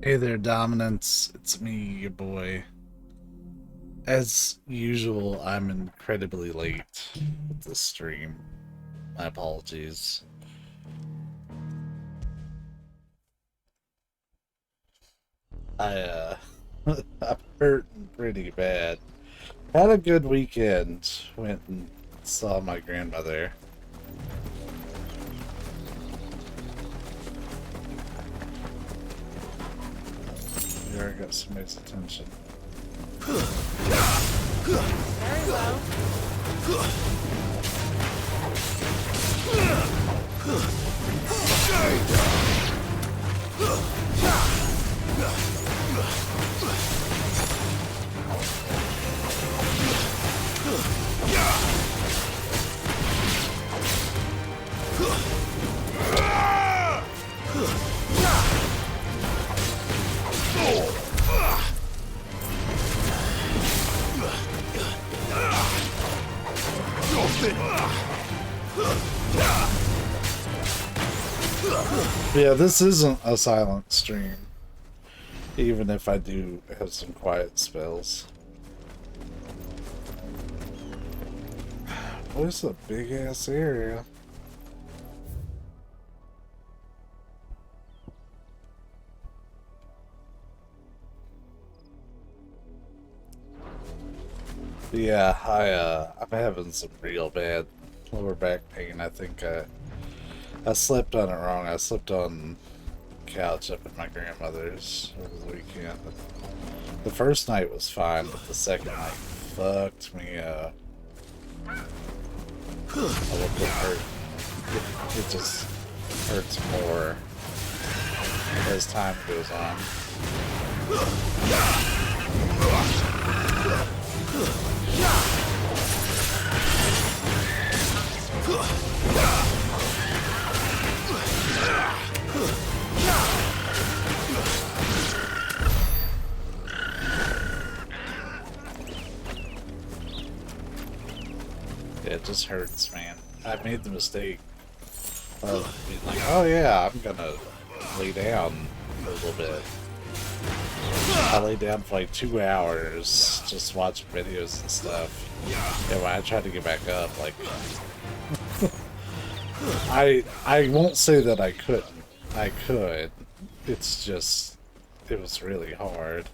Hey there, Dominance. It's me, your boy. As usual, I'm incredibly late with this stream. My apologies. I, I'm hurting pretty bad. Had a good weekend. Went and saw my grandmother. Here I got somebody's attention. Very well. Yeah, this isn't a silent stream, even if I do have some quiet spells. Boy, it's a big ass area. But yeah, I'm having some real bad lower back pain. I think I slept on it wrong. I slept on the couch up at my grandmother's over the weekend. The first night was fine, but the second night fucked me up. I woke up hurt. It just hurts more as time goes on. Yeah, it just hurts, man. I made the mistake of being like, oh yeah, I'm gonna lay down for a little bit. I laid down for like 2 hours just watching videos and stuff. And when I tried to get back up, like I won't say that I couldn't. I could. It's just it was really hard.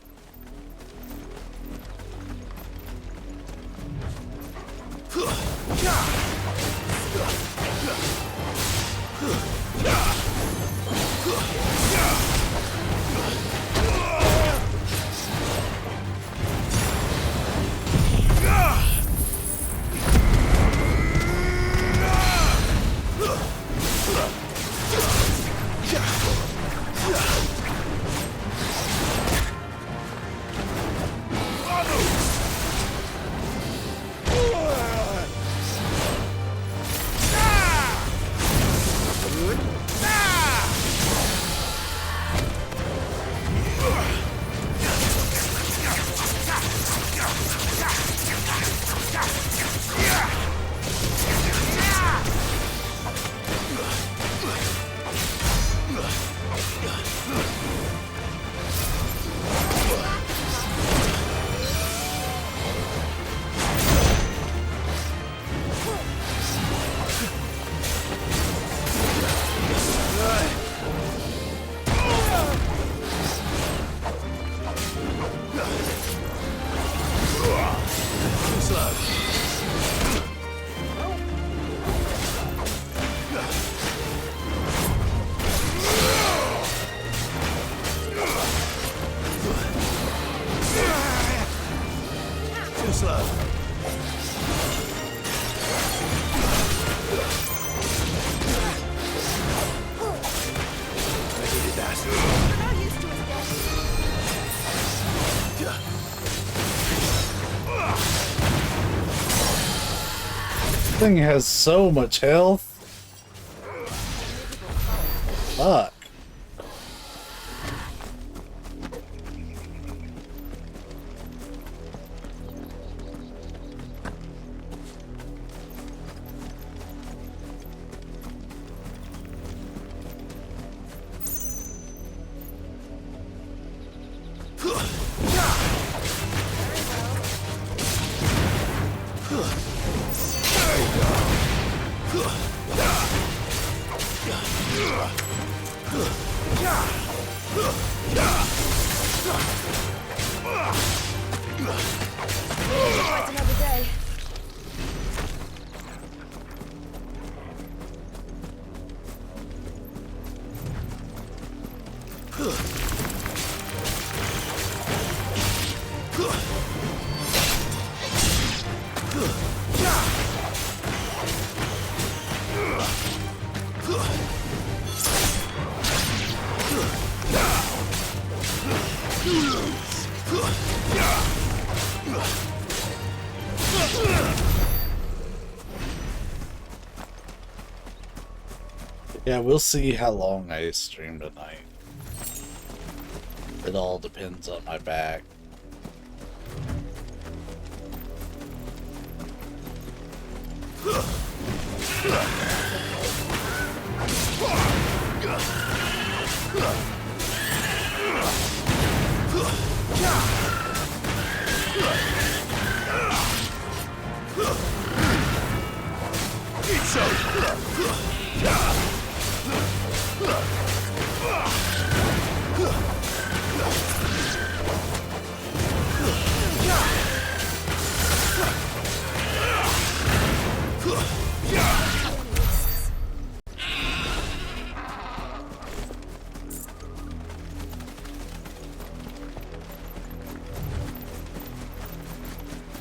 Thing has so much health. Fuck. Quite another day. Yeah, we'll see how long I stream tonight. It all depends on my back.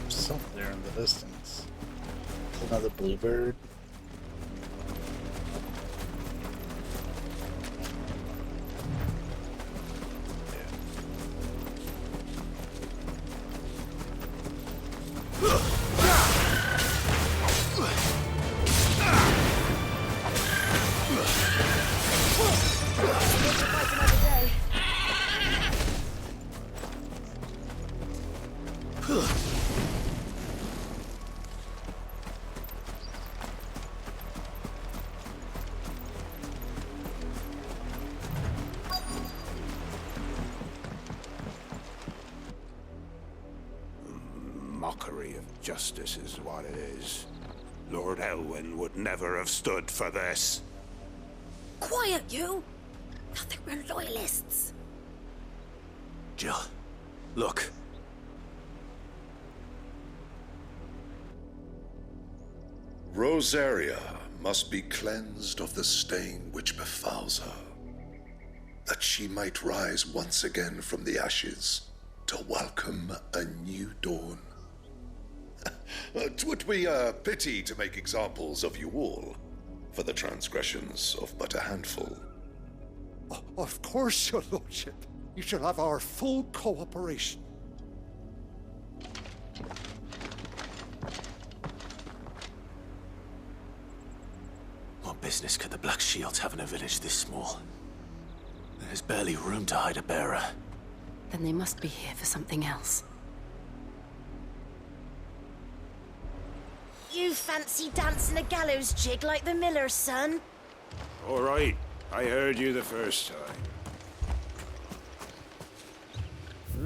Something there in the distance. It's another bluebird. Mockery of justice is what it is. Lord Elwyn would never have stood for this. Quiet, you! Thought they were loyalists. Jill, look. Rosaria must be cleansed of the stain which befouls her, that she might rise once again from the ashes to welcome a new dawn. 'Twould be a pity to make examples of you all, for the transgressions of but a handful. Of course, your lordship. You shall have our full cooperation. What business could the Black Shields have in a village this small? There's barely room to hide a bearer. Then they must be here for something else. You fancy dancing a gallows jig like the miller's son? All right, I heard you the first time.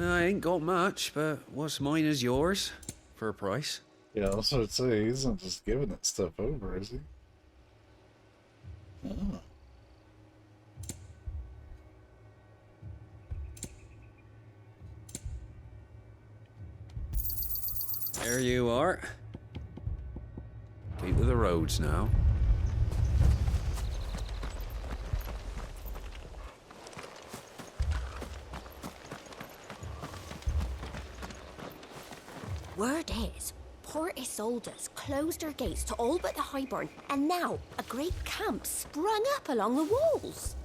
I ain't got much, but what's mine is yours, for a price. Yeah, that's what I'd say. He's not just giving that stuff over, is he? Oh. There you are. Keep with the roads now. Word is, Port Isolde's closed her gates to all but the Highborn, and now a great camp sprung up along the walls.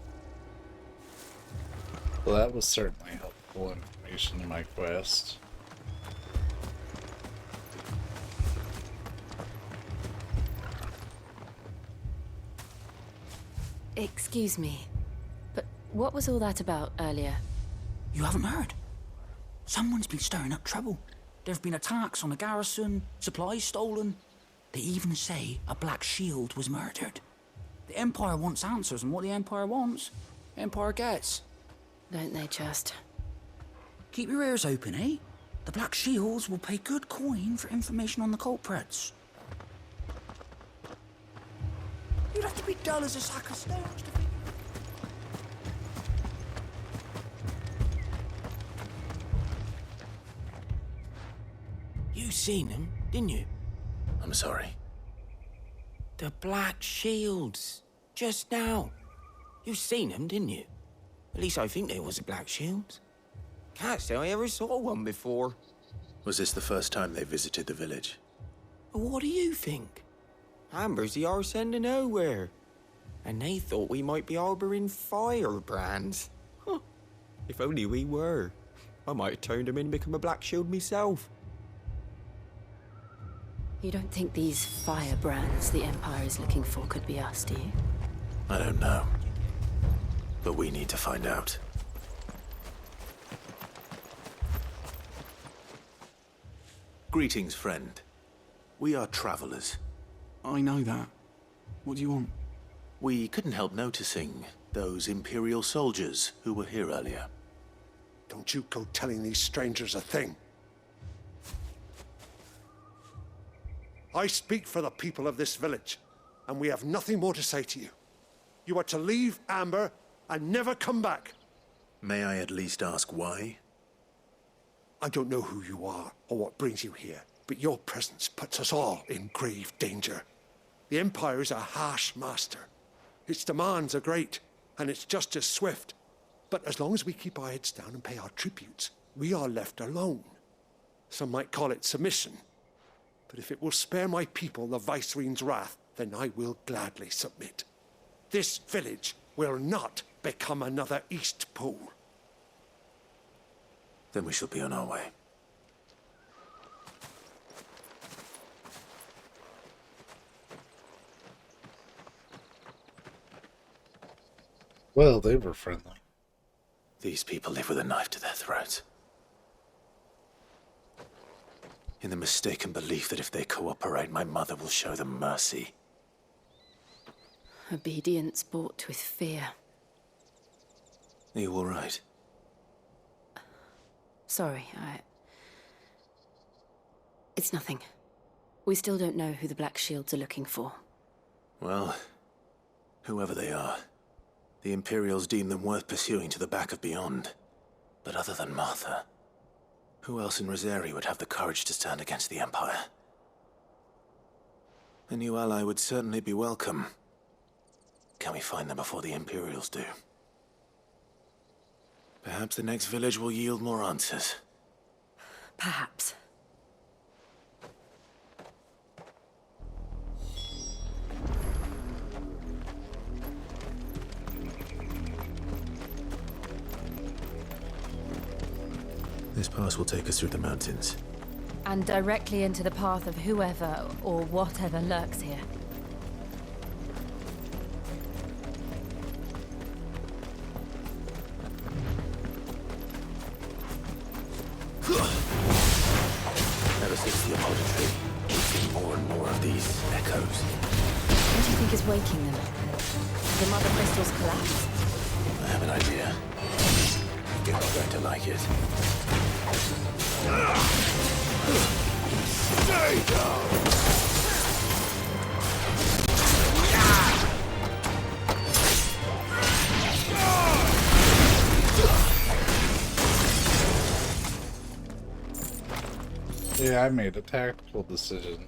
Well, that was certainly helpful information in my quest. Excuse me, but what was all that about earlier? You haven't heard? Someone's been stirring up trouble. There have been attacks on the garrison, supplies stolen. They even say a Black Shield was murdered. The Empire wants answers, and what the Empire wants, Empire gets. Don't they just? Keep your ears open, eh? The Black Shields will pay good coin for information on the culprits. You'd have to be dull as a sack of stones to figure. You seen them, didn't you? I'm sorry. The Black Shields. Just now. You seen them, didn't you? At least I think there was a Black Shields. Can't say I ever saw one before. Was this the first time they visited the village? What do you think? Amber's the arse end of nowhere. And they thought we might be harbouring firebrands. Huh. If only we were. I might have turned them in and become a Black Shield myself. You don't think these firebrands the Empire is looking for could be us, do you? I don't know. But we need to find out. Greetings, friend. We are travelers. I know that. What do you want? We couldn't help noticing those Imperial soldiers who were here earlier. Don't you go telling these strangers a thing. I speak for the people of this village, and we have nothing more to say to you. You are to leave Amber and never come back. May I at least ask why? I don't know who you are or what brings you here, but your presence puts us all in grave danger. The Empire is a harsh master. Its demands are great, and its justice swift. But as long as we keep our heads down and pay our tributes, we are left alone. Some might call it submission. But if it will spare my people the Viceroy's wrath, then I will gladly submit. This village will not become another East Pole. Then we shall be on our way. Well, they were friendly. These people live with a knife to their throats. In the mistaken belief that if they cooperate, my mother will show them mercy. Obedience bought with fear. Are you all right? Sorry, It's nothing. We still don't know who the Black Shields are looking for. Well, whoever they are, the Imperials deem them worth pursuing to the back of beyond. But other than Martha, who else in Rosari would have the courage to stand against the Empire? A new ally would certainly be welcome. Can we find them before the Imperials do? Perhaps the next village will yield more answers. Perhaps. This pass will take us through the mountains. And directly into the path of whoever or whatever lurks here. Ever since the apology, we've seen more and more of these echoes. What do you think is waking them? The mother crystals collapse? I have an idea. You're not going to like it. Stay down! Yeah, I made a tactical decision.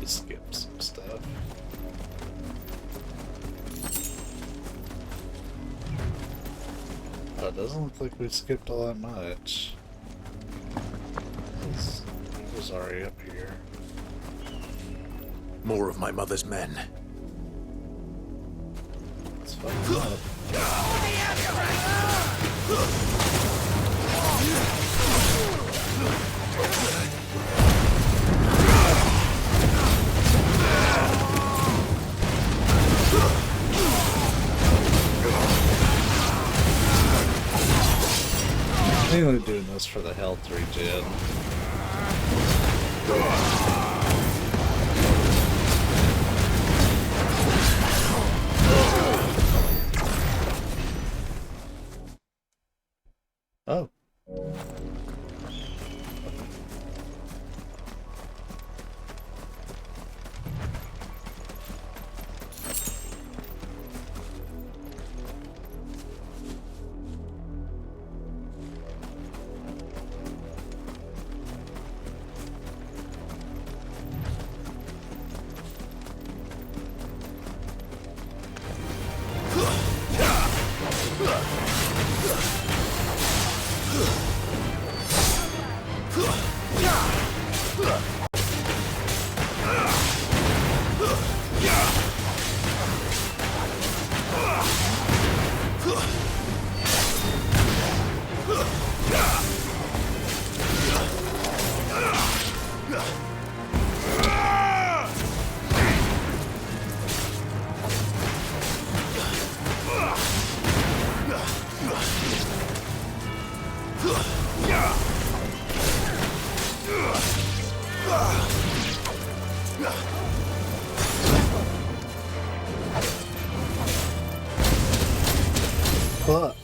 Skip some stuff. Oh, it doesn't look like we skipped all that much. He was already up here. More of my mother's men. Let's fuck him up. Mainly doing this for the health regen. Oh. Fuck.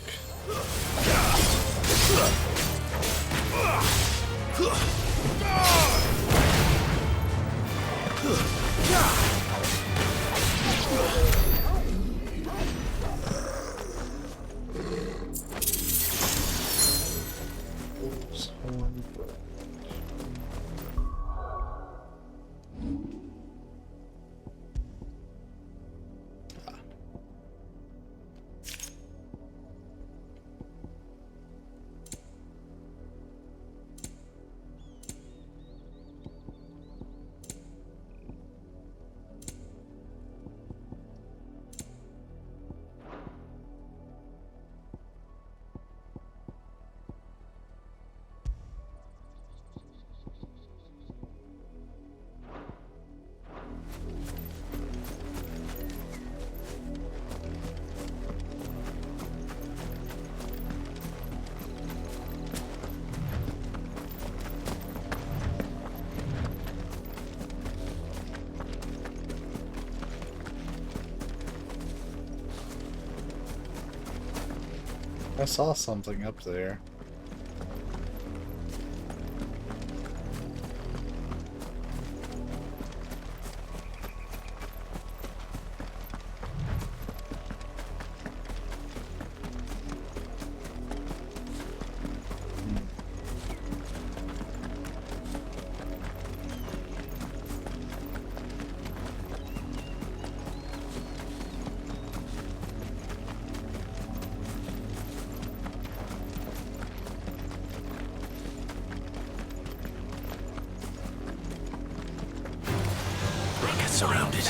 I saw something up there. Surrounded.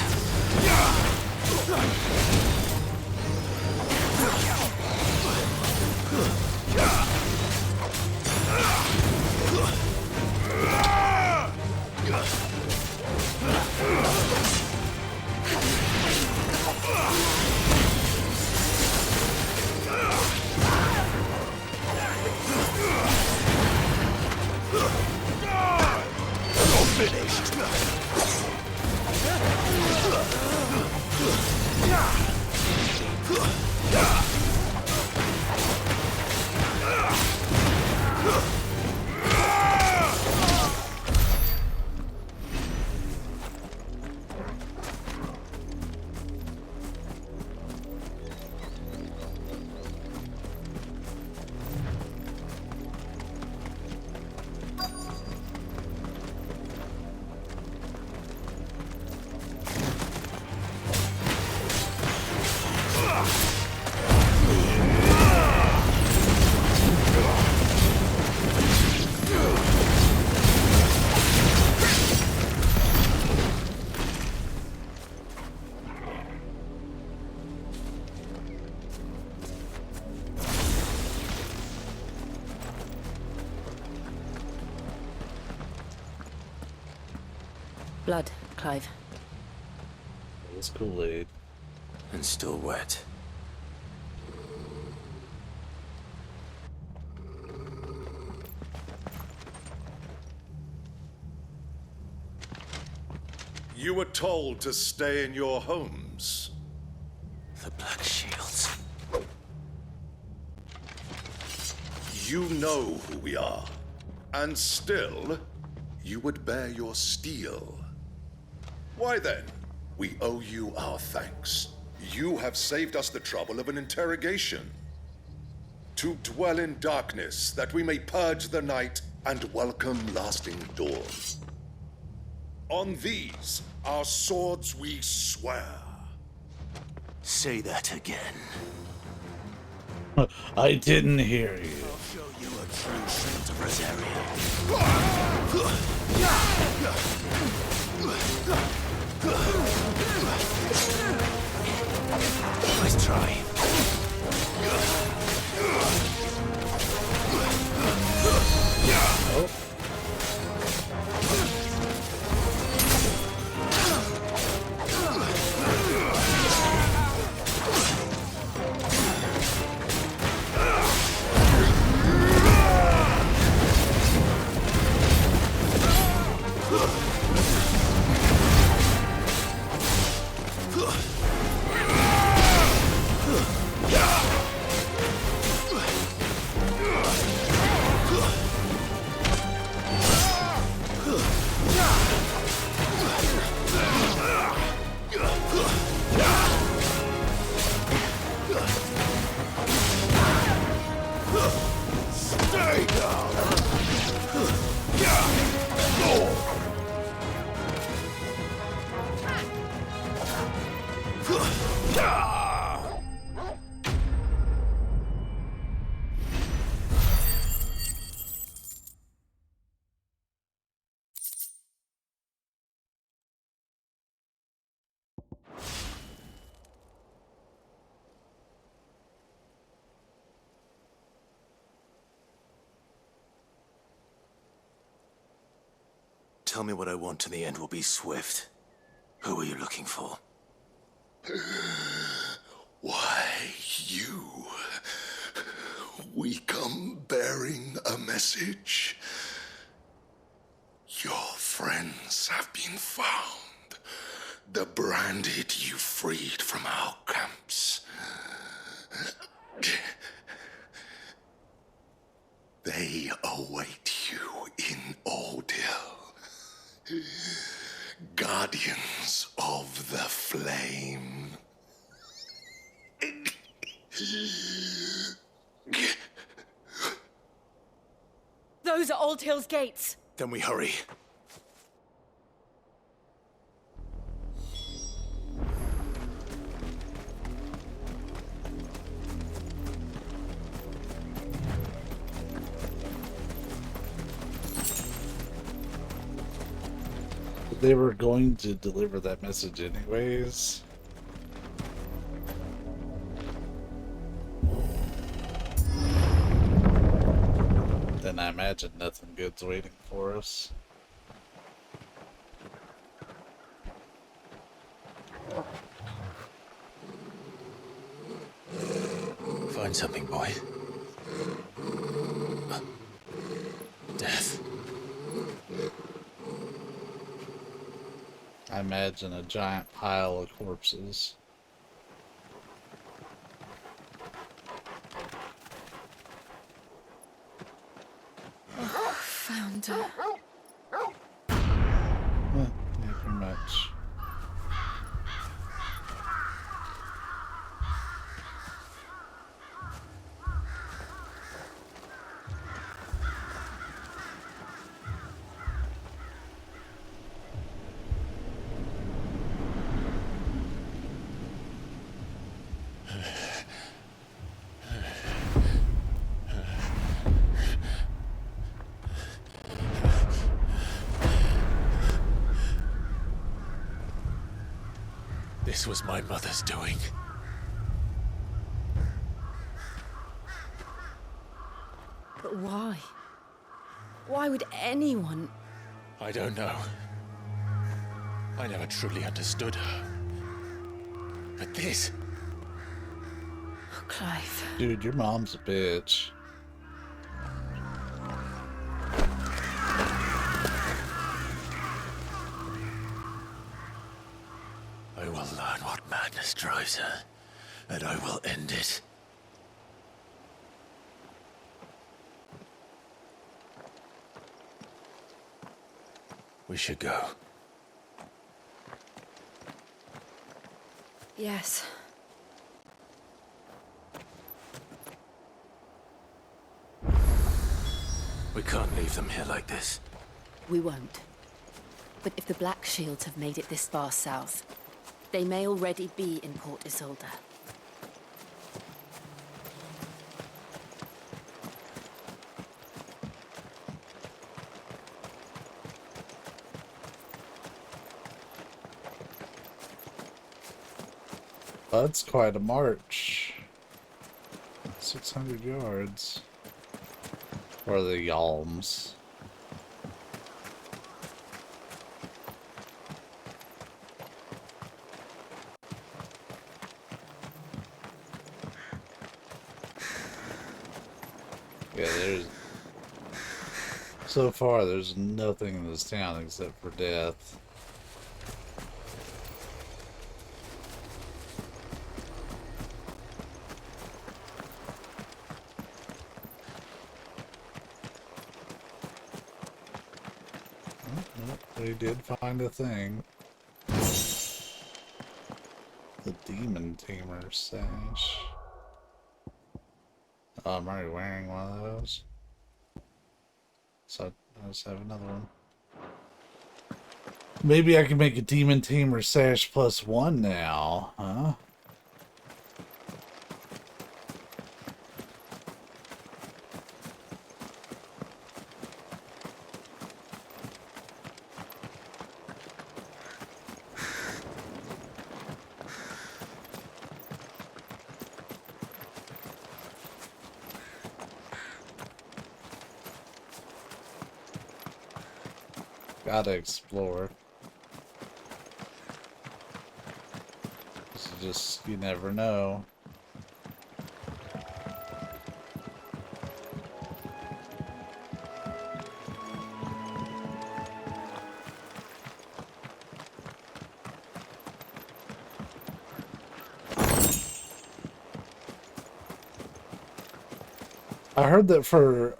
Blood, Clive. It was Kool-Aid. And still wet. You were told to stay in your homes. The Black Shields. You know who we are. And still, you would bear your steel. Why then, we owe you our thanks. You have saved us the trouble of an interrogation. To dwell in darkness, that we may purge the night and welcome lasting dawn. On these, our swords we swear. Say that again. I didn't hear you. I'll show you a true saint of Rosaria. Nice try. Oh. Tell me what I want and the end will be swift. Who are you looking for? Why, you. We come bearing a message. Your friends have been found. The branded you freed from our camps. They await you in Ordeal. Guardians of the Flame. Those are Old Hill's gates. Then we hurry. They were going to deliver that message anyways. Then I imagine nothing good's waiting for us. Find something, boy. Death. I imagine a giant pile of corpses. Found her. Yeah, pretty much. This was my mother's doing. But why? Why would anyone? I don't know. I never truly understood her. But this... Oh, Clive. Dude, your mom's a bitch. I will learn what madness drives her, and I will end it. We should go. Yes. We can't leave them here like this. We won't. But if the Black Shields have made it this far south, they may already be in Port Isolde. That's quite a march. 600 yards. Or the Yalms. Yeah, so far there's nothing in this town except for death. We did find a thing. The Demon Tamer sash. Oh, I'm already wearing one of those. So I just have another one. Maybe I can make a Demon Tamer sash +1 now, huh? Gotta explore. You never know. I heard that for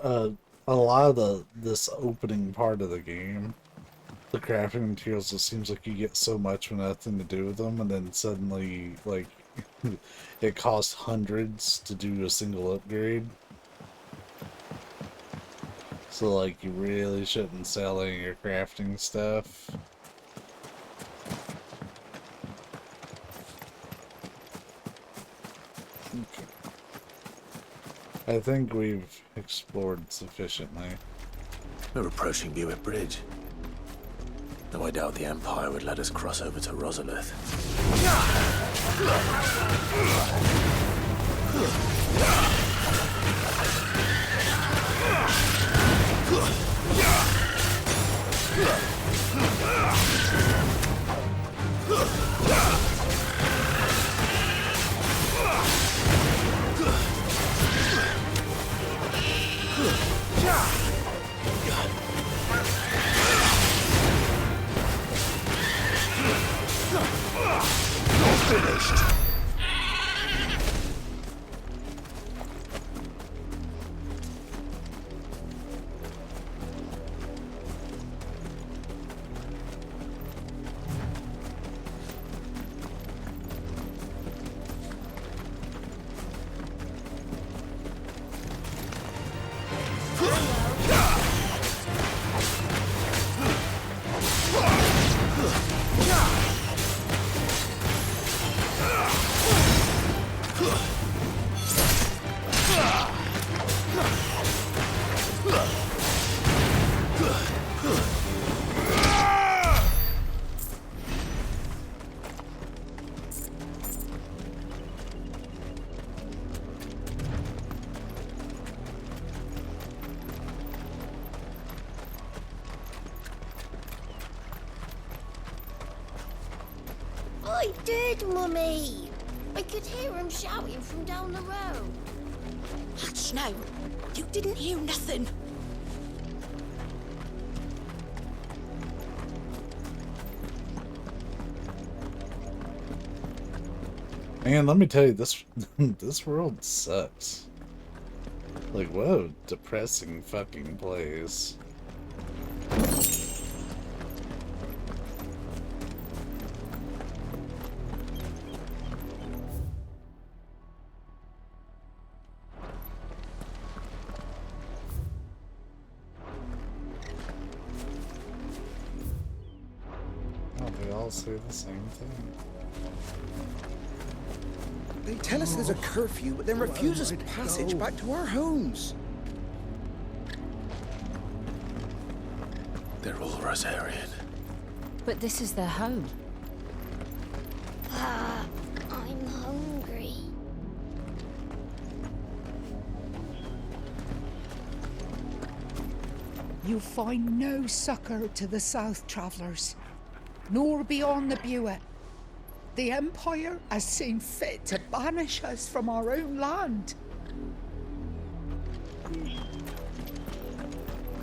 a lot of this opening part of the game, the crafting materials, it seems like you get so much with nothing to do with them, and then suddenly, like, it costs hundreds to do a single upgrade. So, like, you really shouldn't sell any of your crafting stuff. Okay. I think we've explored sufficiently. We're approaching Buick Bridge. Though I doubt the Empire would let us cross over to Rosalith. Finished. I did, Mummy. I could hear him shouting from down the road. Hush now. You didn't hear nothing. Man, let me tell you, this this world sucks. Like, what a depressing fucking place. Oh, they all say the same thing. They tell us there's a curfew, but then refuse us passage back to our homes. They're all Rosarian. But this is their home. I'm hungry. You find no succor to the south travellers, nor beyond the Buet. The Empire has seen fit to banish us from our own land.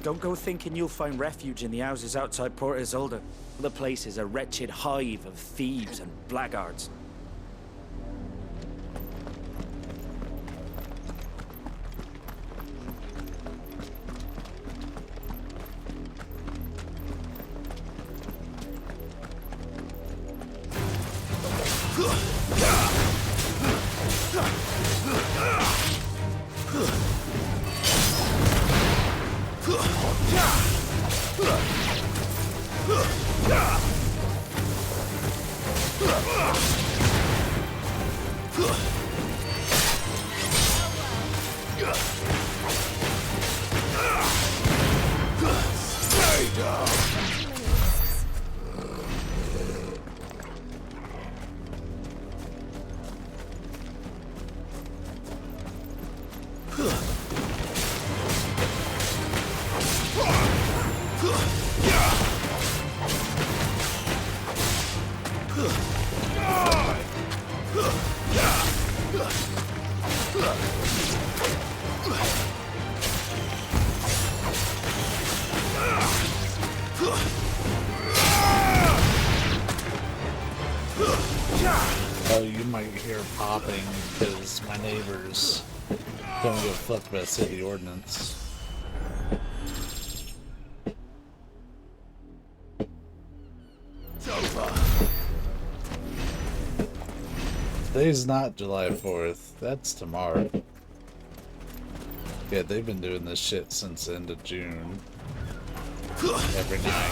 Don't go thinking you'll find refuge in the houses outside Port Isolde. The place is a wretched hive of thieves and blackguards. Oh, you might hear popping because my neighbors don't give a fuck about city ordinance. Today's not July 4th. That's tomorrow. Yeah, they've been doing this shit since the end of June. Every night.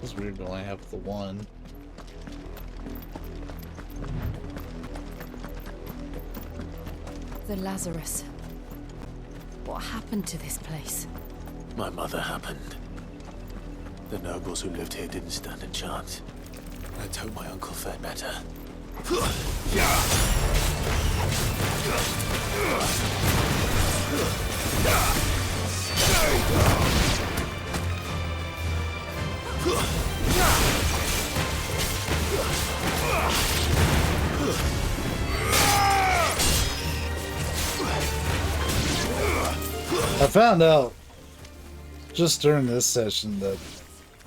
It's weird to only have the one. The Lazarus. What happened to this place? My mother happened. The nobles who lived here didn't stand a chance. Let's hope my uncle fared better. I found out just during this session that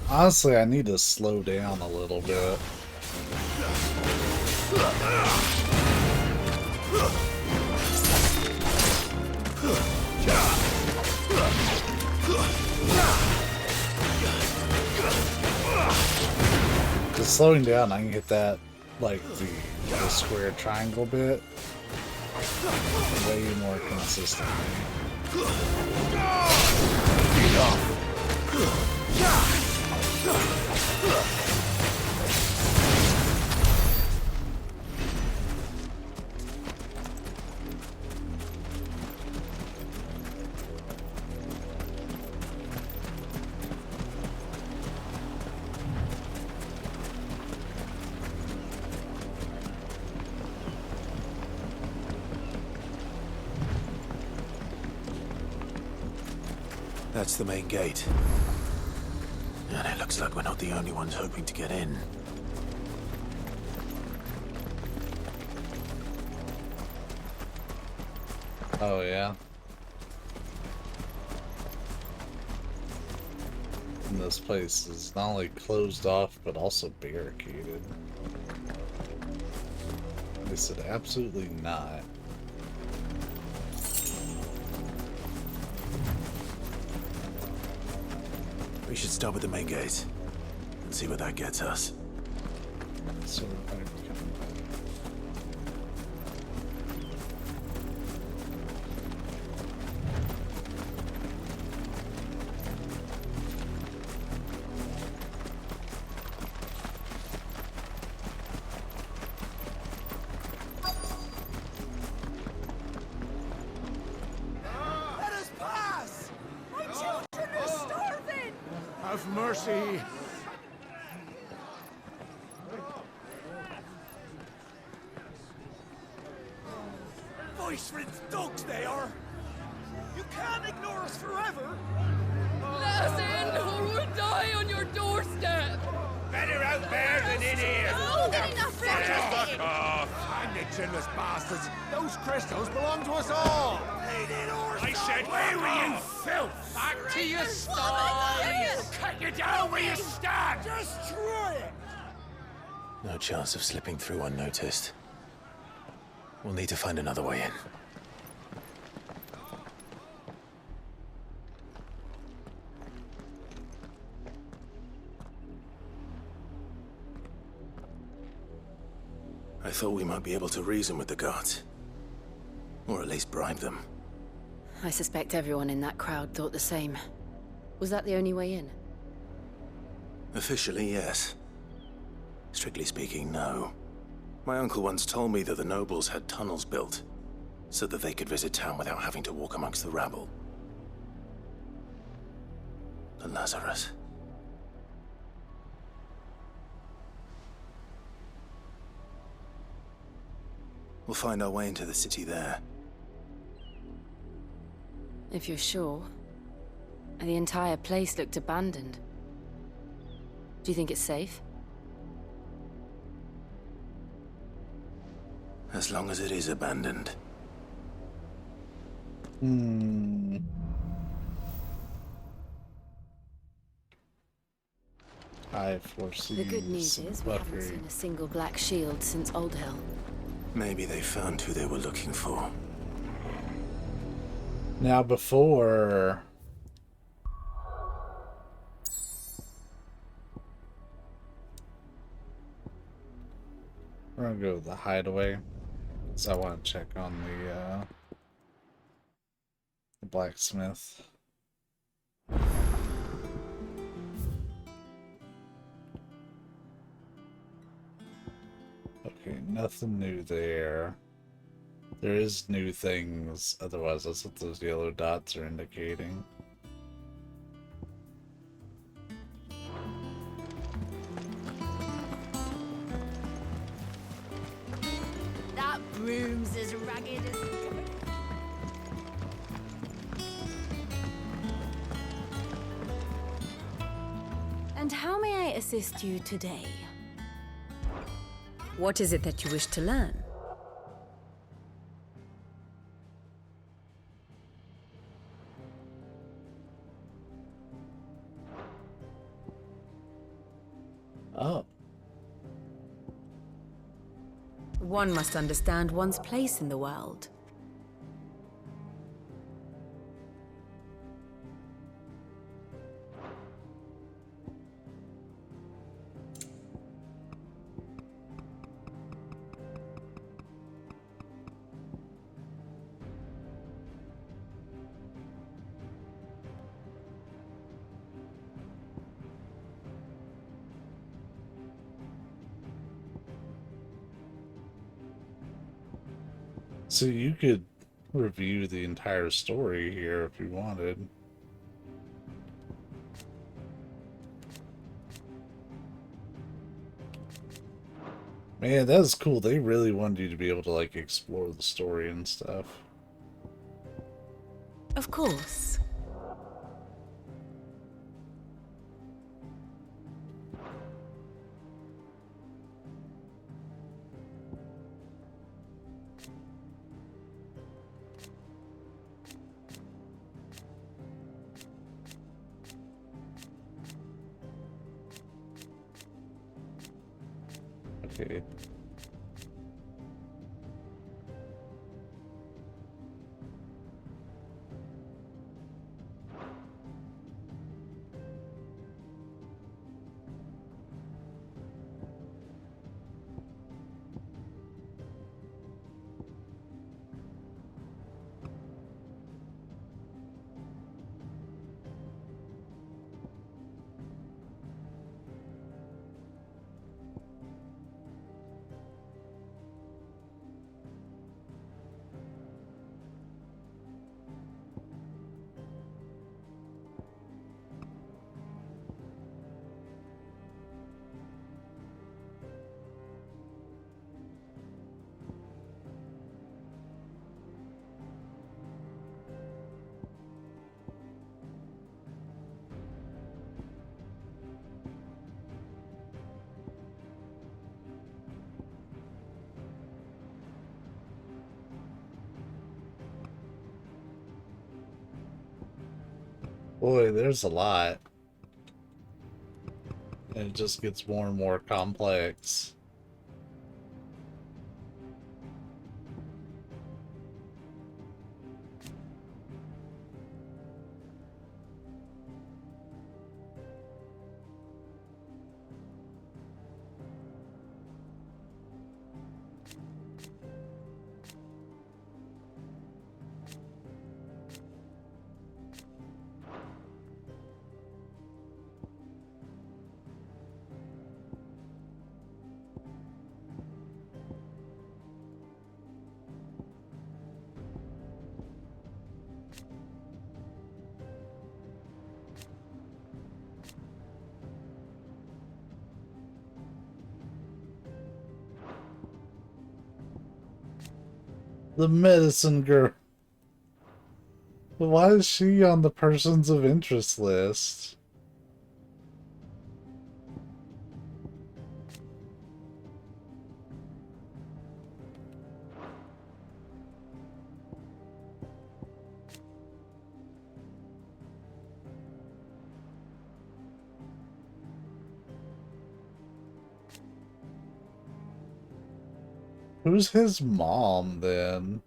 honestly I need to slow down a little bit. Just slowing down, I can hit that, like, the square triangle bit way more consistently. That's the main gate. And it looks like we're not the only ones hoping to get in. Oh, yeah. And this place is not only closed off, but also barricaded. They said absolutely not. We should start with the main gate and see where that gets us. So, Let us pass! My children are starving! Have mercy! Voice-rinsed dogs they are! You can't ignore us forever! Let us in, or we'll die on your doorstep! Better out there than in here! More than enough for everybody! Fuck off! I'm the chinless bastards! Those crystals belong to us all! I said, where were you, filth? Back to your sties! Cut you down where you stand! Destroy it! No chance of slipping through unnoticed. We'll need to find another way in. I thought we might be able to reason with the guards. Or at least bribe them. I suspect everyone in that crowd thought the same. Was that the only way in? Officially, yes. Strictly speaking, no. My uncle once told me that the nobles had tunnels built, so that they could visit town without having to walk amongst the rabble. The Lazarus. We'll find our way into the city there. If you're sure. The entire place looked abandoned. Do you think it's safe? As long as it is abandoned. I foresee The good news some is we haven't buffering. seen a single black shield since Old Hill. Maybe they found who they were looking for. Now before... We're gonna go to the hideaway. Because I want to check on the blacksmith. Okay, nothing new there. There is new things, otherwise that's what those yellow dots are indicating. That broom's as ragged as... And how may I assist you today? What is it that you wish to learn? Oh. One must understand one's place in the world. So you could review the entire story here if you wanted. Man, that was cool. They really wanted you to be able to, like, explore the story and stuff. Of course. Okay. Boy, there's a lot. And it just gets more and more complex. The medicine girl. Why is she on the persons of interest list? Who's his mom, then?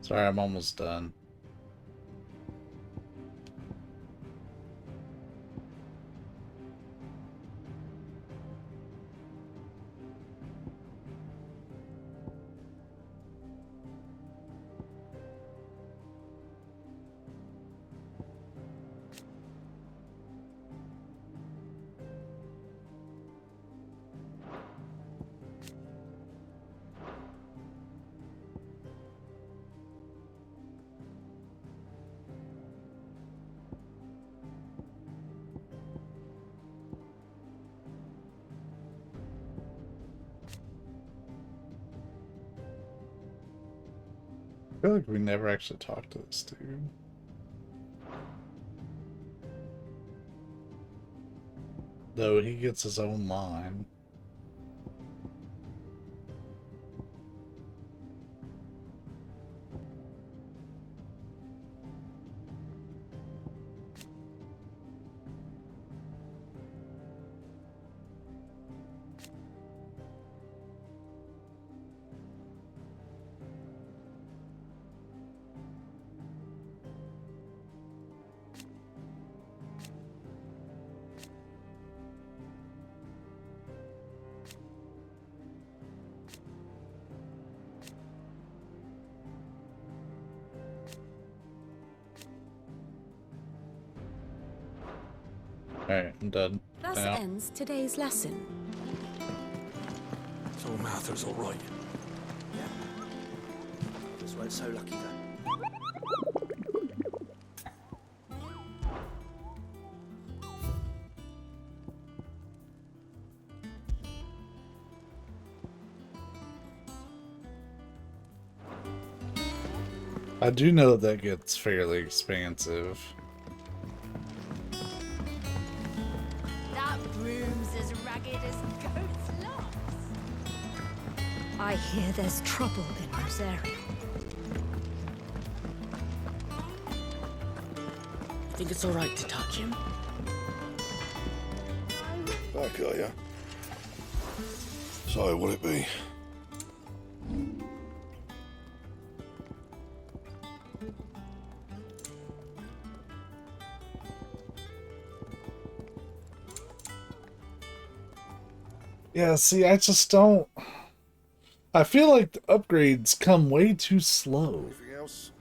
Sorry, I'm almost done. I feel like we never actually talked to this dude. Though he gets his own line. Alright, I'm done. Thus Now. ends today's lesson. So Martha's all right. Yeah. Just weren't so lucky then. I do know that gets fairly expansive. That broom's as ragged as goat's locks. I hear there's trouble in Rosario. You think it's all right to touch him? Back, are ya? So, what'll it be? Yeah, see, I just don't... I feel like the upgrades come way too slow. Anything else?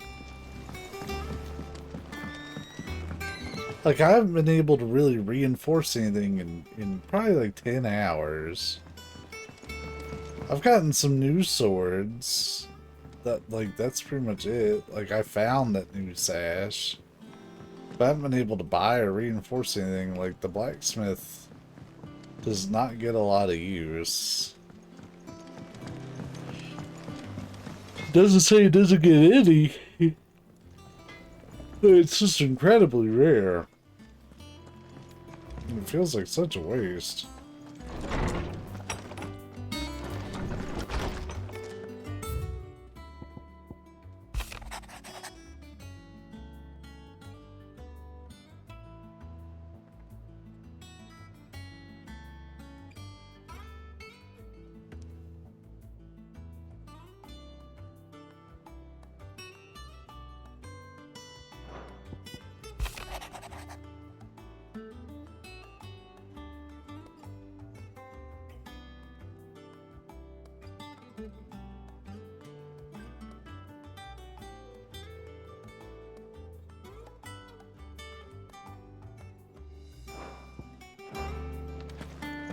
Like, I haven't been able to really reinforce anything in probably like 10 hours. I've gotten some new swords. That's pretty much it. Like, I found that new sash. But I haven't been able to buy or reinforce anything. Like, the blacksmith does not get a lot of use. Doesn't say it doesn't get any. It's just incredibly rare. It feels like such a waste.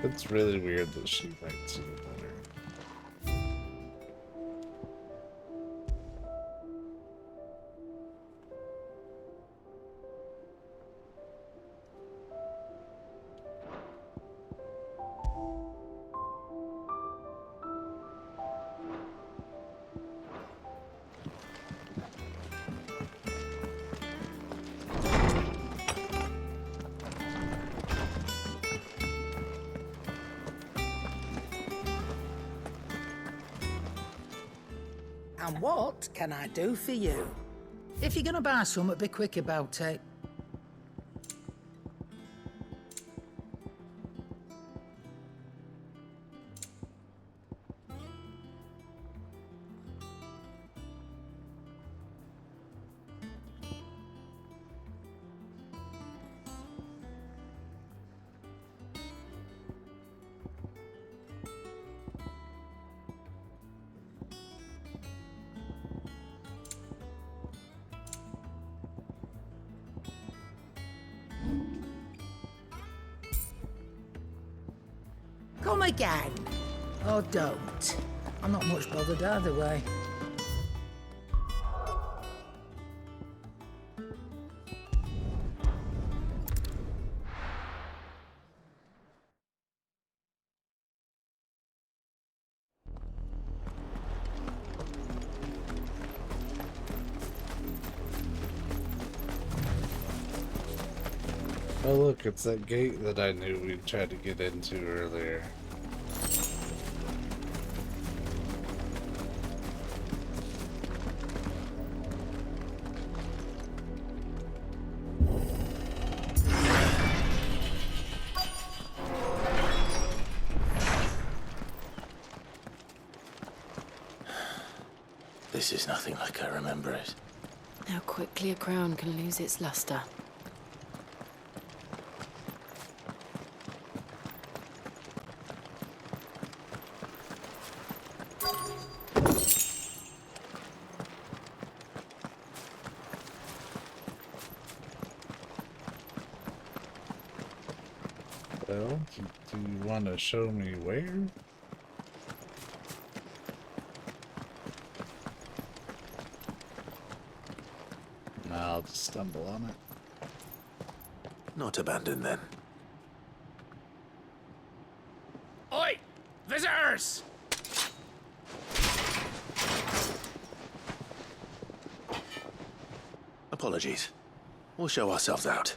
It's really weird that she writes it better. And what can I do for you? If you're gonna buy something, be quick about it. Come again. Or don't. I'm not much bothered either way. Oh look, it's that gate that I knew we tried to get into earlier. This is nothing like I remember it. How quickly a crown can lose its luster. Well, do you want to show me where? No, I'll just stumble on it. Not abandoned then. Oi! Visitors! Apologies. We'll show ourselves out.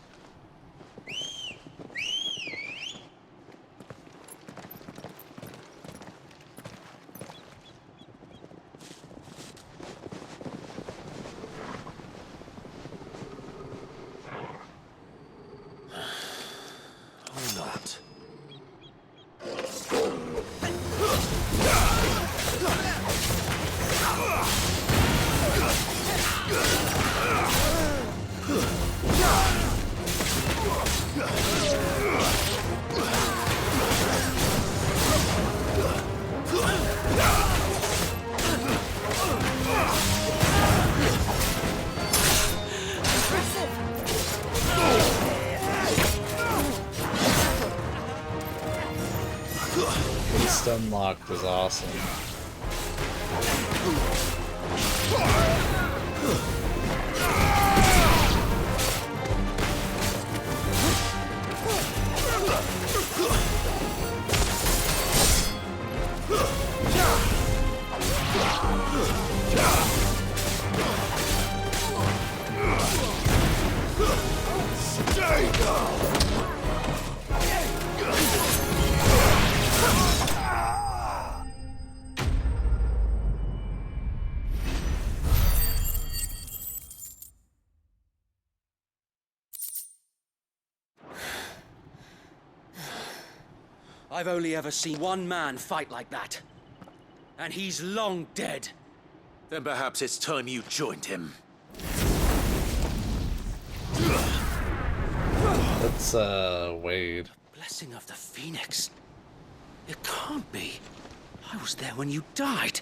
Or not. The stun lock was awesome. I've only ever seen one man fight like that. And he's long dead. Then perhaps it's time you joined him. That's, Wade. Blessing of the Phoenix. It can't be. I was there when you died.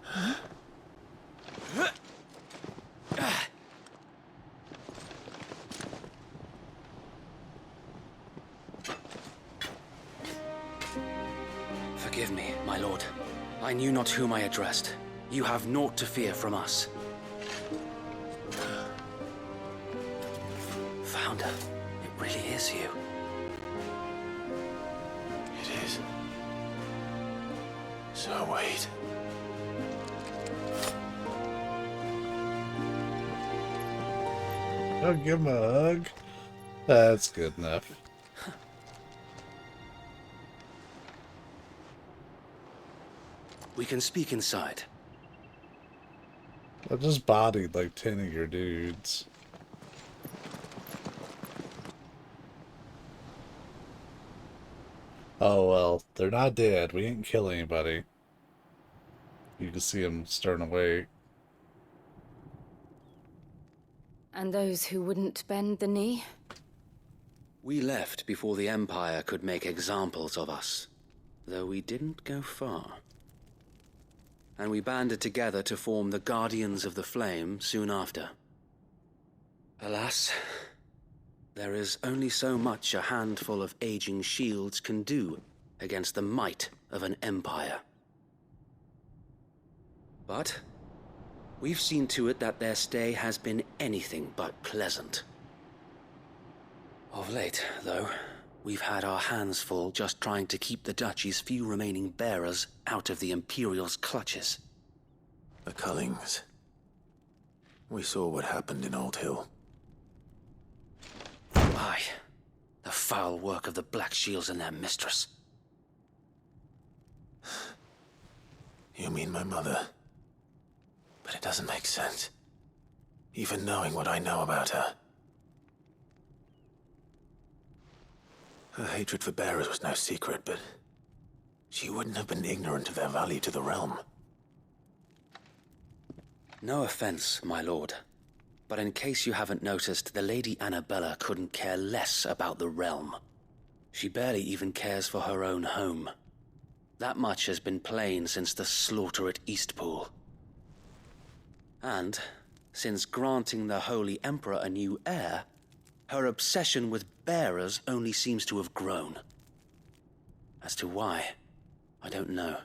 Huh? Forgive me, my lord. I knew not whom I addressed. You have naught to fear from us. Founder, it really is you. It is. So wait. I'll give him a hug. That's good enough. We can speak inside. I just bodied like 10 of your dudes. Oh well, they're not dead. We didn't kill anybody. You can see them starting away. And those who wouldn't bend the knee? We left before the Empire could make examples of us, though we didn't go far. And we banded together to form the Guardians of the Flame soon after. Alas, there is only so much a handful of aging shields can do against the might of an empire. But we've seen to it that their stay has been anything but pleasant. Of late, though, we've had our hands full just trying to keep the Duchy's few remaining bearers out of the Imperial's clutches. The Cullings. We saw what happened in Old Hill. Aye, the foul work of the Black Shields and their mistress. You mean my mother? But it doesn't make sense. Even knowing what I know about her. Her hatred for bearers was no secret, but she wouldn't have been ignorant of their value to the realm. No offense, my lord, but in case you haven't noticed, the Lady Annabella couldn't care less about the realm. She barely even cares for her own home. That much has been plain since the slaughter at Eastpool. And, since granting the Holy Emperor a new heir, her obsession with bearers only seems to have grown. As to why, I don't know.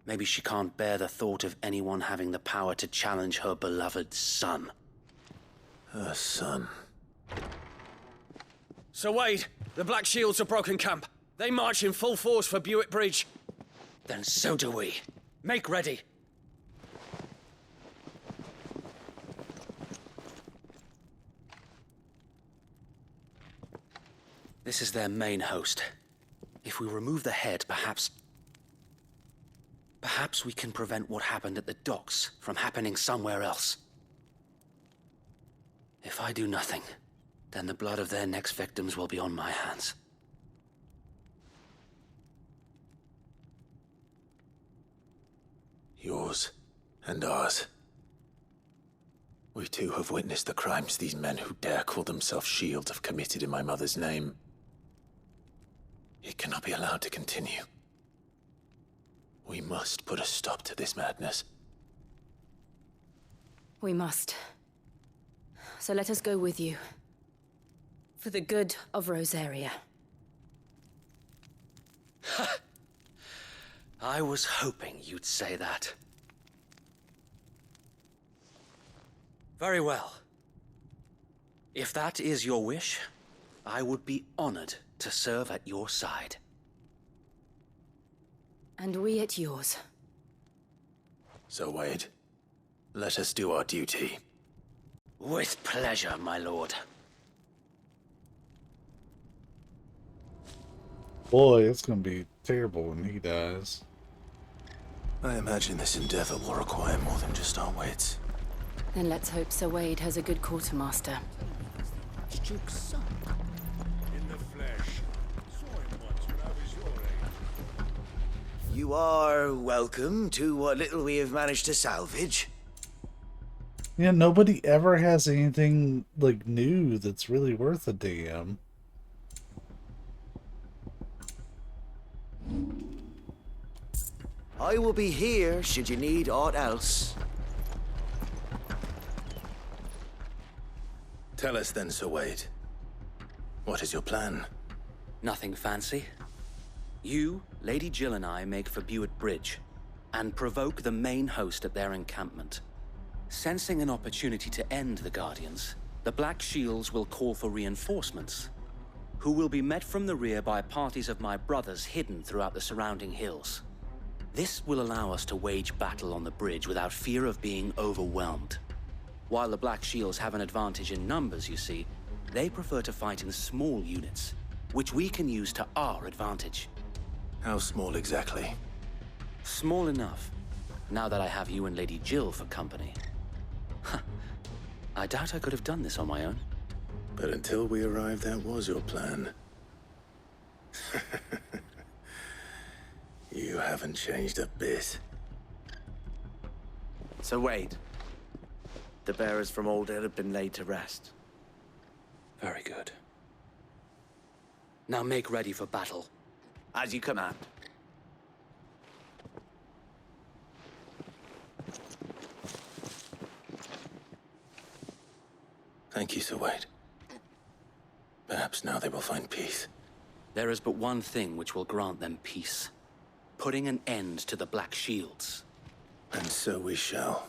Maybe she can't bear the thought of anyone having the power to challenge her beloved son. Her son. Sir Wade, the Black Shields have broken camp. They march in full force for Buick Bridge. Then so do we. Make ready. This is their main host. If we remove the head, perhaps we can prevent what happened at the docks from happening somewhere else. If I do nothing, then the blood of their next victims will be on my hands. Yours and ours. We too have witnessed the crimes these men who dare call themselves Shield have committed in my mother's name. It cannot be allowed to continue. We must put a stop to this madness. We must. So let us go with you. For the good of Rosaria. I was hoping you'd say that. Very well. If that is your wish, I would be honored to serve at your side. And we at yours. So, Wade, let us do our duty. With pleasure, my lord. Boy, it's gonna be terrible when he dies. I imagine this endeavor will require more than just our wits. Then let's hope Sir Wade has a good quartermaster. In the flesh. Saw him once when I was your age. You are welcome to what little we have managed to salvage. Yeah, nobody ever has anything, like, new that's really worth a damn. I will be here should you need aught else. Tell us then, Sir Wade. What is your plan? Nothing fancy. You, Lady Jill and I make for Buick Bridge, and provoke the main host at their encampment. Sensing an opportunity to end the Guardians, the Black Shields will call for reinforcements, who will be met from the rear by parties of my brothers hidden throughout the surrounding hills. This will allow us to wage battle on the bridge without fear of being overwhelmed. While the Black Shields have an advantage in numbers, you see, they prefer to fight in small units, which we can use to our advantage. How small exactly? Small enough, now that I have you and Lady Jill for company. I doubt I could have done this on my own. But until we arrived, that was your plan. You haven't changed a bit. So Wade, the bearers from Old Hill have been laid to rest. Very good. Now make ready for battle. As you command. Thank you, Sir Wade. Perhaps now they will find peace. There is but one thing which will grant them peace. Putting an end to the Black Shields. And so we shall.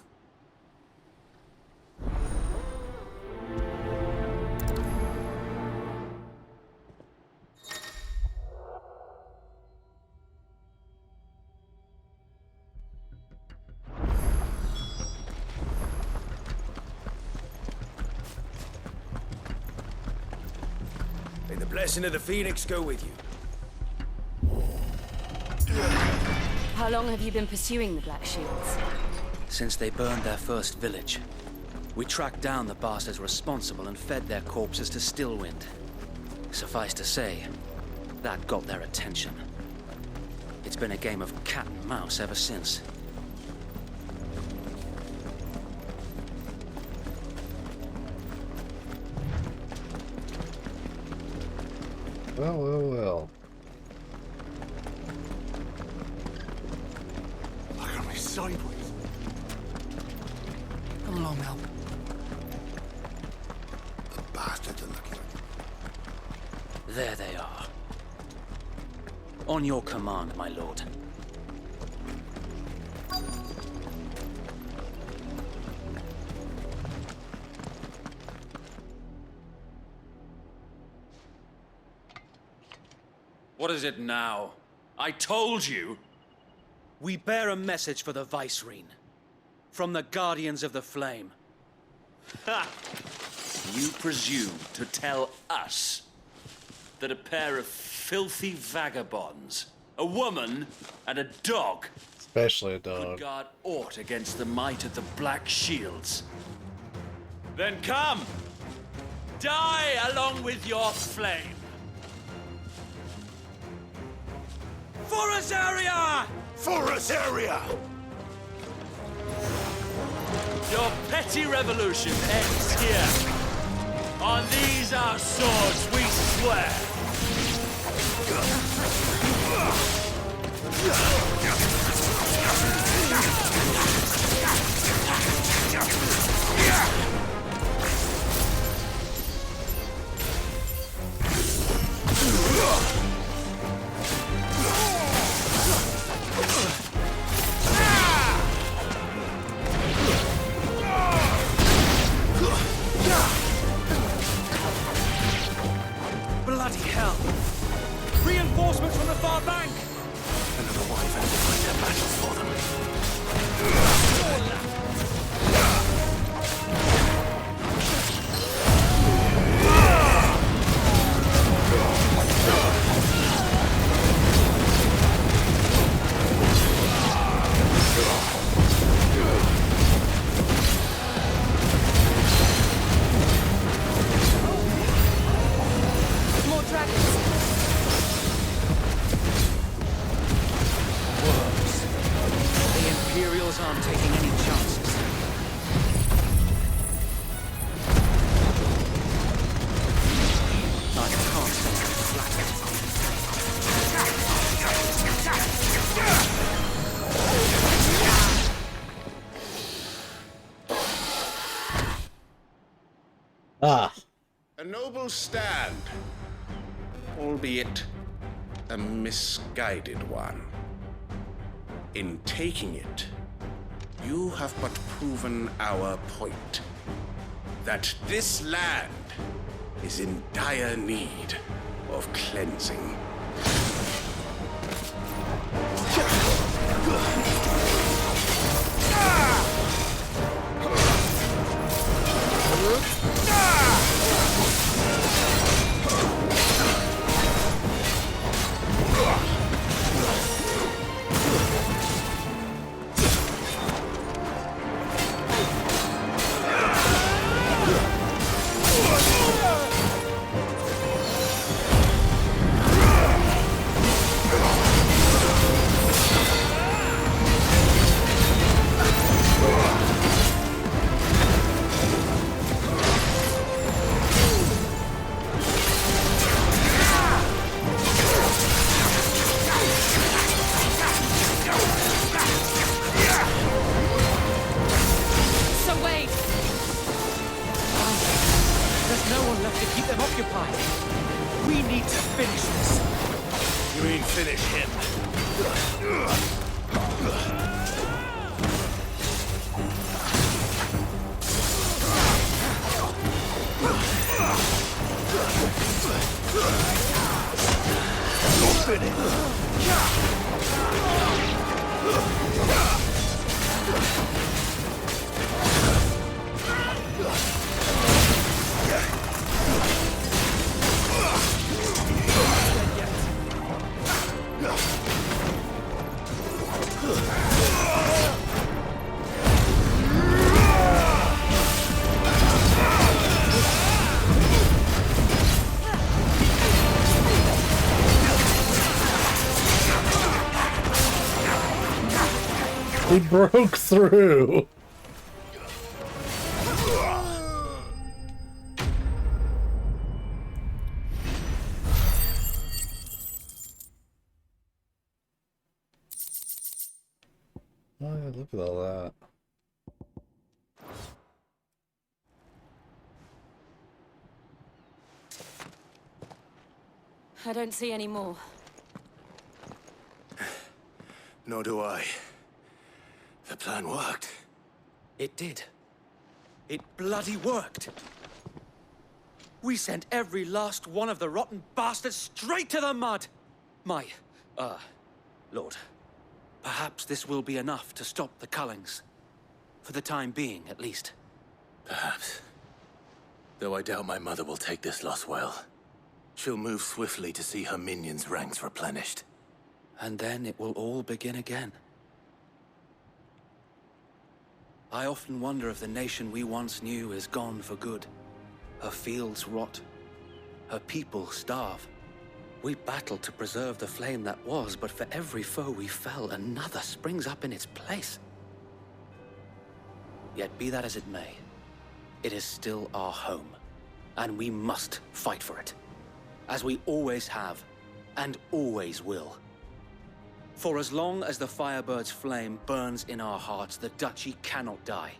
May the blessing of the Phoenix go with you. How long have you been pursuing the Black Shields? Since they burned their first village. We tracked down the bastards responsible and fed their corpses to Stillwind. Suffice to say, that got their attention. It's been a game of cat and mouse ever since. Well, well, well. Look at me sideways. Come along now. The bastards are looking. There they are. On your command, my lord. What is it now? I told you! We bear a message for the Vicereine. From the Guardians of the Flame. Ha! You presume to tell us that a pair of filthy vagabonds, a woman and a dog, especially a dog, could guard aught against the might of the Black Shields? Then come! Die along with your flame! For Azaria! For Azaria! Your petty revolution ends here. On these our swords we swear. Bloody hell! Reinforcements from the far bank! Another wife and fight their battle for them. More dragons. Worms. The Imperials aren't taking any chances. I can't stand Ah. A noble stand, albeit a misguided one. In taking it, you have but proven our point. That this land is in dire need of cleansing. So wait! There's no one left to keep them occupied. We need to finish this. You mean finish him? He broke through. Oh, yeah, look at all that. I don't see any more. Nor do I. The plan worked. It did. It bloody worked. We sent every last one of the rotten bastards straight to the mud! Lord, perhaps this will be enough to stop the Cullings. For the time being, at least. Perhaps. Though I doubt my mother will take this loss well. She'll move swiftly to see her minions' ranks replenished. And then it will all begin again. I often wonder if the nation we once knew is gone for good. Her fields rot. Her people starve. We battled to preserve the flame that was, but for every foe we fell, another springs up in its place. Yet be that as it may, it is still our home, and we must fight for it, as we always have, and always will. For as long as the Firebird's flame burns in our hearts, the Duchy cannot die,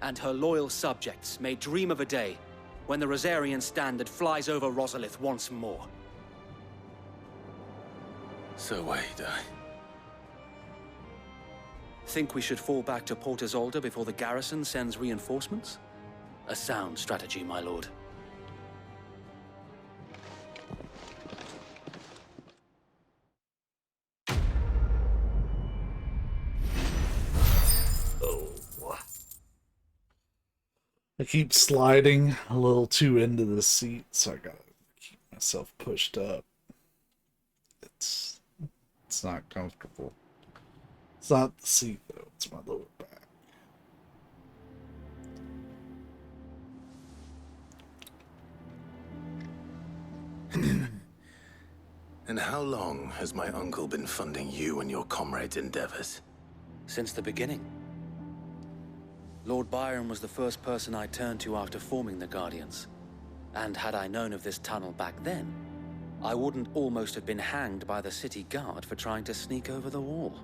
and her loyal subjects may dream of a day when the Rosarian standard flies over Rosalith once more. So wait, Think we should fall back to Port Isolde before the garrison sends reinforcements? A sound strategy, my lord. I keep sliding a little too into the seat, so I gotta keep myself pushed up. It's not comfortable. It's not the seat though, it's my lower back. And how long has my uncle been funding you and your comrades' endeavors? Since the beginning. Lord Byron was the first person I turned to after forming the Guardians. And had I known of this tunnel back then, I wouldn't almost have been hanged by the city guard for trying to sneak over the wall.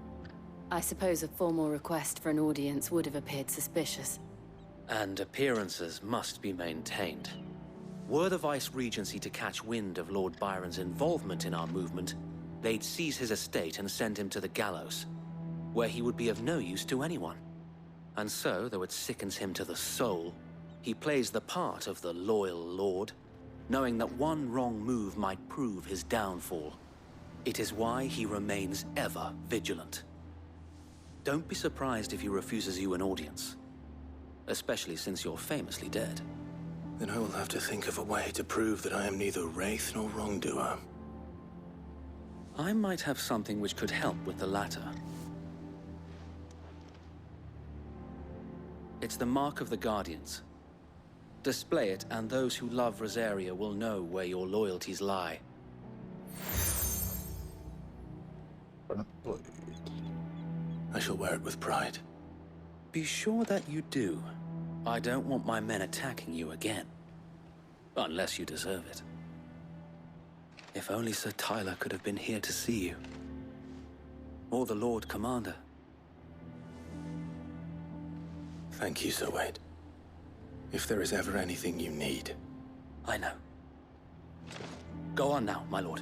I suppose a formal request for an audience would have appeared suspicious. And appearances must be maintained. Were the Vice-Regency to catch wind of Lord Byron's involvement in our movement, they'd seize his estate and send him to the gallows, where he would be of no use to anyone. And so, though it sickens him to the soul, he plays the part of the loyal lord, knowing that one wrong move might prove his downfall. It is why he remains ever vigilant. Don't be surprised if he refuses you an audience, especially since you're famously dead. Then I will have to think of a way to prove that I am neither wraith nor wrongdoer. I might have something which could help with the latter. It's the mark of the Guardians. Display it, and those who love Rosaria will know where your loyalties lie. I shall wear it with pride. Be sure that you do. I don't want my men attacking you again. Unless you deserve it. If only Sir Tyler could have been here to see you. Or the Lord Commander. Thank you, Sir Wade. If there is ever anything you need. I know. Go on now, my lord.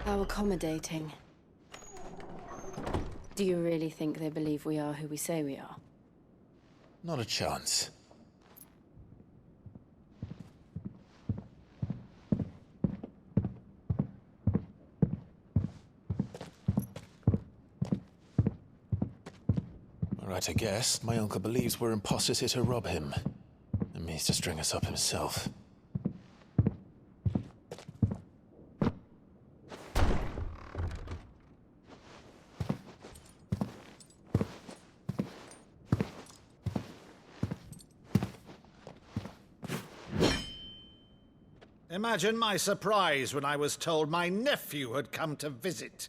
How accommodating. Do you really think they believe we are who we say we are? Not a chance. All right, I guess. My uncle believes we're imposters here to rob him. And means to string us up himself. Imagine my surprise when I was told my nephew had come to visit.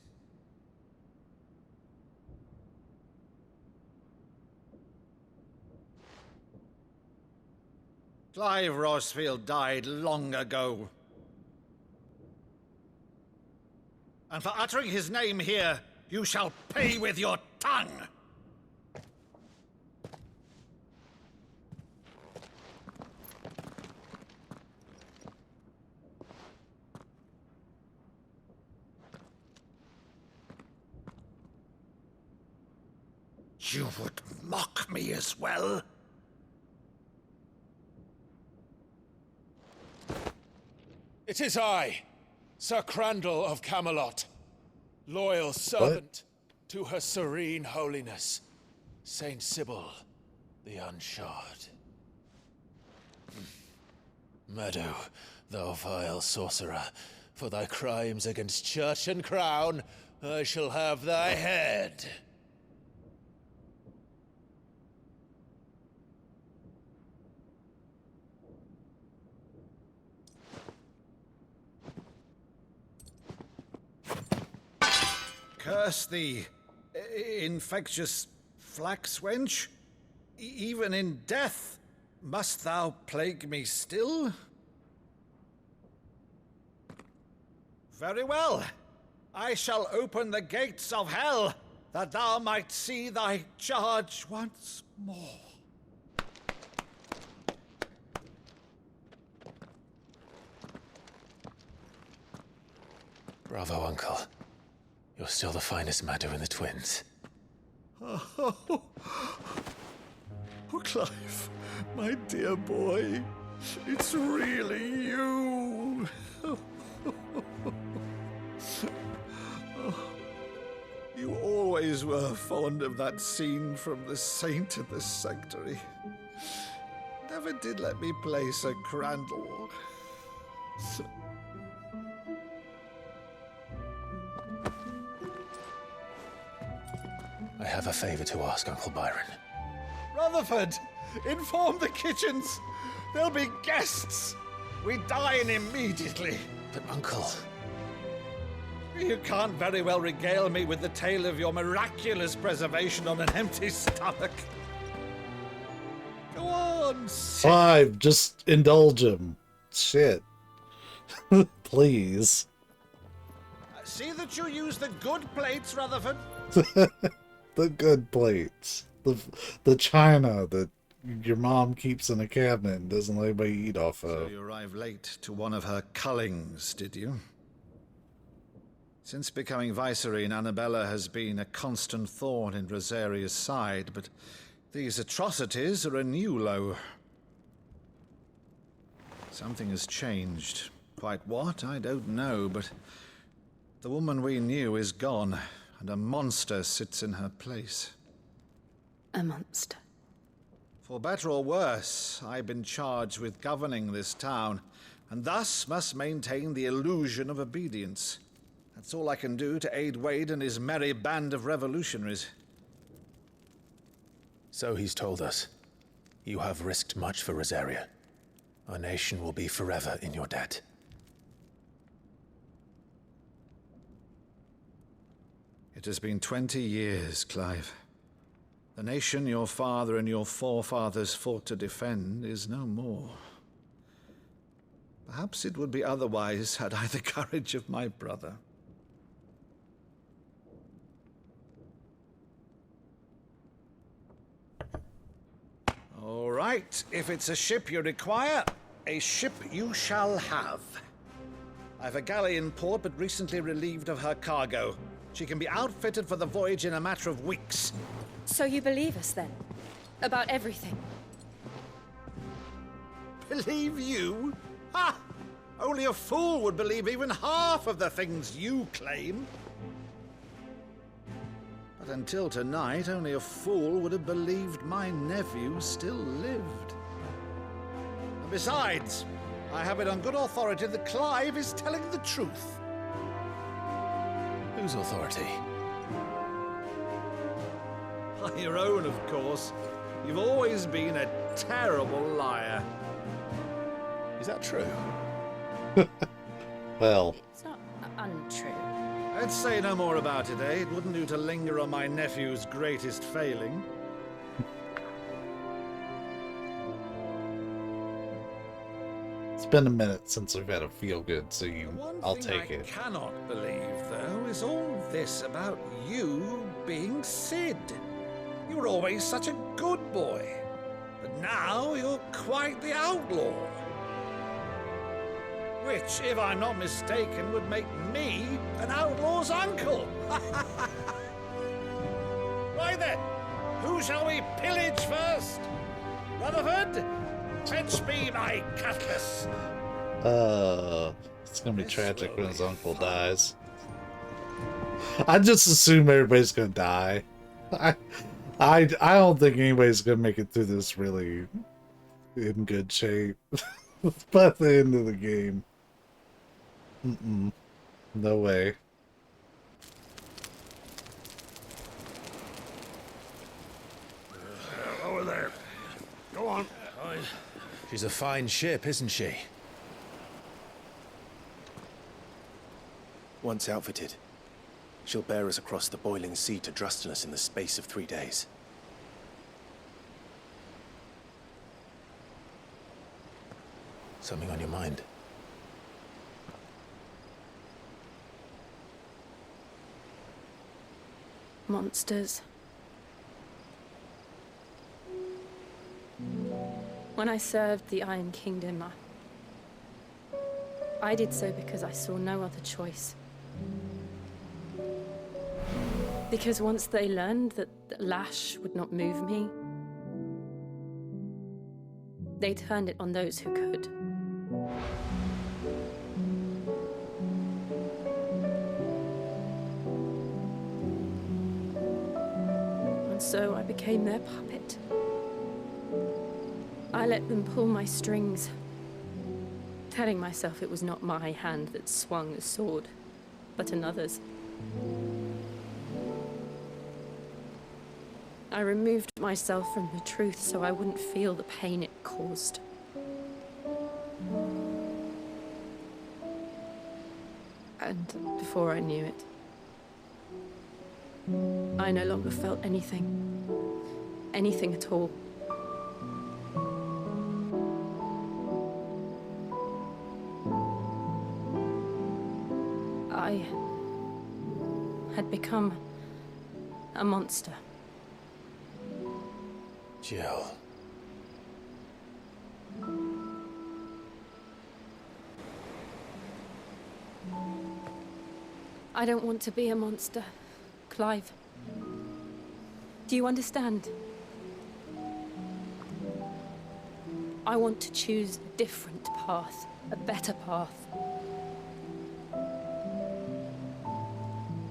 Clive Rosfield died long ago. And for uttering his name here, you shall pay with your tongue! You would mock me as well? It is I, Sir Crandall of Camelot, loyal servant to Her Serene Holiness, Saint Sybil the Unshod. Meadow, thou vile sorcerer, for thy crimes against church and crown, I shall have thy head. Curse thee, infectious flax wench. Even in death, must thou plague me still? Very well. I shall open the gates of hell, that thou might see thy charge once more. Bravo, Uncle. You're still the finest Meadow in the twins. Oh, Clive, my dear boy, it's really you. You always were fond of that scene from The Saint of the Sanctuary. Never did let me play Sir Crandall. I have a favor to ask, Uncle Byron. Rutherford, inform the kitchens. There'll be guests. We dine immediately. But, Uncle... You can't very well regale me with the tale of your miraculous preservation on an empty stomach. Go on, sit. Clive, just indulge him. Shit. Please. See that you use the good plates, Rutherford. The good plates. The china that your mom keeps in a cabinet and doesn't let anybody eat off of. So you arrived late to one of her cullings, did you? Since becoming Vicereine, Annabella has been a constant thorn in Rosaria's side, but these atrocities are a new low. Something has changed. Quite what, I don't know, but the woman we knew is gone, and a monster sits in her place. A monster? For better or worse, I've been charged with governing this town, and thus must maintain the illusion of obedience. That's all I can do to aid Wade and his merry band of revolutionaries. So he's told us. You have risked much for Rosaria. Our nation will be forever in your debt. It has been 20 years, Clive. The nation your father and your forefathers fought to defend is no more. Perhaps it would be otherwise had I the courage of my brother. All right, if it's a ship you require, a ship you shall have. I've a galley in port, but recently relieved of her cargo. She can be outfitted for the voyage in a matter of weeks. So you believe us, then? About everything? Believe you? Ha! Only a fool would believe even half of the things you claim. But until tonight, only a fool would have believed my nephew still lived. And besides, I have it on good authority that Clive is telling the truth. Whose authority? Your own, of course. You've always been a terrible liar. Is that true? Well. It's not untrue. Let's say no more about it, eh? It wouldn't do to linger on my nephew's greatest failing. It's been a minute since we've had a feel-good scene. One I'll thing take I it. cannot believe, though, is all this about you being Sid. You were always such a good boy, but now you're quite the outlaw. Which, if I'm not mistaken, would make me an outlaw's uncle. Right then, who shall we pillage first? Rutherford, fetch me my cutlass. It's gonna be tragic when his uncle dies. I just assume everybody's gonna die. I don't think anybody's gonna make it through this really in good shape. By the end of the game. No way. Over there. Go on. She's a fine ship, isn't she? Once outfitted, she'll bear us across the boiling sea to Drustinus in the space of 3 days. Something on your mind? Monsters. When I served the Iron Kingdom, I did so because I saw no other choice. Because once they learned that Lash would not move me, they turned it on those who could. And so I became their puppet. I let them pull my strings, telling myself it was not my hand that swung the sword, but another's. I removed myself from the truth so I wouldn't feel the pain it caused. And before I knew it, I no longer felt anything. Anything at all. I had become a monster. Jill. I don't want to be a monster, Clive. Do you understand? I want to choose a different path, a better path.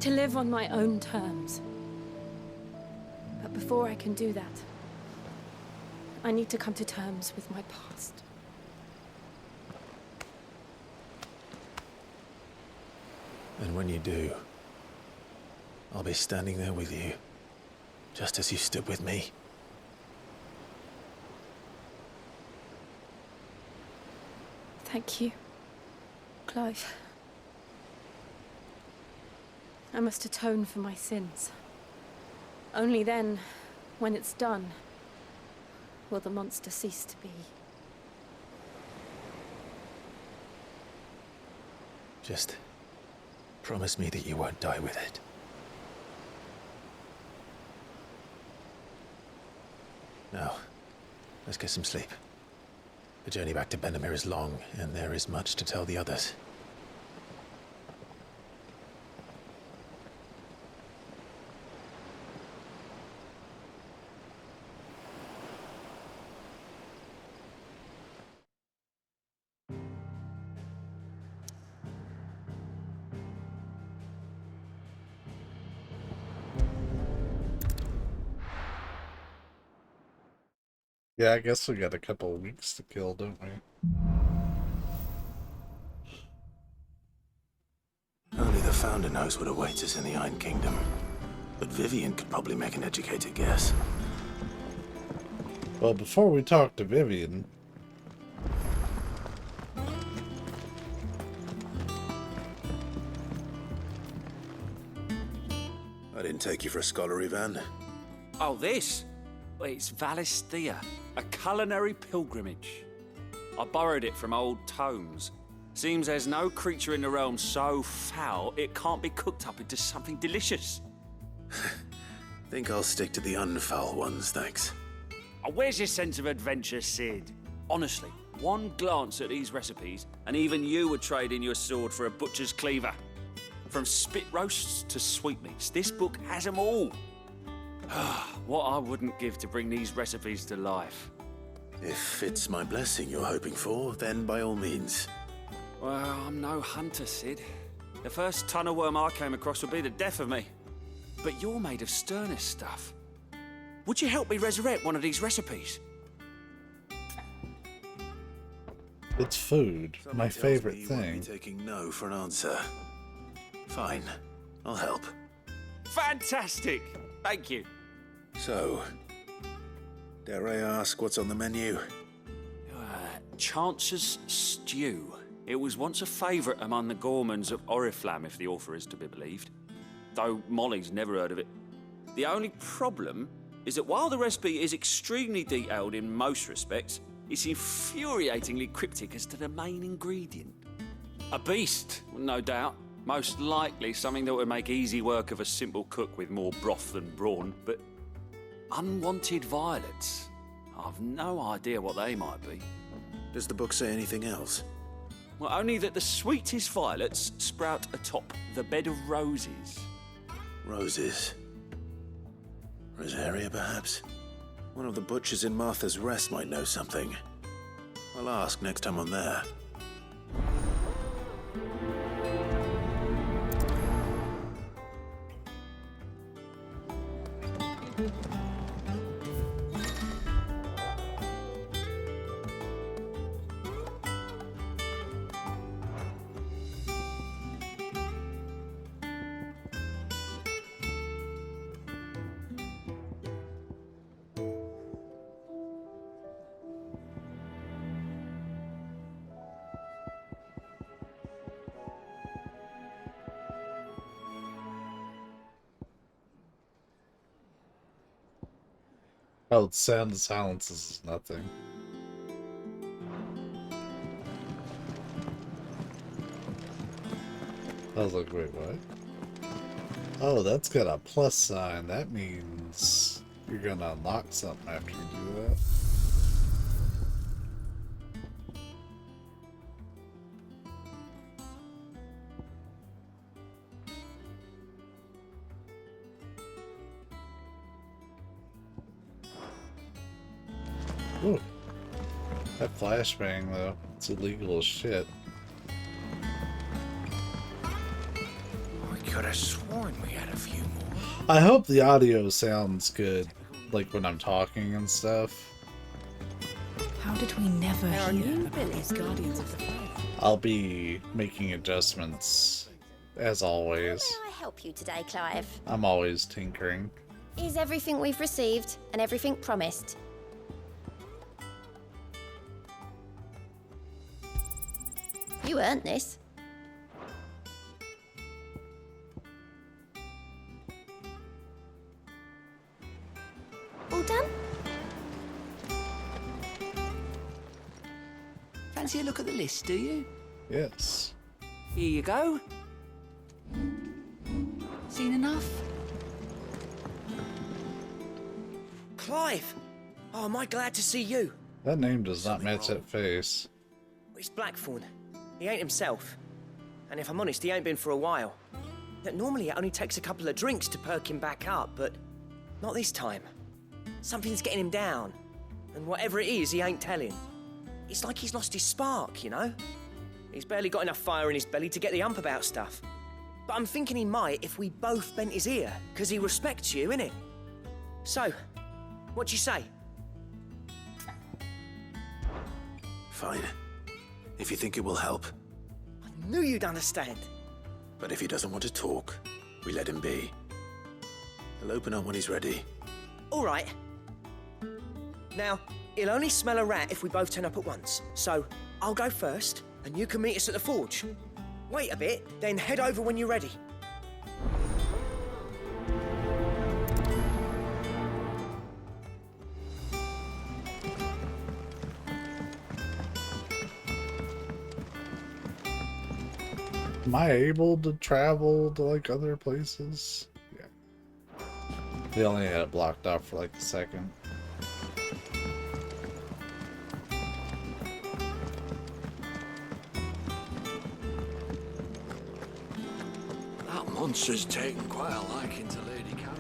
To live on my own terms. But before I can do that, I need to come to terms with my past. And when you do, I'll be standing there with you, just as you stood with me. Thank you, Clive. I must atone for my sins. Only then, when it's done, will the monster cease to be. Just promise me that you won't die with it. Now, let's get some sleep. The journey back to Benamir is long, and there is much to tell the others. Yeah, I guess we got a couple of weeks to kill, don't we? Only the Founder knows what awaits us in the Iron Kingdom. But Vivian could probably make an educated guess. Well, before we talk to Vivian... I didn't take you for a scholar, Van. Oh, this? Well, it's Valisthea, a culinary pilgrimage. I borrowed it from old tomes. Seems there's no creature in the realm so foul it can't be cooked up into something delicious. Think I'll stick to the unfoul ones, thanks. Oh, where's your sense of adventure, Sid? Honestly, one glance at these recipes, and even you would trade in your sword for a butcher's cleaver. From spit roasts to sweetmeats, this book has them all. What I wouldn't give to bring these recipes to life. If it's my blessing you're hoping for, then by all means. Well, I'm no hunter, Sid. The first ton of worm I came across would be the death of me. But you're made of sterner stuff. Would you help me resurrect one of these recipes? It's food, my favorite You won't thing. be taking no for an answer. Fine, I'll help. Fantastic! Thank you. So, dare I ask what's on the menu? Chance's Stew. It was once a favourite among the gourmands of Oriflamme, if the author is to be believed. Though Molly's never heard of it. The only problem is that while the recipe is extremely detailed in most respects, it's infuriatingly cryptic as to the main ingredient. A beast, no doubt. Most likely something that would make easy work of a simple cook with more broth than brawn, but unwanted violets. I've no idea what they might be. Does the book say anything else? Well, only that the sweetest violets sprout atop the bed of roses. Roses. Rosaria, perhaps? One of the butchers in Martha's Rest might know something. I'll ask next time I'm there. Oh, sound of silences is nothing. I was like, wait, what? Oh, that's got a plus sign. That means you're gonna unlock something after you do that. Ooh. That flashbang, though, it's illegal as shit. I could have sworn we had a few more. I hope the audio sounds good, like when I'm talking and stuff. How did we never hear about these guardians of the flame? I'll be making adjustments, as always. How may I help you today, Clive? I'm always tinkering. Is everything we've received and everything promised? You earned this. All done? Fancy a look at the list, do you? Yes. Here you go. Seen enough? Clive! Oh, am I glad to see you? That name does not match that face. It's Blackthorn. He ain't himself. And if I'm honest, he ain't been for a while. Normally it only takes a couple of drinks to perk him back up, but not this time. Something's getting him down. And whatever it is, he ain't telling. It's like he's lost his spark, you know? He's barely got enough fire in his belly to get the ump about stuff. But I'm thinking he might if we both bent his ear, because he respects you, innit? So, what do you say? Fine. If you think it will help. I knew you'd understand. But if he doesn't want to talk, we let him be. He'll open up when he's ready. All right. Now, he'll only smell a rat if we both turn up at once. So, I'll go first, and you can meet us at the forge. Wait a bit, then head over when you're ready. am I able to travel to like other places? Yeah. They only had it blocked off for like a second. That monster's taken quite a liking to Lady Karen.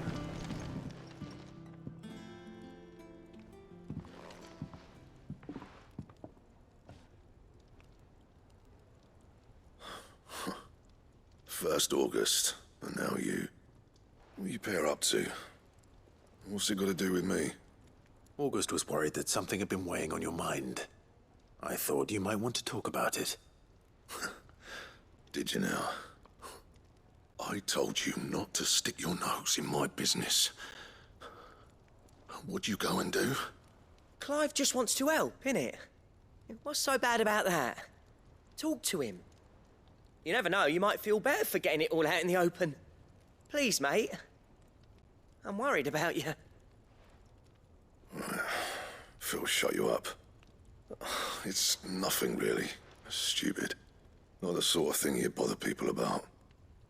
First August, and now you. What are you pair up to? What's it got to do with me? August was worried that something had been weighing on your mind. I thought you might want to talk about it. Did you now? I told you not to stick your nose in my business. What'd you go and do? Clive just wants to help, innit? What's so bad about that? Talk to him. You never know, you might feel better for getting it all out in the open. Please, mate. I'm worried about you. Phil shut you up. It's nothing really. Stupid. Not the sort of thing you bother people about.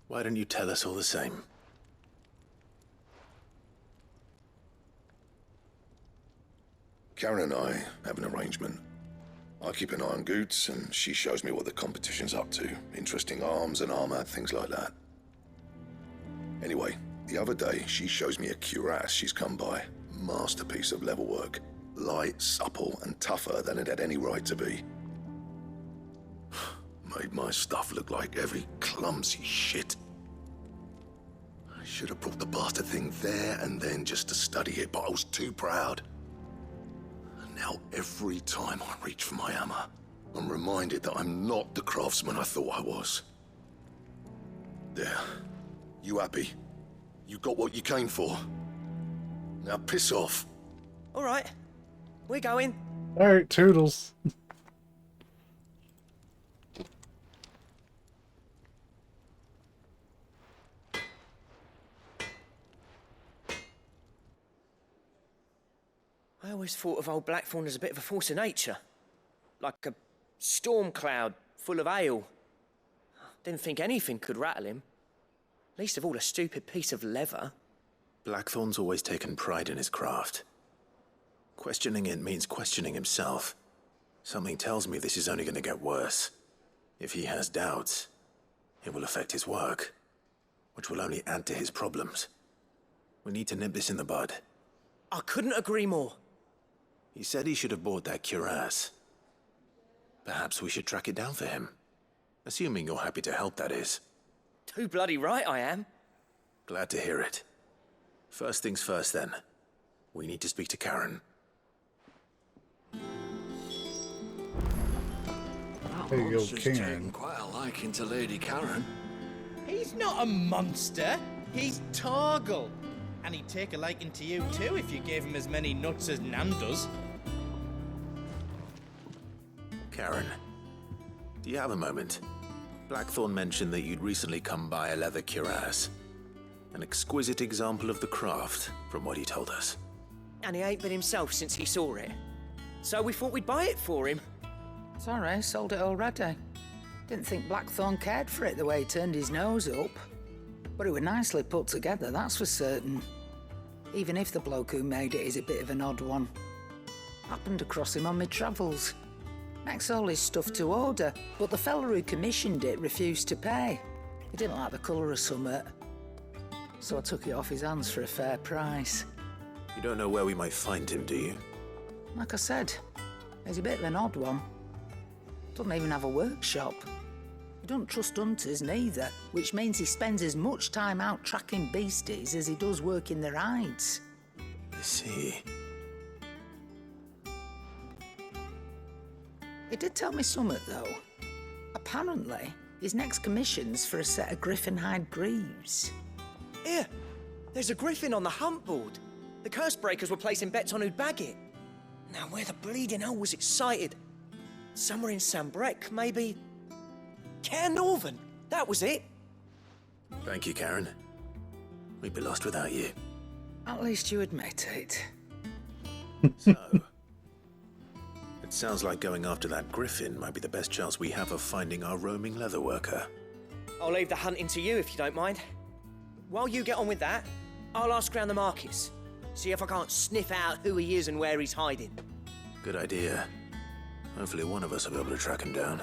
Why don't you tell us all the same? Karen and I have an arrangement. I keep an eye on Goots, and she shows me what the competition's up to. Interesting arms and armor, things like that. Anyway, the other day, she shows me a cuirass she's come by. Masterpiece of level work. Light, supple, and tougher than it had any right to be. Made my stuff look like heavy, clumsy shit. I should have brought the bastard thing there and then just to study it, but I was too proud. And now every time I reach for my hammer, I'm reminded that I'm not the craftsman I thought I was. There. You happy? You got what you came for. Now piss off. All right. We're going. Alright, toodles. I always thought of old Blackthorn as a bit of a force of nature. Like a storm cloud full of ale. Didn't think anything could rattle him. Least of all a stupid piece of leather. Blackthorn's always taken pride in his craft. Questioning it means questioning himself. Something tells me this is only going to get worse. If he has doubts, it will affect his work, which will only add to his problems. We need to nip this in the bud. I couldn't agree more. He said he should have bought that cuirass. Perhaps we should track it down for him. Assuming you're happy to help, that is. Too bloody right I am. Glad to hear it. First things first, then. We need to speak to Karen. That monster's taken quite a liking to Lady Karen. He's not a monster. He's Torgal. And he'd take a liking to you too if you gave him as many nuts as Nan does. Karen, do you have a moment? Blackthorn mentioned that you'd recently come by a leather cuirass. An exquisite example of the craft, from what he told us. And he ain't been himself since he saw it. So we thought we'd buy it for him. Sorry, sold it already. Didn't think Blackthorn cared for it the way he turned his nose up. But it was nicely put together, that's for certain. Even if the bloke who made it is a bit of an odd one. Happened across him on my travels. Makes all his stuff to order, but the fella who commissioned it refused to pay. He didn't like the colour of summit. So I took it off his hands for a fair price. You don't know where we might find him, do you? Like I said, he's a bit of an odd one. Doesn't even have a workshop. He don't trust hunters neither, which means he spends as much time out tracking beasties as he does working their hides. I see. He did tell me something, though. Apparently, his next commission's for a set of griffin hide greaves. Here, there's a griffin on the hunt board. The curse breakers were placing bets on who'd bag it. Now, where the bleeding hell was excited? Somewhere in Sambrec, maybe? Caer Northern, that was it. Thank you, Karen. We'd be lost without you. At least you admit it. So, it sounds like going after that griffin might be the best chance we have of finding our roaming leatherworker. I'll leave the hunting to you if you don't mind. While you get on with that, I'll ask around the markets. See if I can't sniff out who he is and where he's hiding. Good idea. Hopefully one of us will be able to track him down.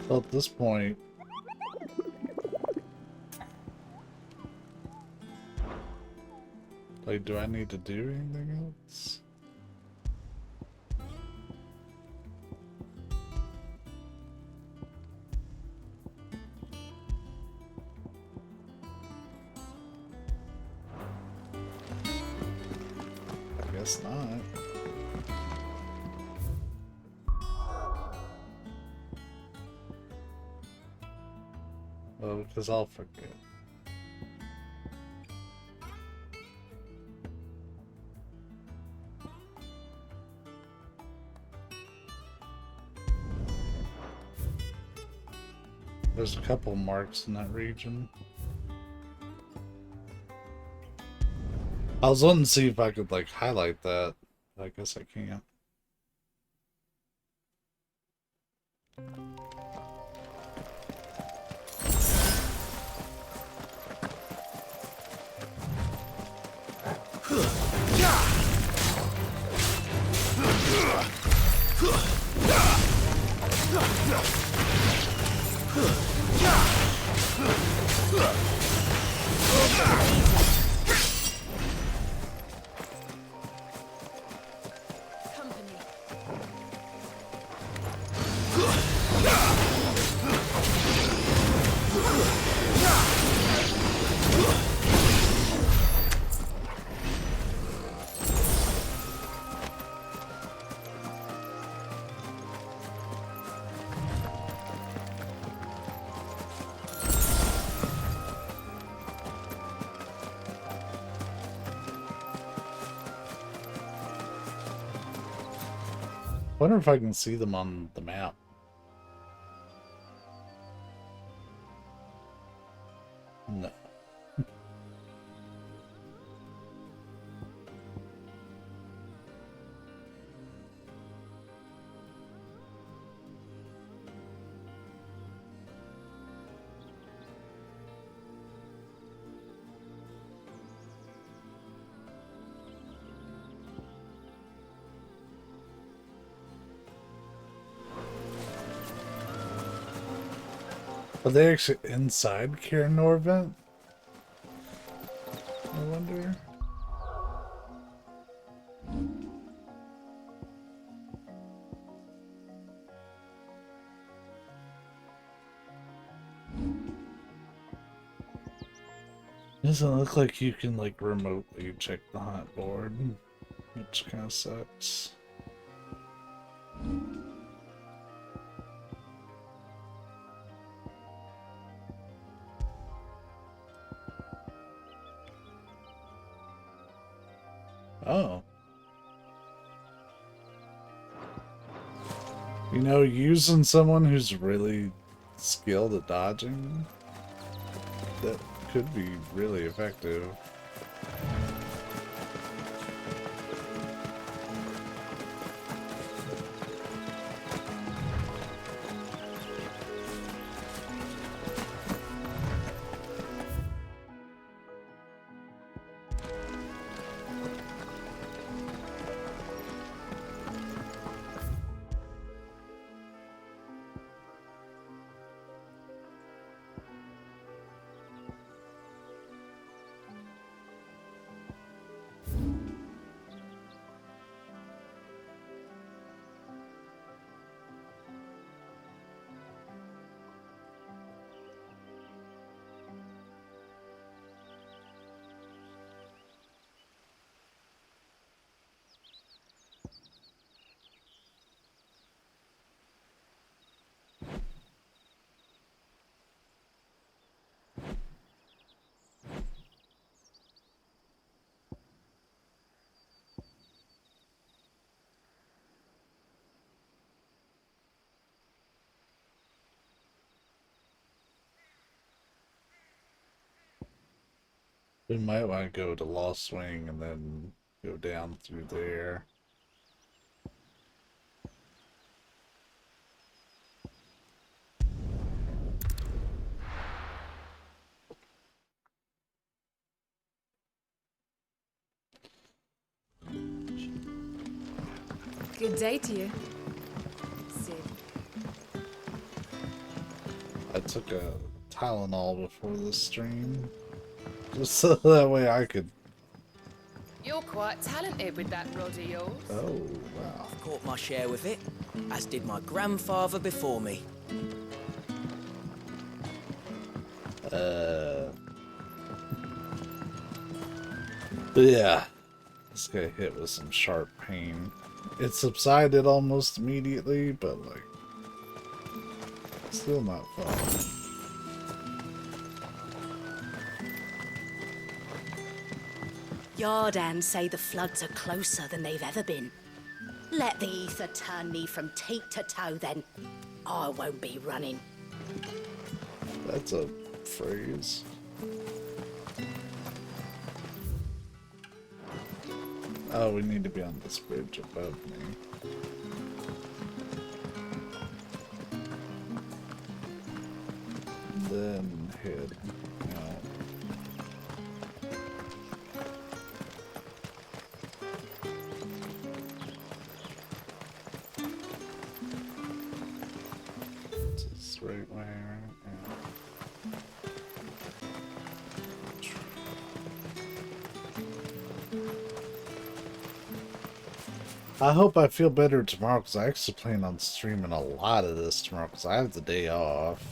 Well, at this point, like, do I need to do anything else? I guess not. Well, because I'll forget. There's a couple marks in that region. I was wanting to see if I could, like, highlight that. I guess I can't. Wonder if I can see them on the map. No. Are they actually inside Cairn Norvent? I wonder. Doesn't look like you can, like, remotely check the hunt board, which kind of sucks. Oh. You know, using someone who's really skilled at dodging, that could be really effective. We might want to go to Lost Wing and then go down through there. Good day to you. Sid. I took a Tylenol before the stream, just so that way I could. You're quite talented with that rod of yours. Oh, wow. I've caught my share with it, as did my grandfather before me. But yeah, this guy hit with some sharp pain. It subsided almost immediately, but like, still not fun. Yardan say the floods are closer than they've ever been. Let the ether turn me from teat to toe then. I won't be running. That's a phrase. Oh, we need to be on this bridge above me. Then head out. This is right way, right? Yeah. I hope I feel better tomorrow, because I actually plan on streaming a lot of this tomorrow, because I have the day off.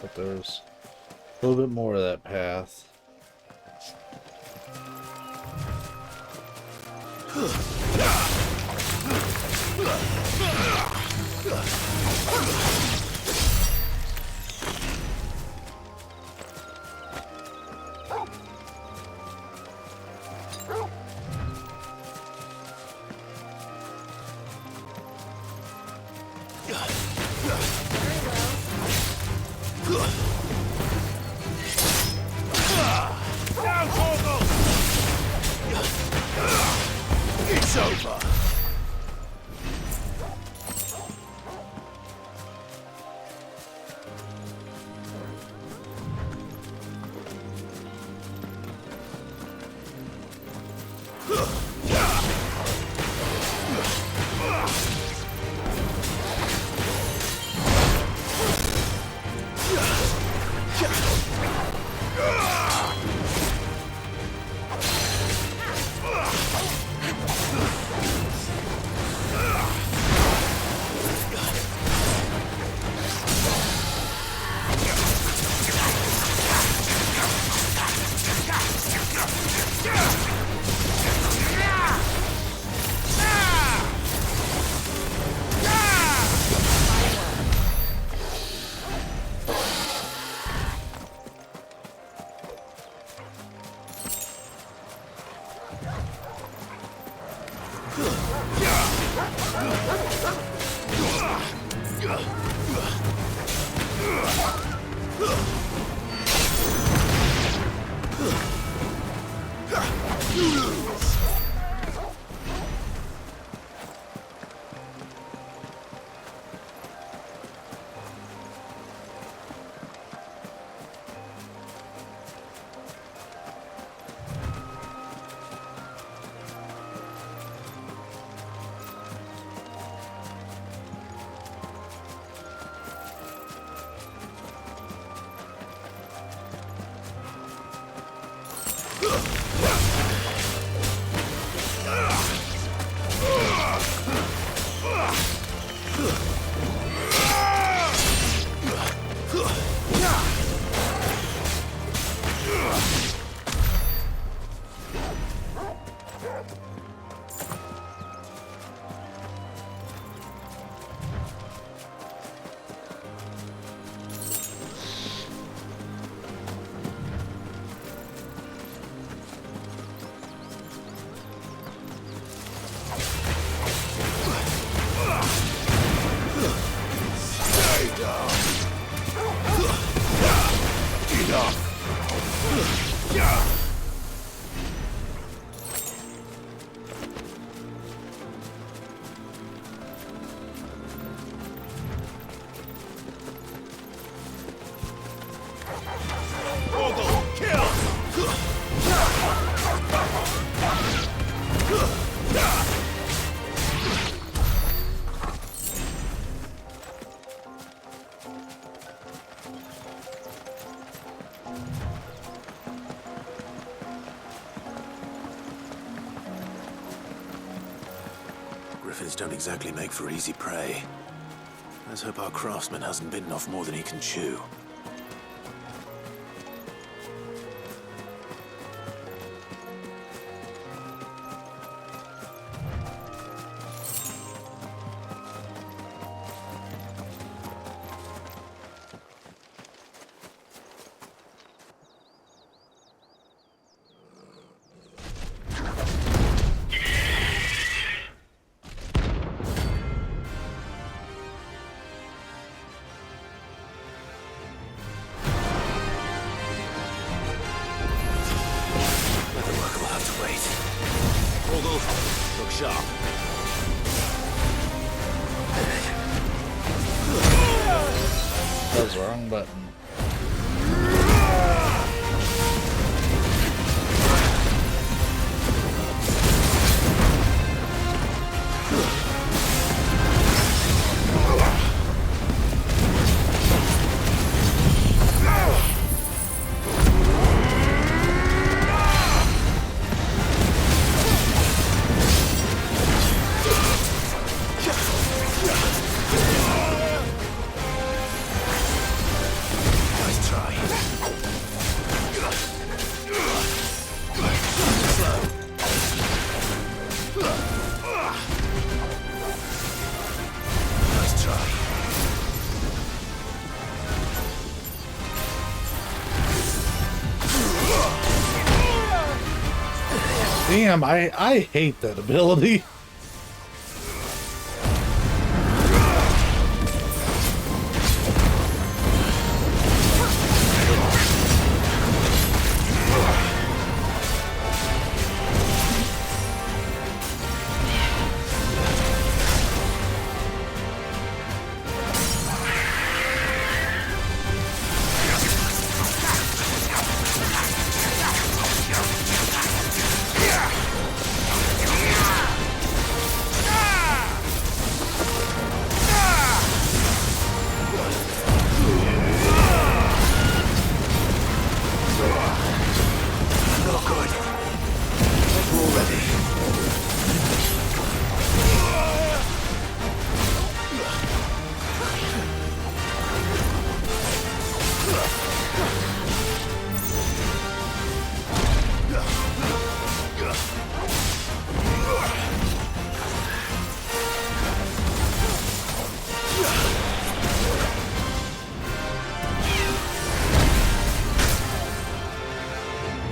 But there's a little bit more of that path. It's over. Griffins don't exactly make for easy prey. Let's hope our craftsman hasn't bitten off more than he can chew. Look sharp. That was the wrong button. Damn, I hate that ability.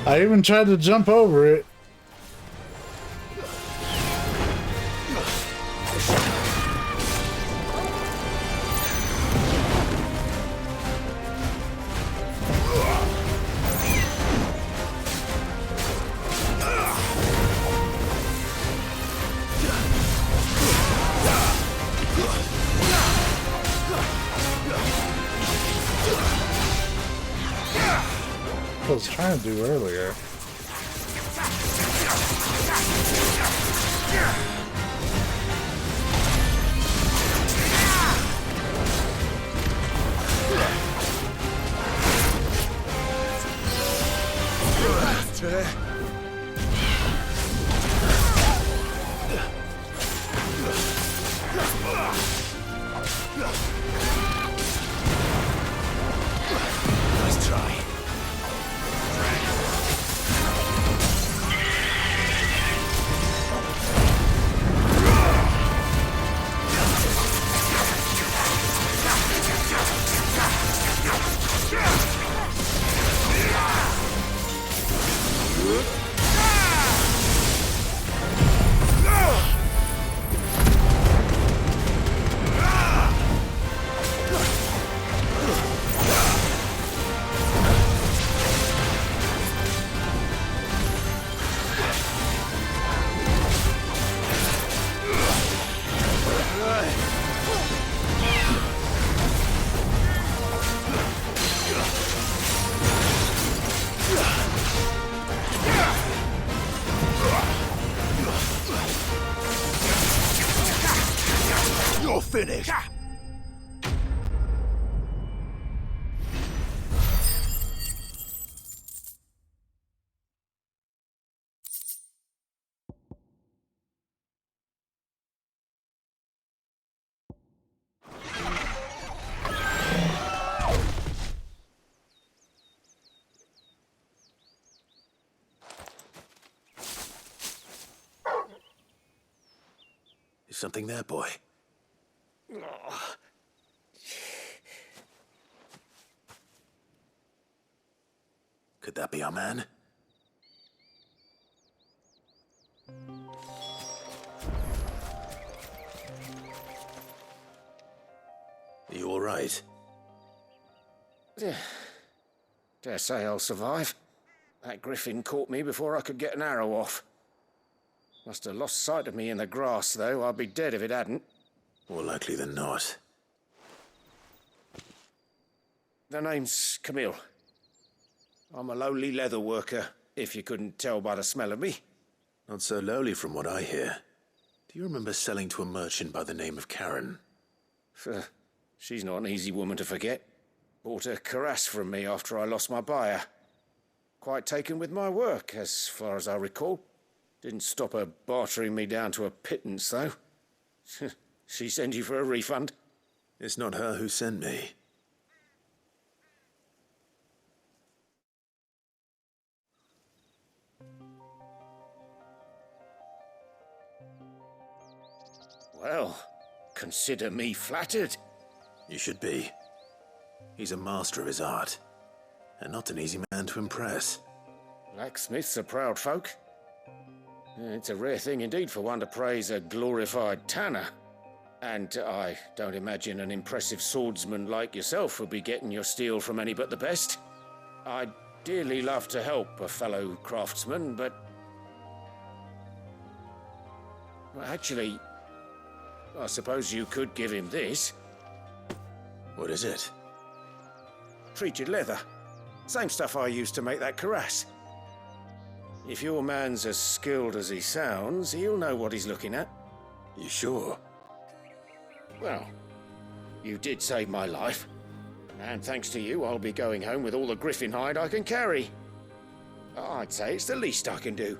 I even tried to jump over it. I was trying to do earlier. Nice try. Good. finished. Is something there, boy? Could that be our man? Are you all right? Dare say I'll survive. That griffin caught me before I could get an arrow off. Must have lost sight of me in the grass, though. I'd be dead if it hadn't. More likely than not. The name's Camille. I'm a lowly leather worker, if you couldn't tell by the smell of me. Not so lowly from what I hear. Do you remember selling to a merchant by the name of Karen? She's not an easy woman to forget. Bought a cuirass from me after I lost my buyer. Quite taken with my work, as far as I recall. Didn't stop her bartering me down to a pittance, though. She sent you for a refund? It's not her who sent me. Well, consider me flattered. You should be. He's a master of his art, and not an easy man to impress. Blacksmiths are proud folk. It's a rare thing indeed for one to praise a glorified tanner. And I don't imagine an impressive swordsman like yourself would be getting your steel from any but the best. I'd dearly love to help a fellow craftsman, but... Well, actually, I suppose you could give him this. What is it? Treated leather. Same stuff I used to make that cuirass. If your man's as skilled as he sounds, he'll know what he's looking at. You sure? Well, you did save my life. And thanks to you, I'll be going home with all the griffin hide I can carry. I'd say it's the least I can do.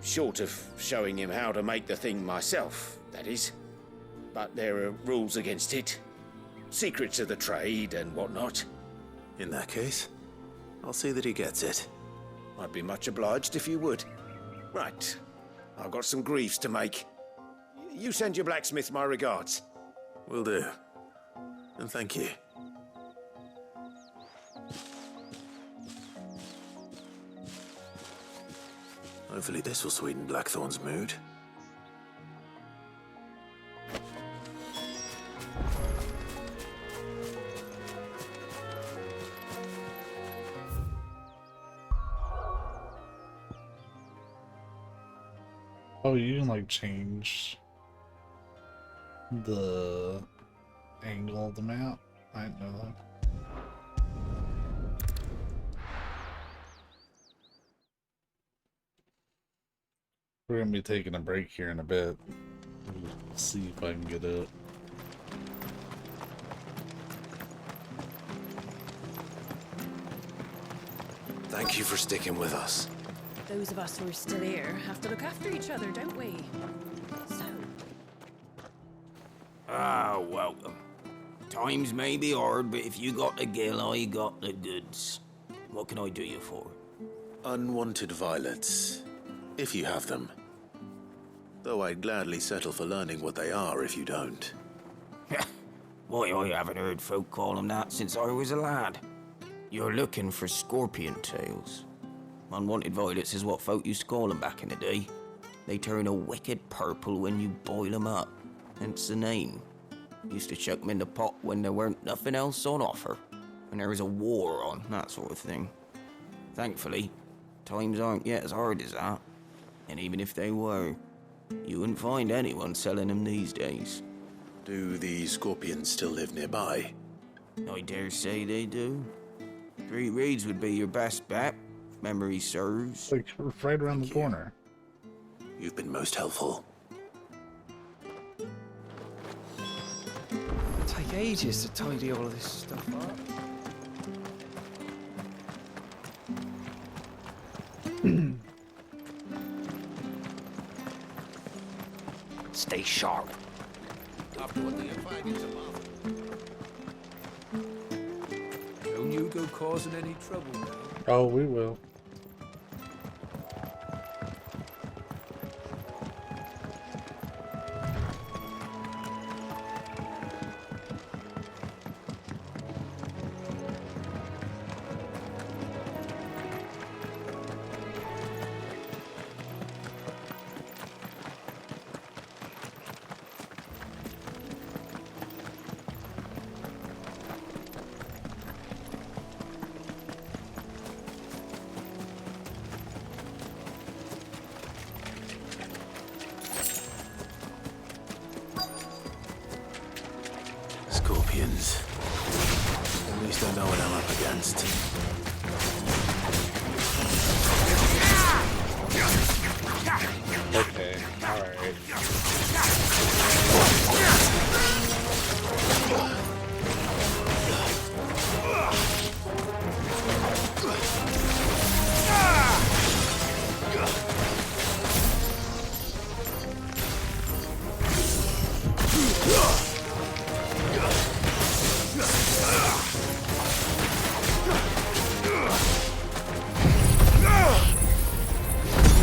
Short of showing him how to make the thing myself, that is. But there are rules against it. Secrets of the trade and whatnot. In that case, I'll see that he gets it. I'd be much obliged if you would. Right. I've got some greaves to make. You send your blacksmith my regards. Will do. And thank you. Hopefully this will sweeten Blackthorn's mood. Oh, you can like change the angle of the map? I didn't know that. We're gonna be taking a break here in a bit. We'll see if I can get it. Thank you for sticking with us. Those of us who are still here have to look after each other, don't we? So... welcome. Times may be hard, but if you got the gill, I got the goods. What can I do you for? Unwanted violets, if you have them. Though I'd gladly settle for learning what they are if you don't. Why, I haven't heard folk call them that since I was a lad. You're looking for scorpion tails. Unwanted violets is what folk used to call them back in the day. They turn a wicked purple when you boil them up. Hence the name. Used to chuck them in the pot when there weren't nothing else on offer. When there was a war on, that sort of thing. Thankfully, times aren't yet as hard as that. And even if they were, you wouldn't find anyone selling them these days. Do the scorpions still live nearby? I dare say they do. 3 Reeds would be your best bet, if memory serves. Like right around the corner. You've been most helpful. take ages to tidy all of this stuff up. Stay sharp. After what they are finding tomorrow. Don't you go causing any trouble now. Oh, we will. Scorpions. At least I know what I'm up against. Okay, alright.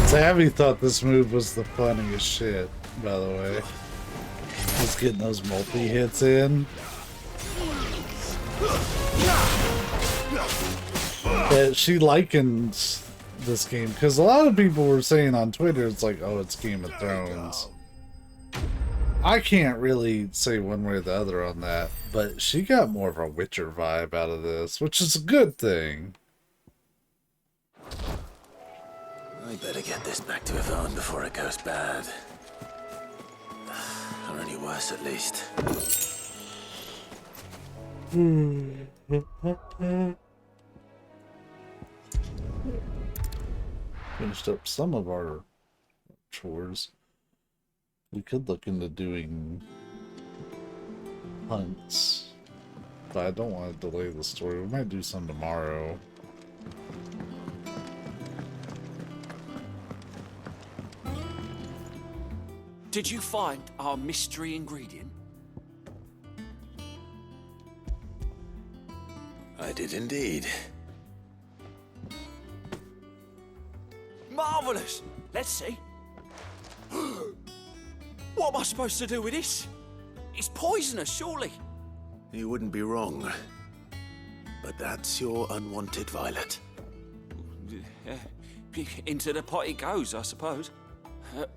Savvy thought this move was the funniest shit, by the way. Just getting those multi-hits in. But she likens this game, because a lot of people were saying on Twitter, it's like, oh, it's Game of Thrones. I can't really say one way or the other on that, but she got more of a Witcher vibe out of this, which is a good thing. I better get this back to Yvonne before it goes bad. Or any worse, at least. Finished up some of our chores. We could look into doing hunts, but I don't want to delay the story. We might do some tomorrow. Did you find our mystery ingredient? I did indeed. Marvelous! Let's see. What am I supposed to do with this? It's poisonous, surely. You wouldn't be wrong. But that's your unwanted violet. Into the pot it goes, I suppose.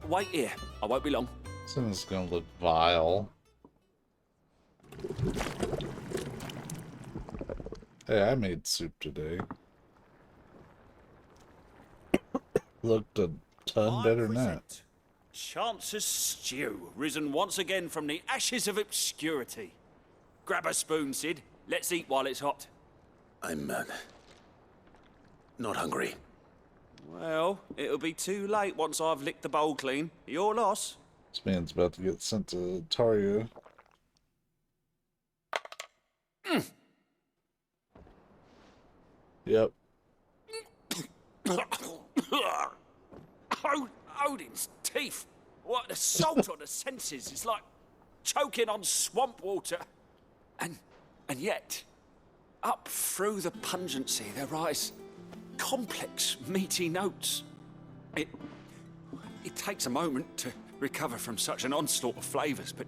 Wait here. I won't be long. This is gonna look vile. Hey, I made soup today. Looked a ton better than that. Chance's stew, risen once again from the ashes of obscurity. Grab a spoon, Sid. Let's eat while it's hot. I'm, not hungry. Well, it'll be too late once I've licked the bowl clean. Your loss. This man's about to get sent to Taria. Yep. Odin's teeth. What an assault on the senses. It's like choking on swamp water. And yet, up through the pungency, there rise complex, meaty notes. It takes a moment to recover from such an onslaught of flavours, but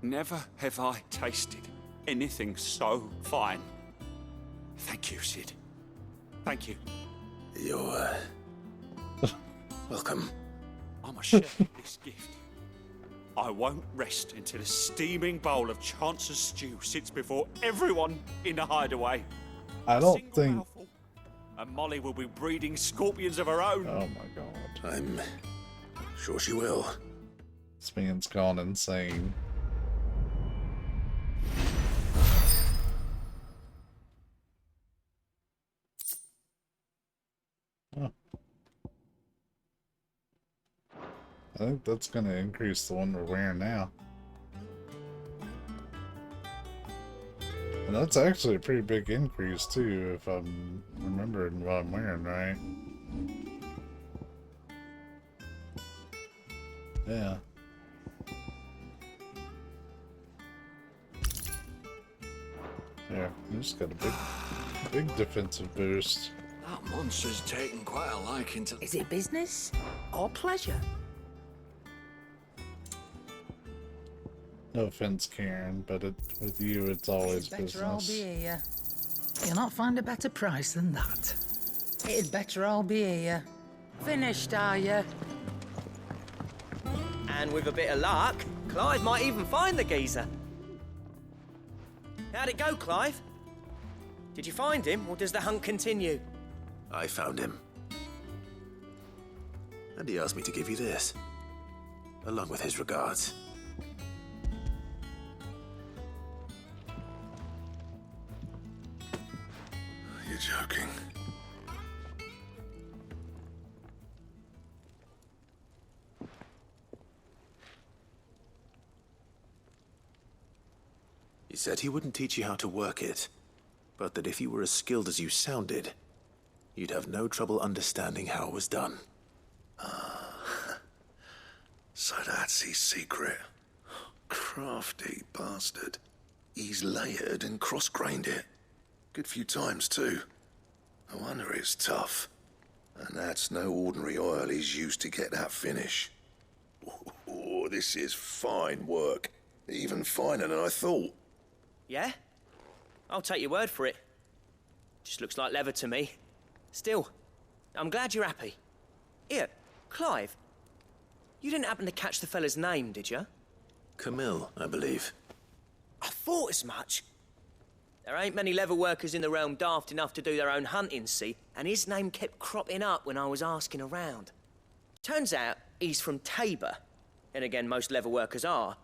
never have I tasted anything so fine. Thank you, Sid. Thank you. You're, welcome. I'm a chef of this gift. I won't rest until a steaming bowl of Chance's stew sits before everyone in the hideaway. I don't think... Mouthful, and Molly will be breeding scorpions of her own. Oh my god. I'm sure she will. This man's gone insane. Oh. I think that's going to increase the one we're wearing now. And that's actually a pretty big increase too, if I'm remembering what I'm wearing right. Yeah. There, we just got a big defensive boost. That monster's taken quite a liking to... Is it business or pleasure? No offense, Karen, but with you, it's always Better I'll business. be here. You'll not find a better price than that. It'd better I'll be here. Finished, are you? And with a bit of luck, Clive might even find the geezer. How'd it go, Clive? Did you find him, or does the hunt continue? I found him. And he asked me to give you this, along with his regards. You're joking. He said he wouldn't teach you how to work it, but that if you were as skilled as you sounded, you'd have no trouble understanding how it was done. So that's his secret. Crafty bastard. He's layered and cross-grained it. Good few times, too. No wonder it's tough. And that's no ordinary oil he's used to get that finish. Oh, this is fine work. Even finer than I thought. Yeah? I'll take your word for it. Just looks like leather to me. Still, I'm glad you're happy. Here, Clive, you didn't happen to catch the fella's name, did you? Camille, I believe. I thought as much. There ain't many leather workers in the realm daft enough to do their own hunting, see, and his name kept cropping up when I was asking around. Turns out he's from Tabor, and again, most leather workers are.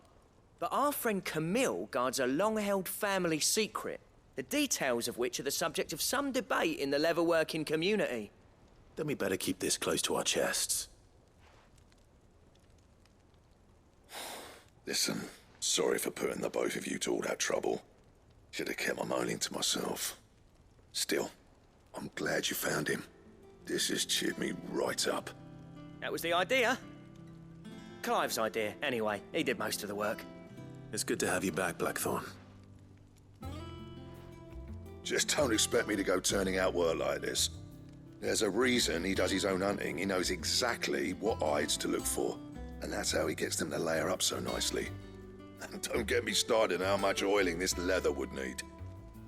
But our friend Camille guards a long-held family secret, the details of which are the subject of some debate in the leather-working community. Then we better keep this close to our chests. Listen, sorry for putting the both of you to all that trouble. Should have kept my moaning to myself. Still, I'm glad you found him. This has cheered me right up. That was the idea. Clive's idea, anyway. He did most of the work. It's good to have you back, Blackthorn. Just don't expect me to go turning out work like this. There's a reason he does his own hunting. He knows exactly what hides to look for. And that's how he gets them to layer up so nicely. And don't get me started on how much oiling this leather would need.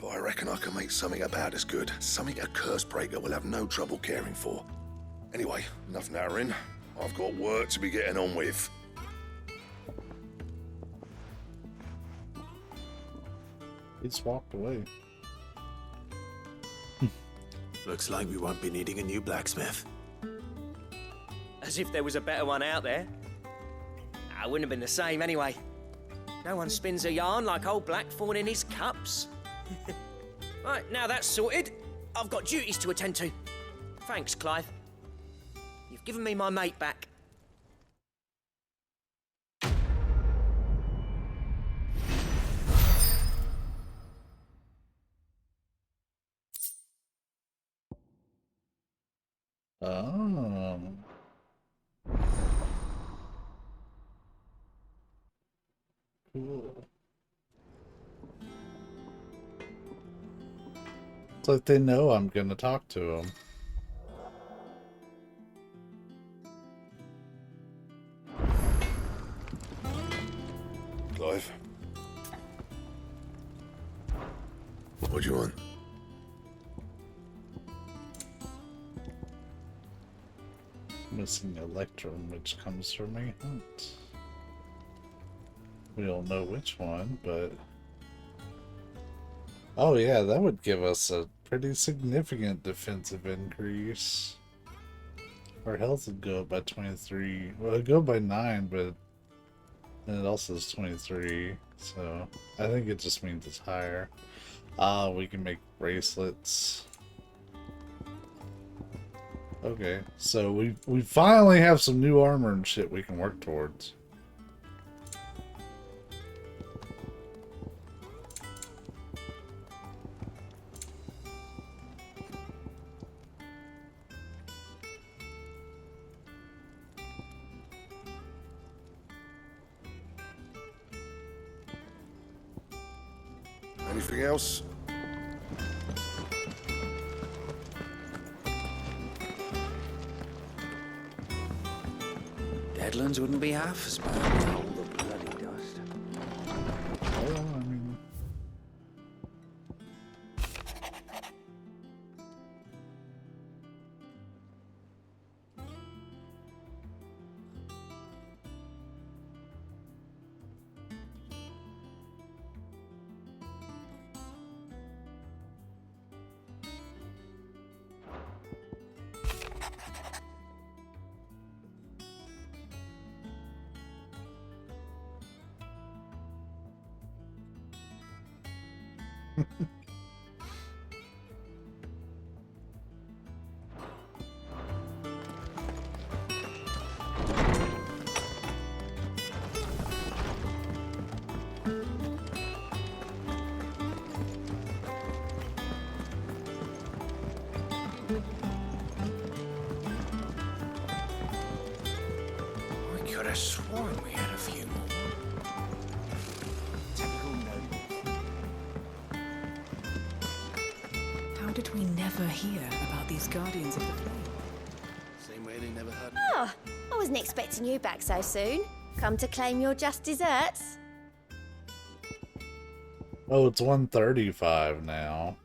But I reckon I can make something about as good. Something a Cursebreaker will have no trouble caring for. Anyway, enough narrowing. I've got work to be getting on with. He's walked away. Looks like we won't be needing a new blacksmith. As if there was a better one out there. I wouldn't have been the same anyway. No one spins a yarn like old Blackthorn in his cups. Right, now that's sorted, I've got duties to attend to. Thanks, Clive. You've given me my mate back. Oh. Cool. It's like they know I'm gonna talk to them. Clive? What do you want? Missing electrum, which comes from a hunt. We don't know which one, but... Oh yeah, that would give us a pretty significant defensive increase. Our health would go up by 23. Well, it'd go by 9, but then it also is 23. So I think it just means it's higher. We can make bracelets. Okay, so we finally have some new armor and shit we can work towards. Anything else? Deadlands wouldn't be half as bad. All the bloody dust. Well, I mean... I could have sworn we had a few more. Typical noble. How did we never hear about these Guardians of the Flame? Same way they never had. Oh, I wasn't expecting you back so soon. Come to claim your just desserts? Oh, it's 1:35 now.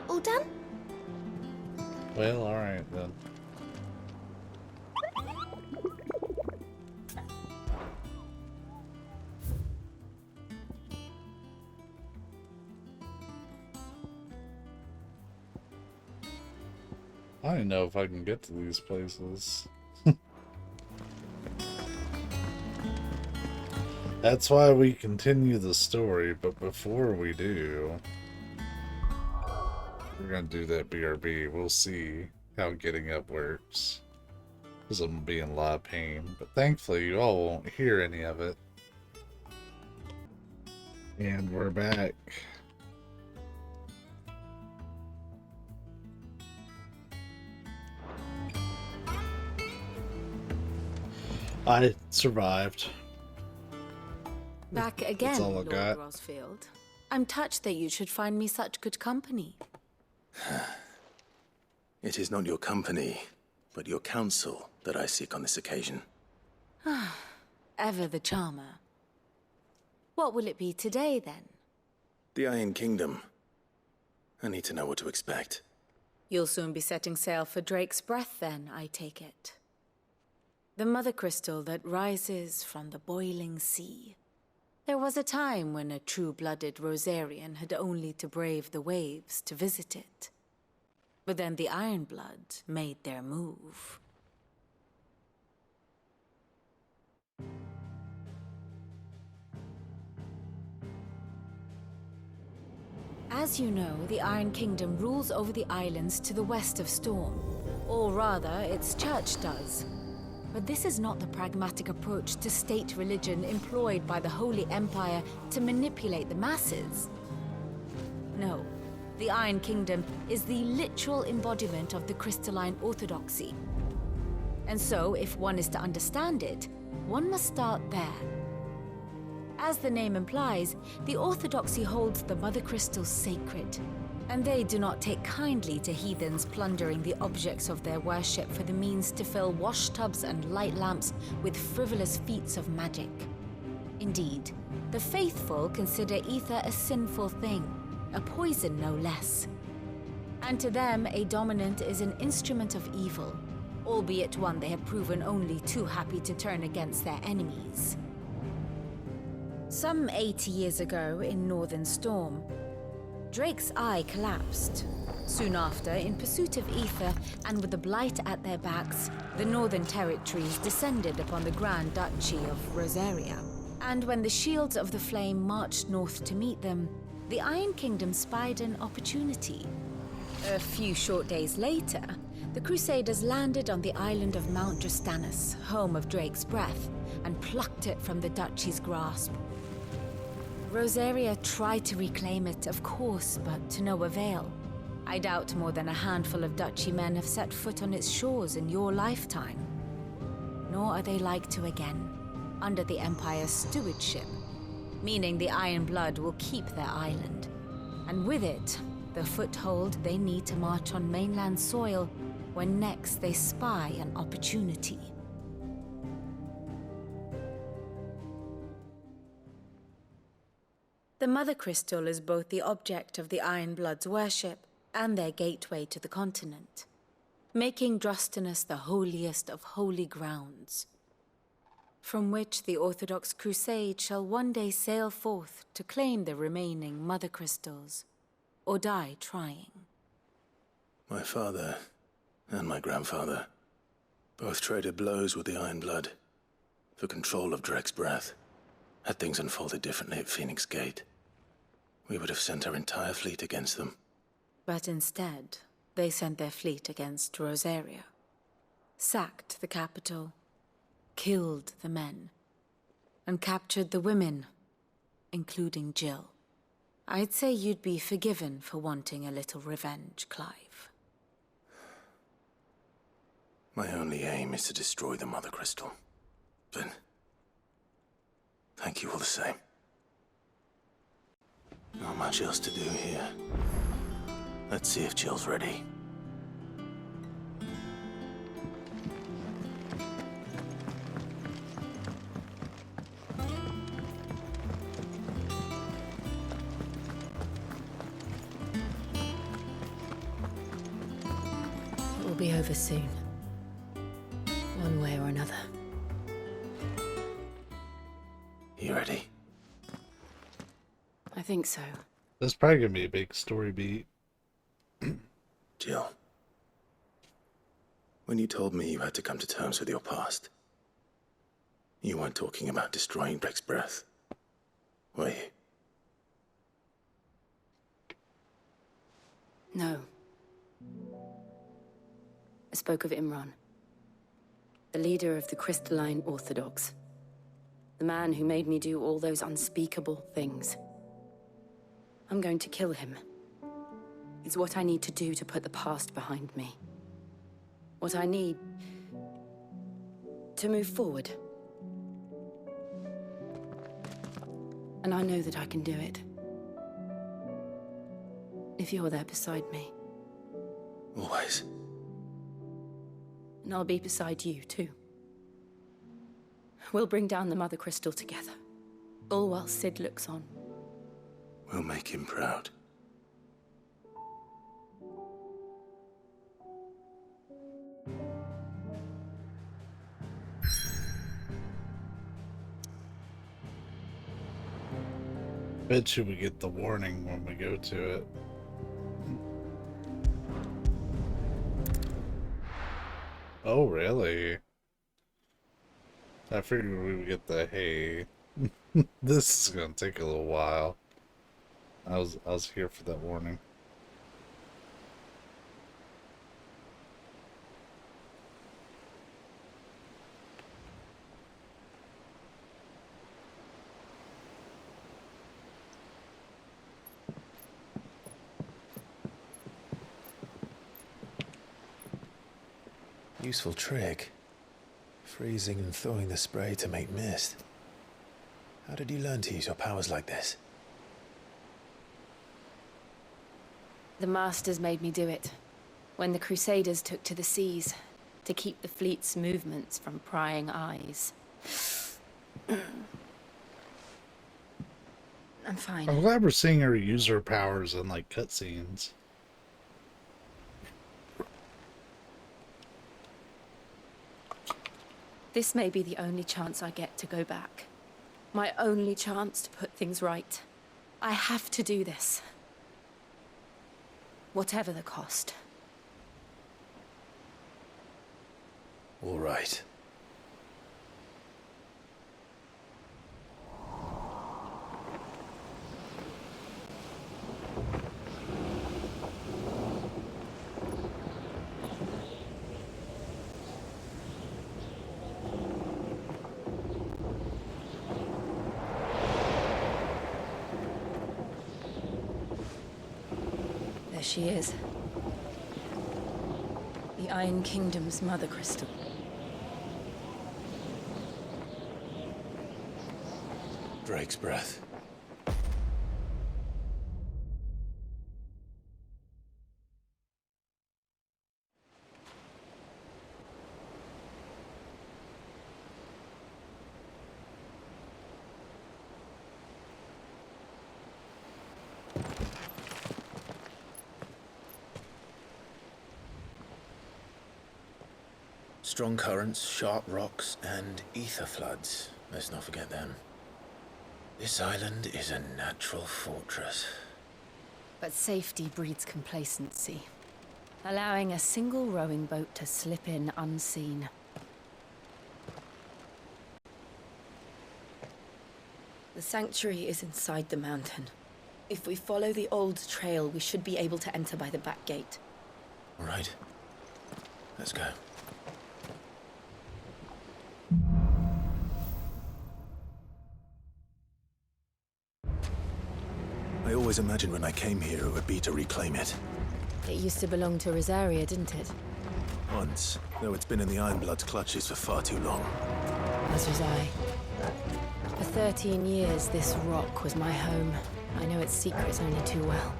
All done? Well, alright then. I don't even know if I can get to these places. That's why we continue the story, but before we do, we're gonna do that BRB. We'll see how getting up works, because I'm gonna be in a lot of pain. But thankfully, you all won't hear any of it. And we're back. I survived. Back That's again, all I Lord got. Rosfield. I'm touched that you should find me such good company. It is not your company, but your counsel that I seek on this occasion. Ever the charmer. What will it be today, then? The Iron Kingdom. I need to know what to expect. You'll soon be setting sail for Drake's Breath, then, I take it. The mother crystal that rises from the boiling sea. There was a time when a true-blooded Rosarian had only to brave the waves to visit it. But then the Ironblood made their move. As you know, the Iron Kingdom rules over the islands to the west of Storm. Or rather, its church does. But this is not the pragmatic approach to state religion employed by the Holy Empire to manipulate the masses. No, the Iron Kingdom is the literal embodiment of the crystalline orthodoxy. And so, if one is to understand it, one must start there. As the name implies, the orthodoxy holds the mother crystals sacred, and they do not take kindly to heathens plundering the objects of their worship for the means to fill washtubs and light lamps with frivolous feats of magic. Indeed, the faithful consider ether a sinful thing, a poison no less. And to them, a dominant is an instrument of evil, albeit one they have proven only too happy to turn against their enemies. Some 80 years ago in Northern Storm, Drake's eye collapsed. Soon after, in pursuit of ether and with the blight at their backs, the Northern Territories descended upon the Grand Duchy of Rosaria. And when the Shields of the Flame marched north to meet them, the Iron Kingdom spied an opportunity. A few short days later, the Crusaders landed on the island of Mount Drastanus, home of Drake's Breath, and plucked it from the Duchy's grasp. Rosaria tried to reclaim it, of course, but to no avail. I doubt more than a handful of Duchy men have set foot on its shores in your lifetime. Nor are they like to again, under the Empire's stewardship, meaning the Iron Blood will keep their island. And with it, the foothold they need to march on mainland soil when next they spy an opportunity. The Mother Crystal is both the object of the Iron Blood's worship and their gateway to the continent, making Drostanus the holiest of holy grounds, from which the Orthodox Crusade shall one day sail forth to claim the remaining Mother Crystals, or die trying. My father and my grandfather both traded blows with the Iron Blood for control of Drek's breath. Had things unfolded differently at Phoenix Gate, we would have sent our entire fleet against them. But instead, they sent their fleet against Rosaria, sacked the capital, killed the men, and captured the women, including Jill. I'd say you'd be forgiven for wanting a little revenge, Clive. My only aim is to destroy the Mother Crystal. But thank you all the same. Not much else to do here. Let's see if Jill's ready. It will be over soon. One way or another. You ready? I think so. There's probably gonna be a big story beat. Jill, when you told me you had to come to terms with your past, you weren't talking about destroying Drek's breath, were you? No. I spoke of Imran, the leader of the Crystalline Orthodox. The man who made me do all those unspeakable things. I'm going to kill him. It's what I need to do to put the past behind me. What I need to move forward. And I know that I can do it. If you're there beside me. Always. And I'll be beside you, too. We'll bring down the Mother Crystal together. All while Sid looks on. We'll make him proud. Bet you we get the warning when we go to it. Oh, really? I figured we would get the hey. This is gonna take a little while. I was here for that warning. Useful trick. Freezing and thawing the spray to make mist. How did you learn to use your powers like this? The Masters made me do it. When the Crusaders took to the seas, to keep the fleet's movements from prying eyes. I'm fine. I'm glad we're seeing her use her powers in like cutscenes. This may be the only chance I get to go back. My only chance to put things right. I have to do this. Whatever the cost. All right. There she is. Iron Kingdom's mother crystal. Drake's breath. Strong currents, sharp rocks, and ether floods. Let's not forget them. This island is a natural fortress. But safety breeds complacency, allowing a single rowing boat to slip in unseen. The sanctuary is inside the mountain. If we follow the old trail, we should be able to enter by the back gate. All right. Let's go. I always imagined when I came here it would be to reclaim it. It used to belong to Rosaria, didn't it? Once, though it's been in the Ironblood's clutches for far too long. As was I. For 13 years, this rock was my home. I know its secrets only too well.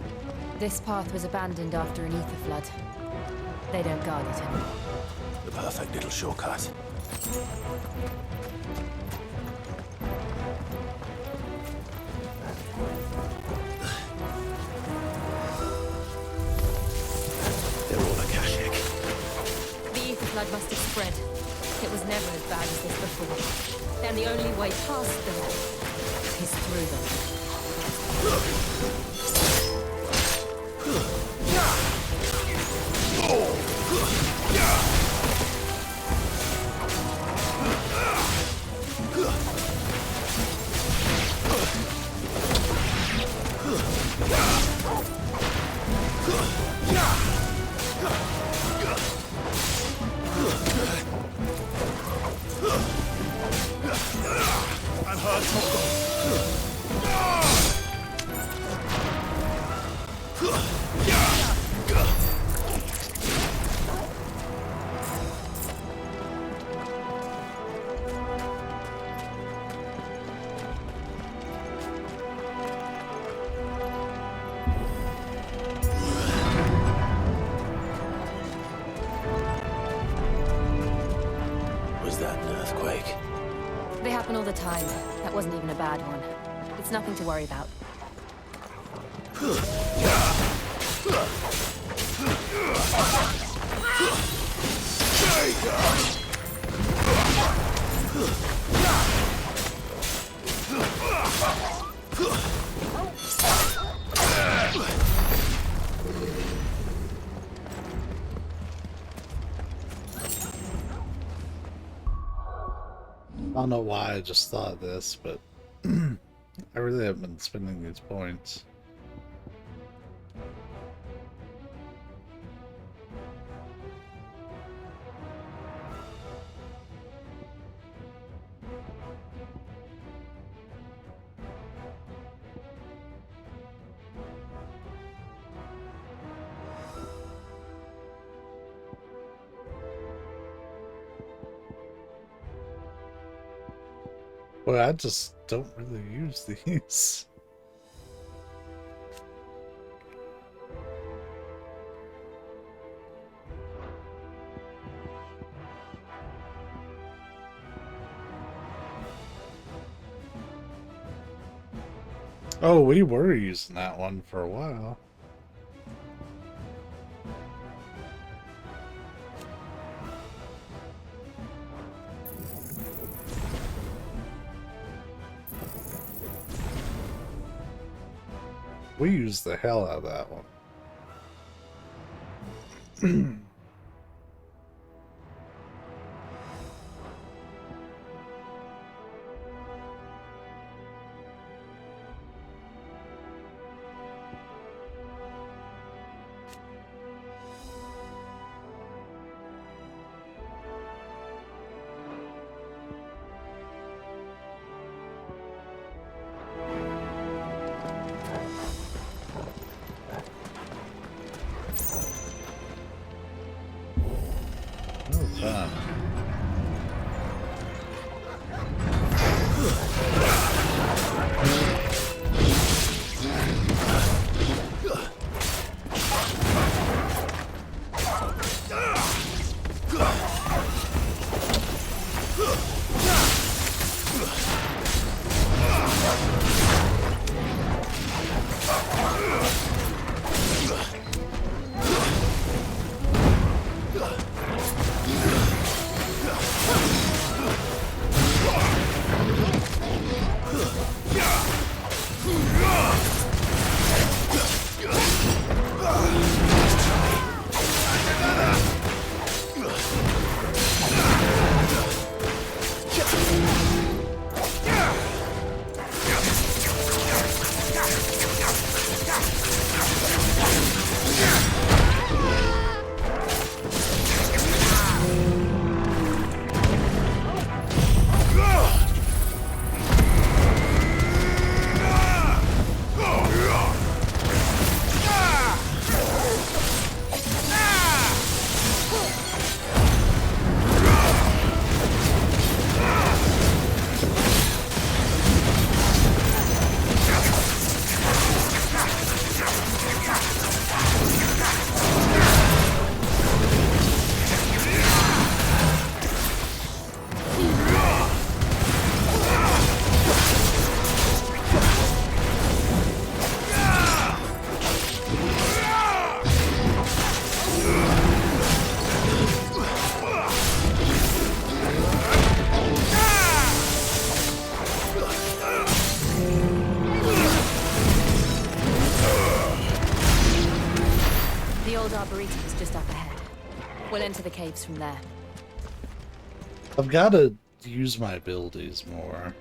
This path was abandoned after an ether flood. They don't guard it anymore. The perfect little shortcut. They're all Akashic. The ether flood must have spread. It was never as bad as this before. And the only way past them is through them. I'm hurt. Was that an earthquake? They happen all the time. That wasn't even a bad one. It's nothing to worry about. I don't know why I just thought this, but I really have been spending these points. Well, I just don't really use these. Oh, we were using that one for a while. We used the hell out of that one. arboretum is just up ahead. We'll enter the caves from there. I've got to use my abilities more.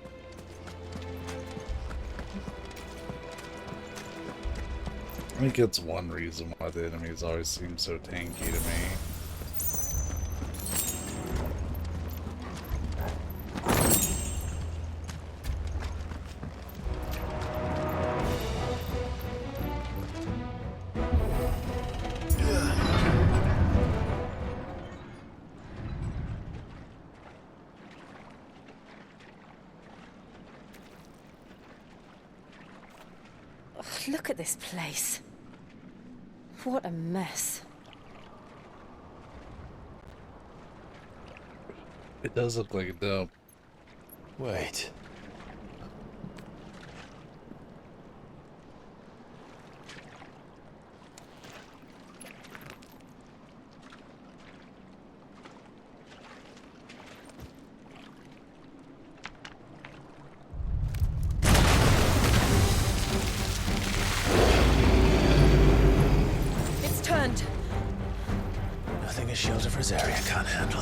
I think it's one reason why the enemies always seem so tanky to me. Look at this place. What a mess. It does look like a dump. Wait. Nothing a shield of Rosaria can't handle.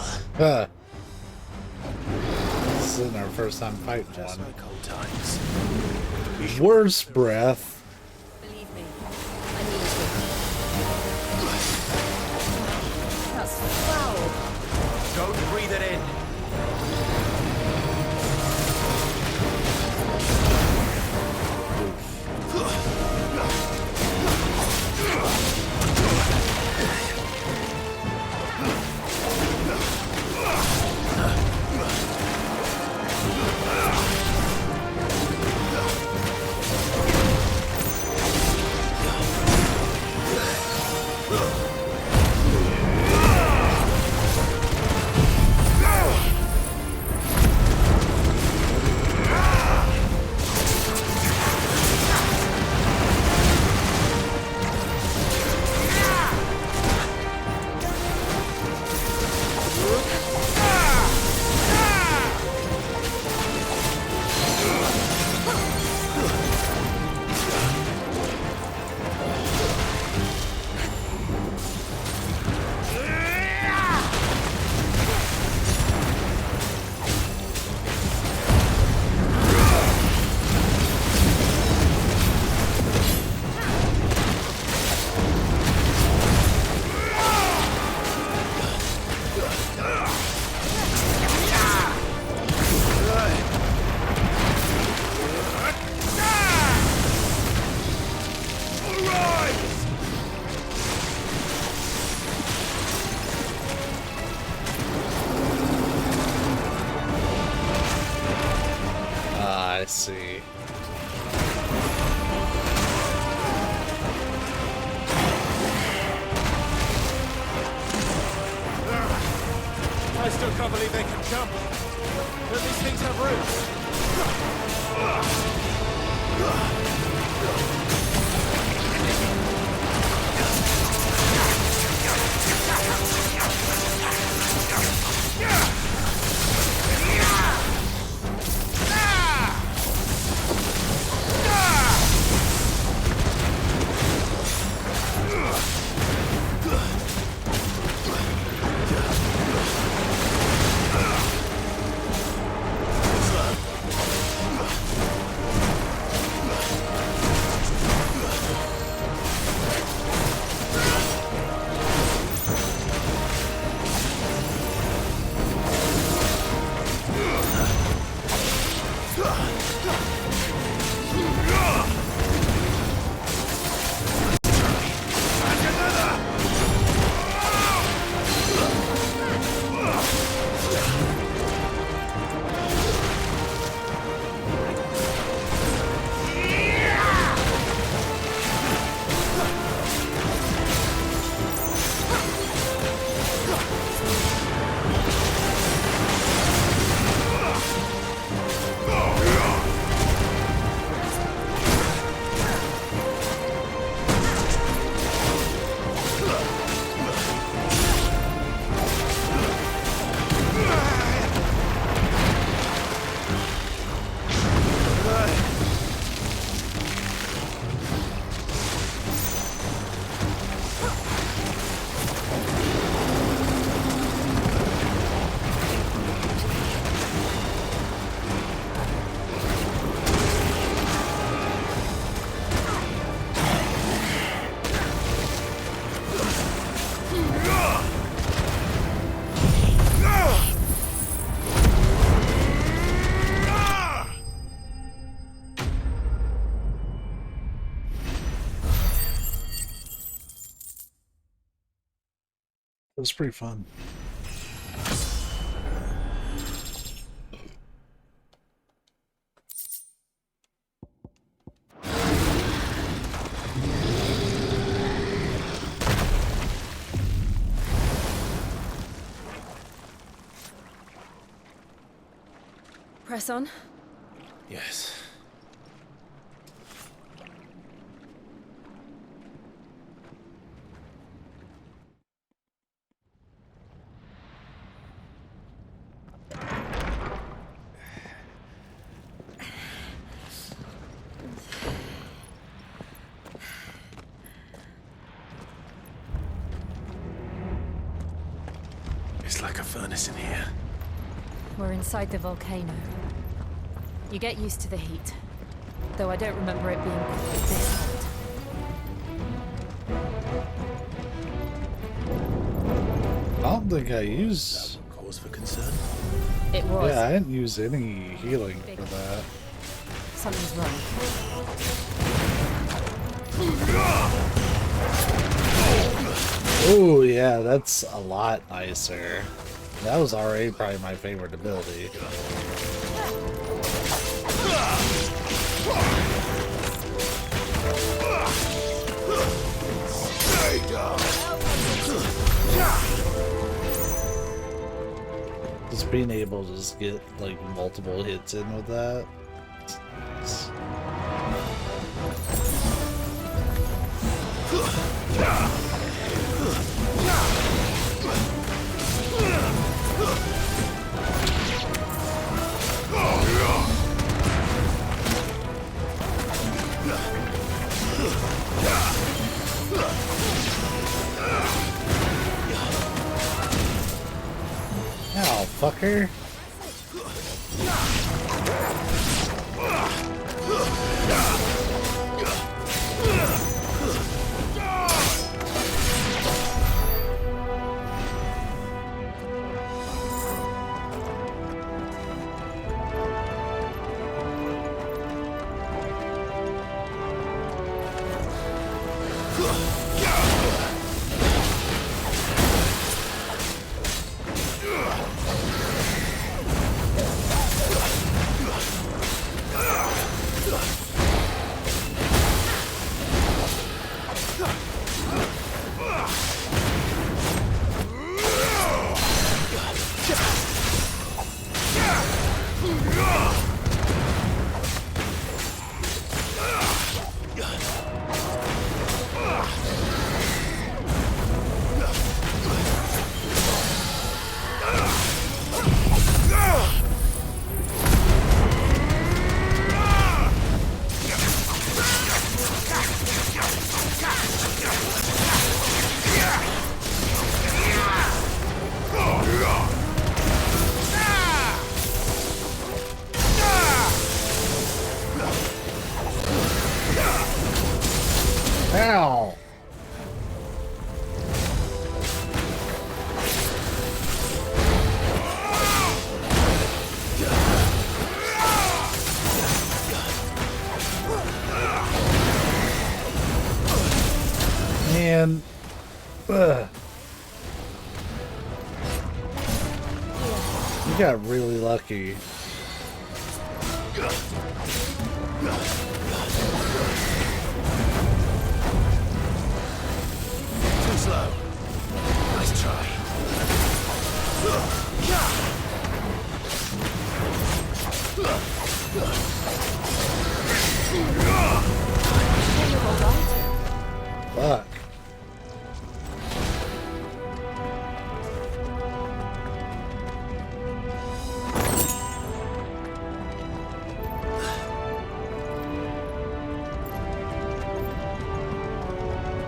This isn't our first time fighting Just one. like old times. Worst breath. Believe me, I need to. That's foul. Don't breathe it in. I see. I still can't believe they can jump. Don't these things have was pretty fun. Press on. Yes. It's like a furnace in here. We're inside the volcano. You get used to the heat, though I don't remember it being quite this hot. I don't think I used... Cause for concern? It was. Yeah, I didn't use any healing for that. Something's wrong. Oh yeah, that's a lot nicer. That was already probably my favorite ability. Just being able to just get like multiple hits in with that. It's Ow, fucker. Ow! Man, you got really lucky. Too slow. Nice try. Fuck.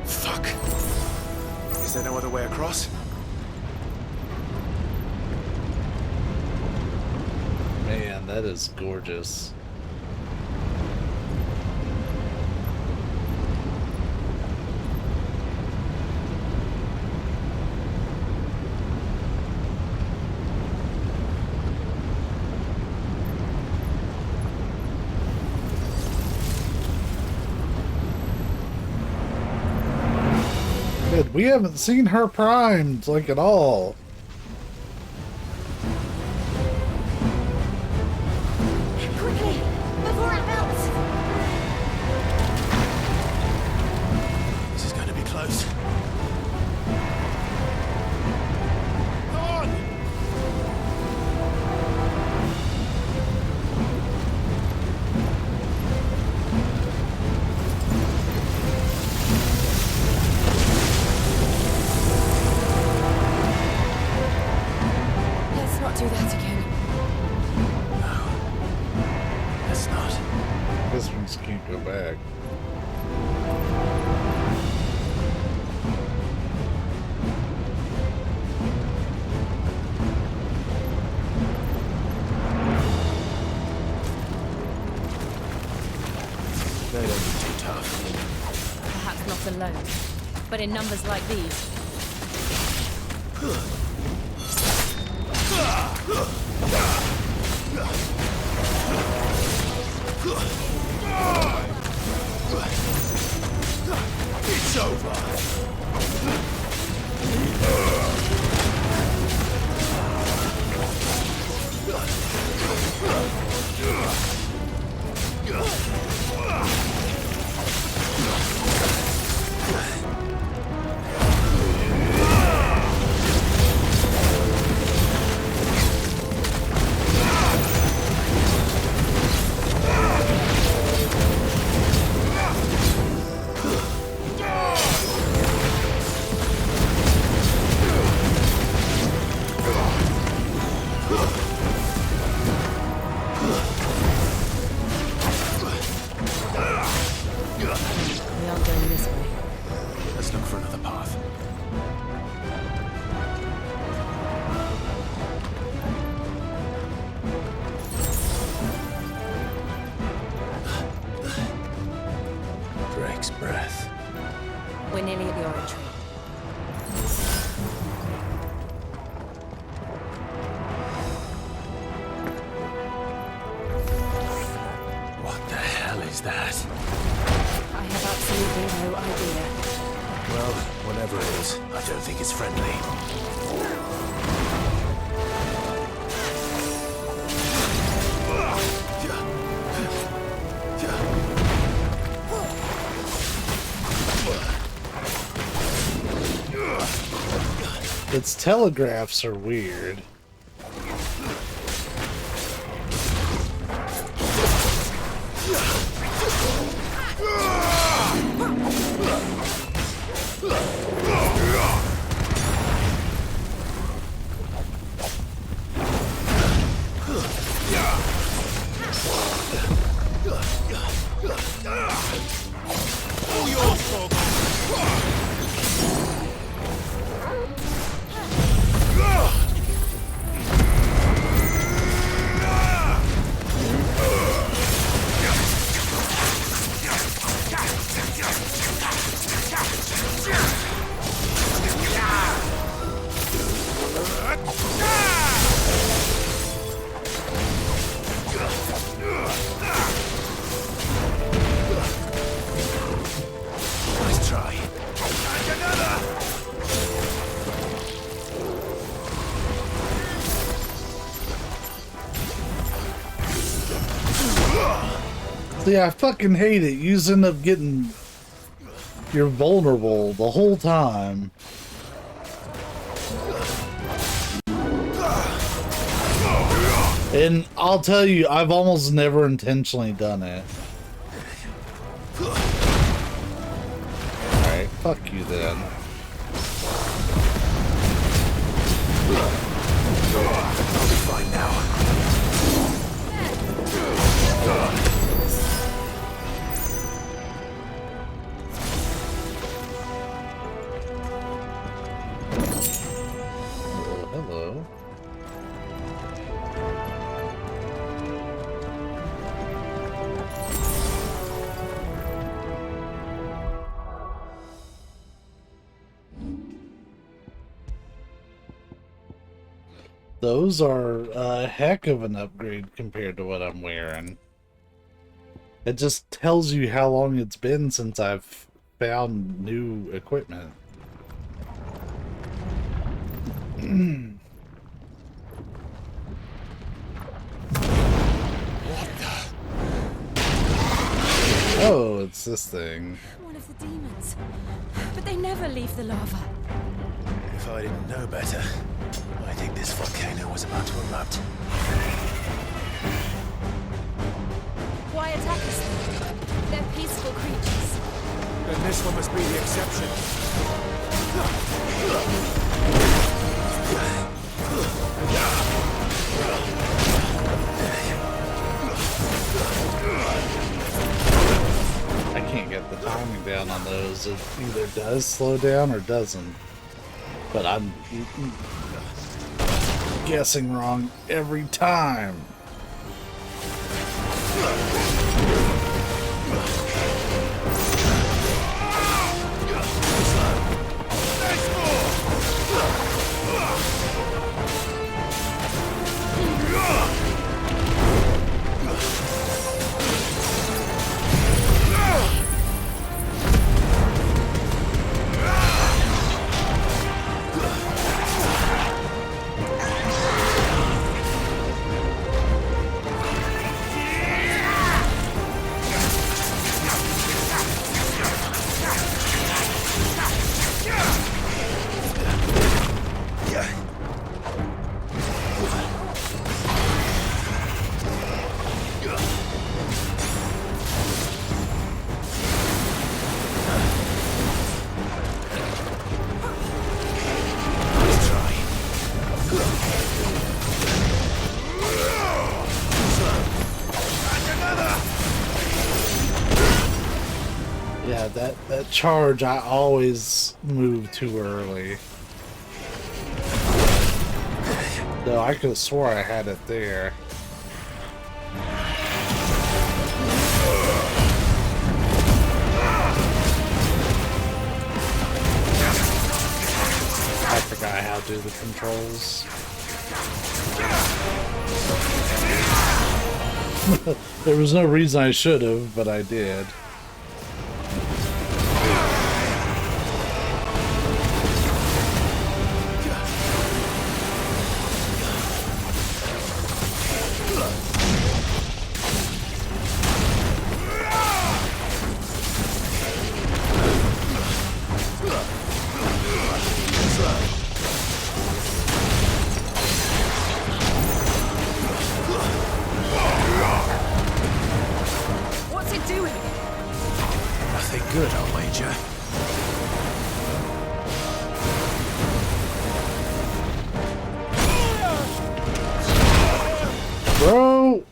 Fuck. Is there no other way across? Man, that is gorgeous. Good We haven't seen her primed, like, at all. Quickly, before it melts! This is going to be close. Let's not do that again. Let's not. This one's can't go back. They don't be too tough. Perhaps not alone, but in numbers like these. It's over. We aren't going this way. Let's look for another path. Drake's breath. We're nearly at the oratory. What the hell is that? I have absolutely no idea. Well, whatever it is, I don't think it's friendly. Its telegraphs are weird. All yours, folks. Nice try. And another! See, I fucking hate it. You end up getting... You're vulnerable the whole time. And I'll tell you, I've almost never intentionally done it. Alright, fuck you then. I'll be fine now. Hello. Those are a heck of an upgrade compared to what I'm wearing. It just tells you how long it's been since I've found new equipment. Oh, it's this thing. One of the demons. But they never leave the lava. If I didn't know better, I think this volcano was about to erupt. Why attack us then? They're peaceful creatures. Then this one must be the exception. I can't get the timing down on those. It either does slow down or doesn't. But I'm guessing wrong every time. Yeah, that charge, I always move too early. Though I could have swore I had it there. I forgot how to do the controls. There was no reason I should have, but I did. What's it doing? Nothing good, I'll wager. Bro!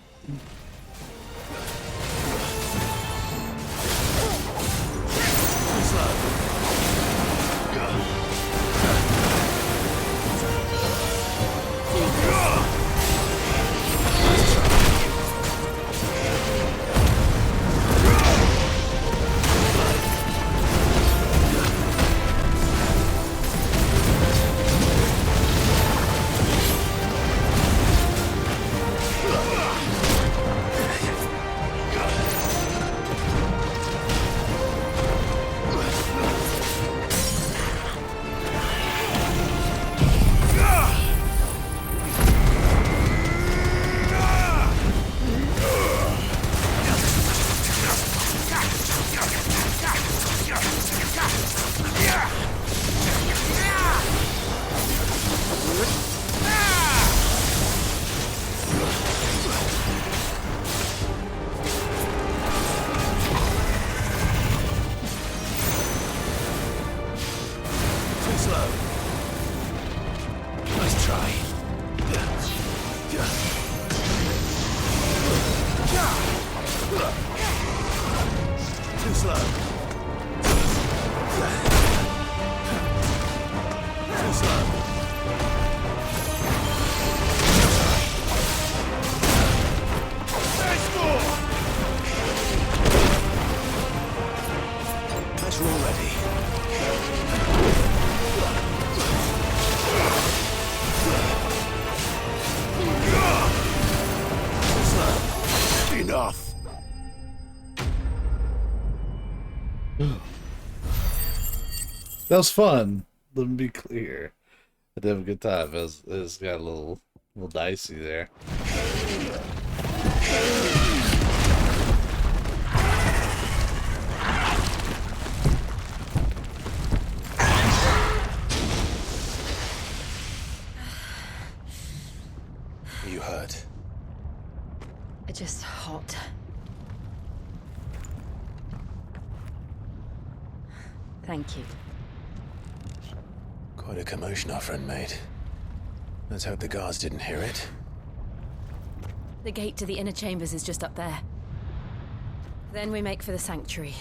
Enough. That was fun. Let me be clear. I did have a good time. It's got a little dicey there. You hurt? Just hot. Thank you. Quite a commotion our friend made. Let's hope the guards didn't hear it. The gate to the inner chambers is just up there. Then we make for the sanctuary.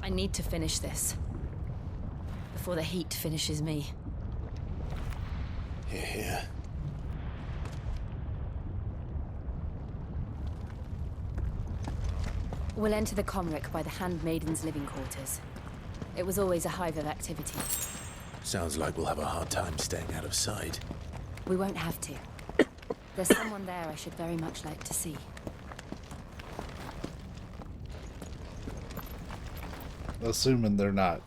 I need to finish this. Before the heat finishes me. Here, here. We'll enter the Comric by the Handmaiden's living quarters. It was always a hive of activity. Sounds like we'll have a hard time staying out of sight. We won't have to. There's someone there I should very much like to see. Assuming they're not,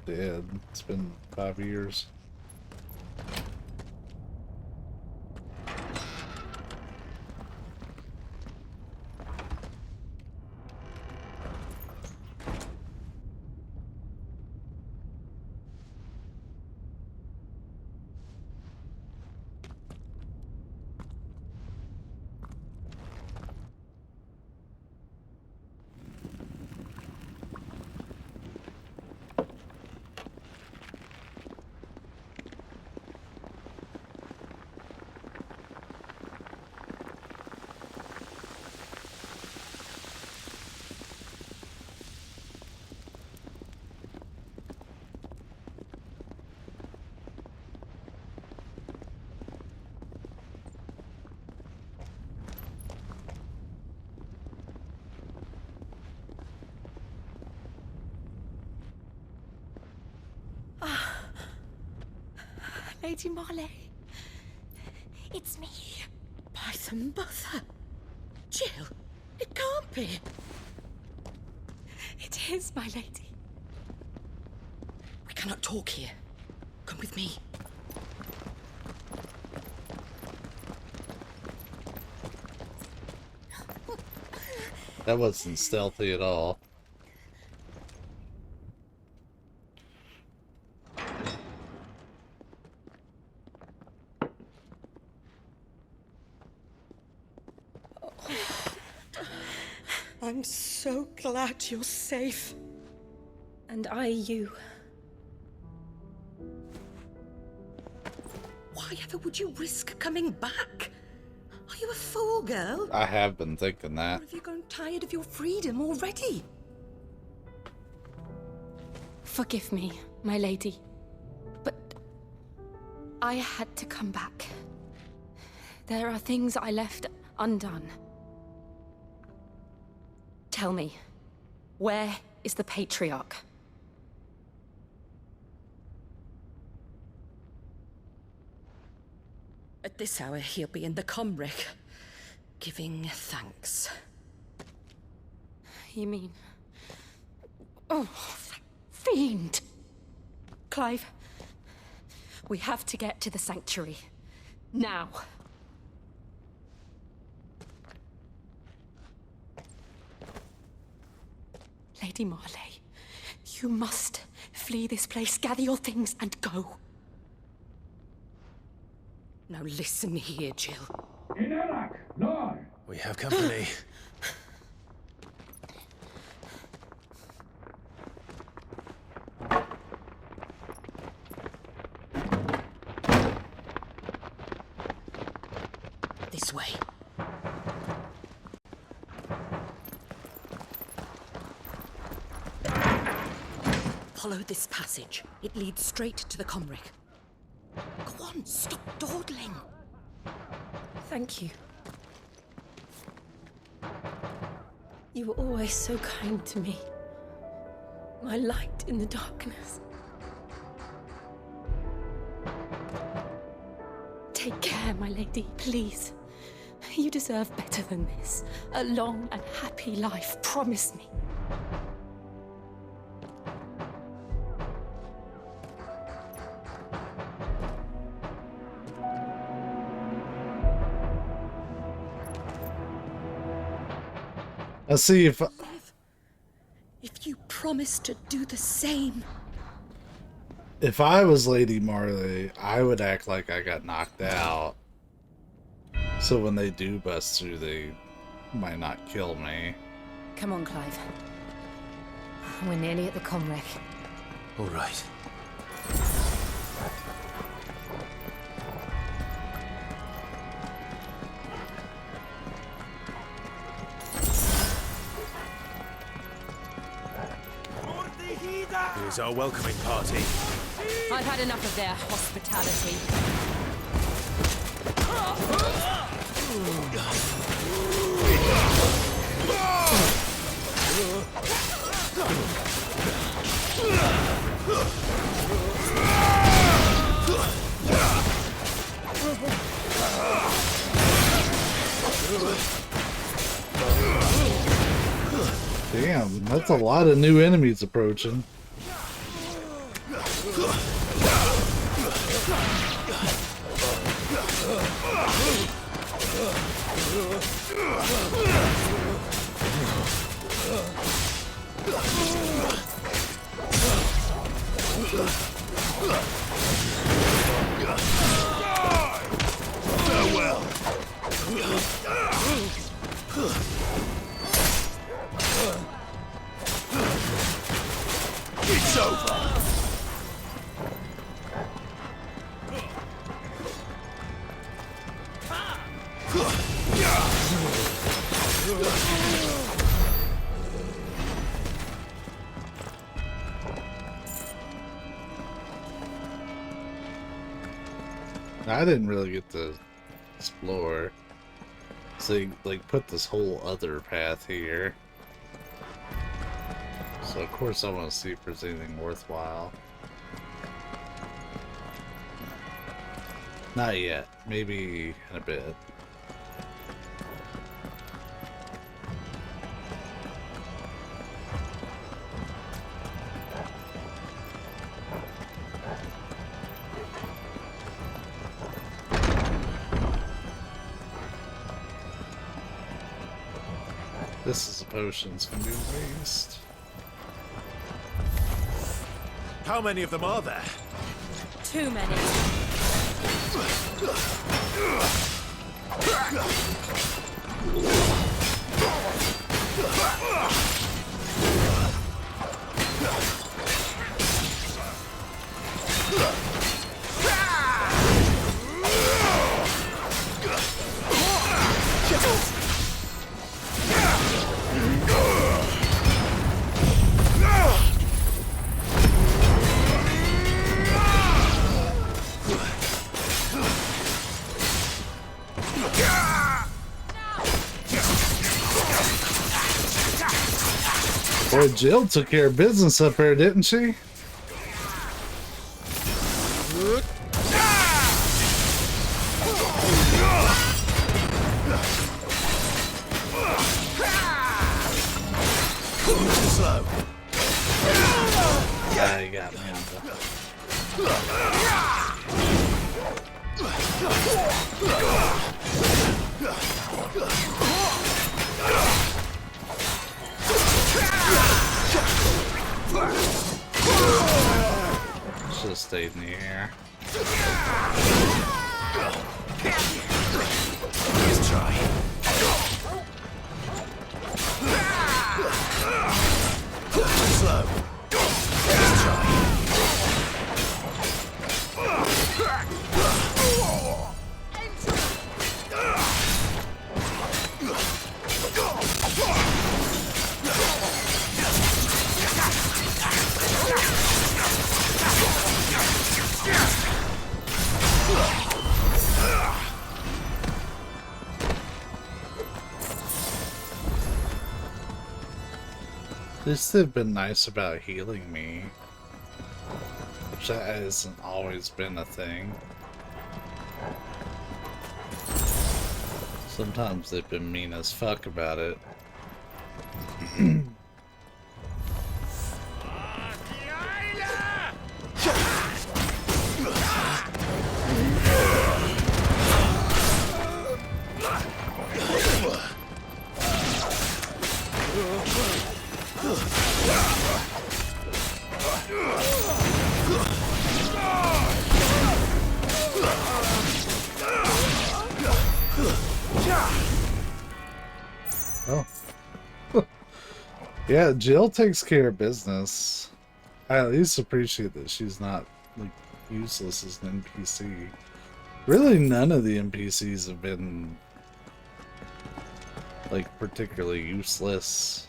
dead. It's been 5 years. Lady Marley. It's me. By the mother. Jill, it can't be. It is, my lady. We cannot talk here. Come with me. That wasn't stealthy at all. I'm so glad you're safe. And you. Why ever would you risk coming back? Are you a fool, girl? I have been thinking that. Or have you grown tired of your freedom already? Forgive me, my lady. But I had to come back. There are things I left undone. Tell me, where is the Patriarch? At this hour, he'll be in the Comric, giving thanks. You mean... Oh, that fiend! Clive, we have to get to the sanctuary. Now. Lady Marley, you must flee this place, gather your things, and go. Now listen here, Jill. We have company. This way. Follow this passage. It leads straight to the Comric. Go on, stop dawdling. Thank you. You were always so kind to me. My light in the darkness. Take care, my lady, please. You deserve better than this. A long and happy life, promise me. Let's see if If you promise to do the same. if I was Lady Marley, I would act like I got knocked out. So when they do bust through, they might not kill me. Come on, Clive. We're nearly at the comwreck. All right. Here's our welcoming party. I've had enough of their hospitality. Damn, that's a lot of new enemies approaching. Farewell. It's over. I didn't really get to explore. So they like put this whole other path here. So of course I want to see if there's anything worthwhile. Not yet. Maybe in a bit. This is a potion's gonna be a waste. How many of them are there? Too many. Boy, Jill took care of business up there, didn't she? Slow. Yeah, you got me. Should have stayed in the air. Let's try. Slow. Let's try. This have been nice about healing me, which that hasn't always been a thing. Sometimes they've been mean as fuck about it. Oh. Yeah, Jill takes care of business. I at least appreciate that she's not, like, useless as an NPC. Really, none of the NPCs have been, like, particularly useless.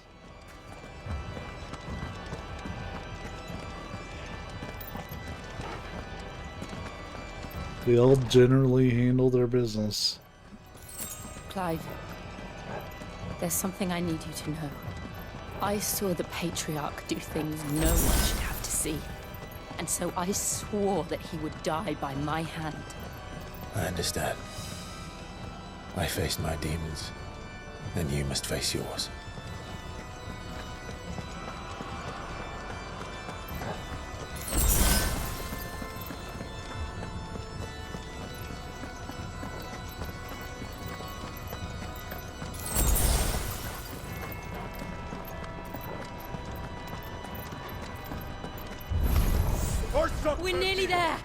They all generally handle their business. Clive, there's something I need you to know. I saw the Patriarch do things no one should have to see. And so I swore that he would die by my hand. I understand. I faced my demons, and you must face yours. We're nearly there.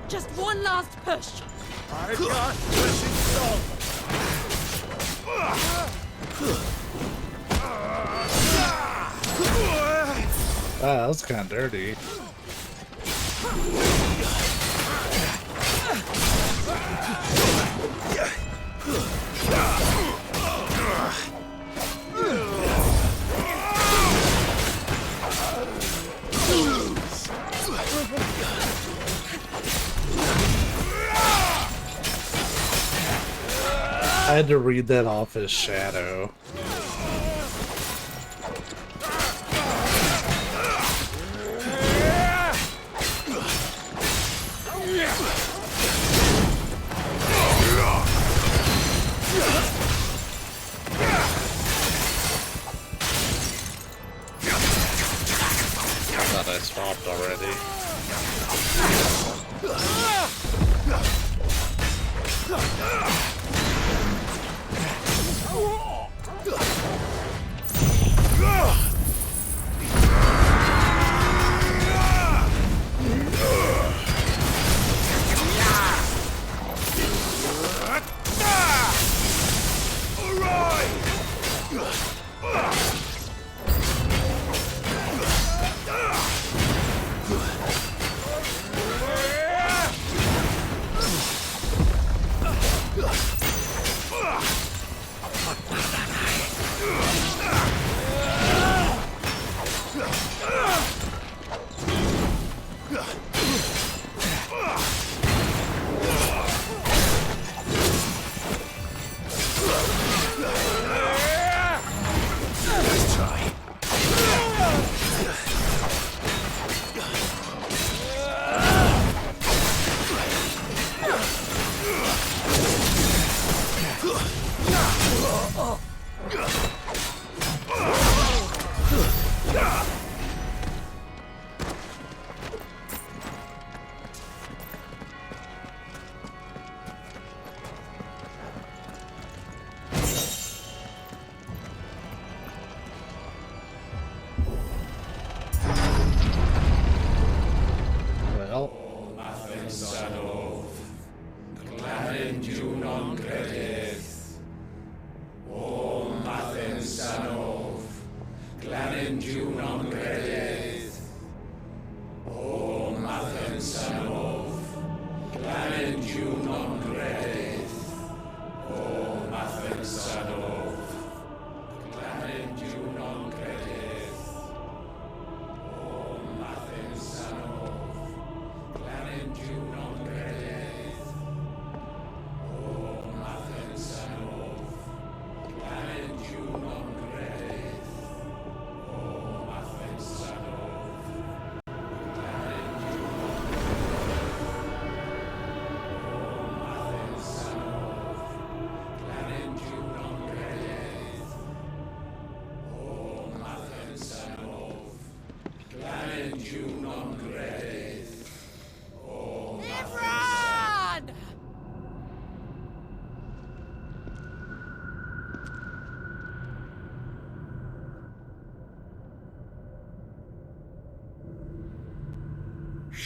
Just one last push. I got pushing strong. Ah, that was kind of dirty. I had to read that off his shadow. I thought I stopped already.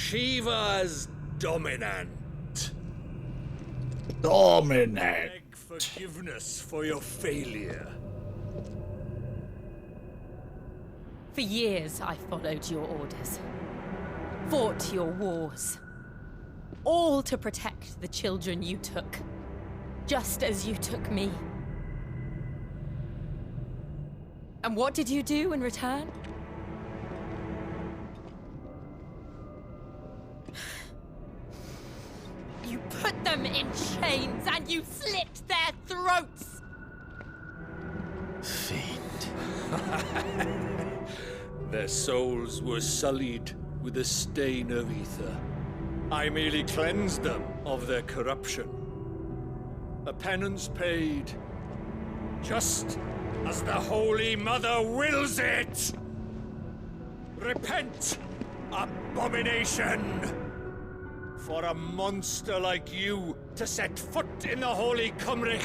Shiva's dominant. Dominant. Beg forgiveness for your failure. For years, I followed your orders, fought your wars, all to protect the children you took, just as you took me. And what did you do in return? You put them in chains and you slit their throats! Fiend. Their souls were sullied with a stain of ether. I merely cleansed them of their corruption. A penance paid, just as the Holy Mother wills it! Repent, abomination! For a monster like you to set foot in the Holy Cymric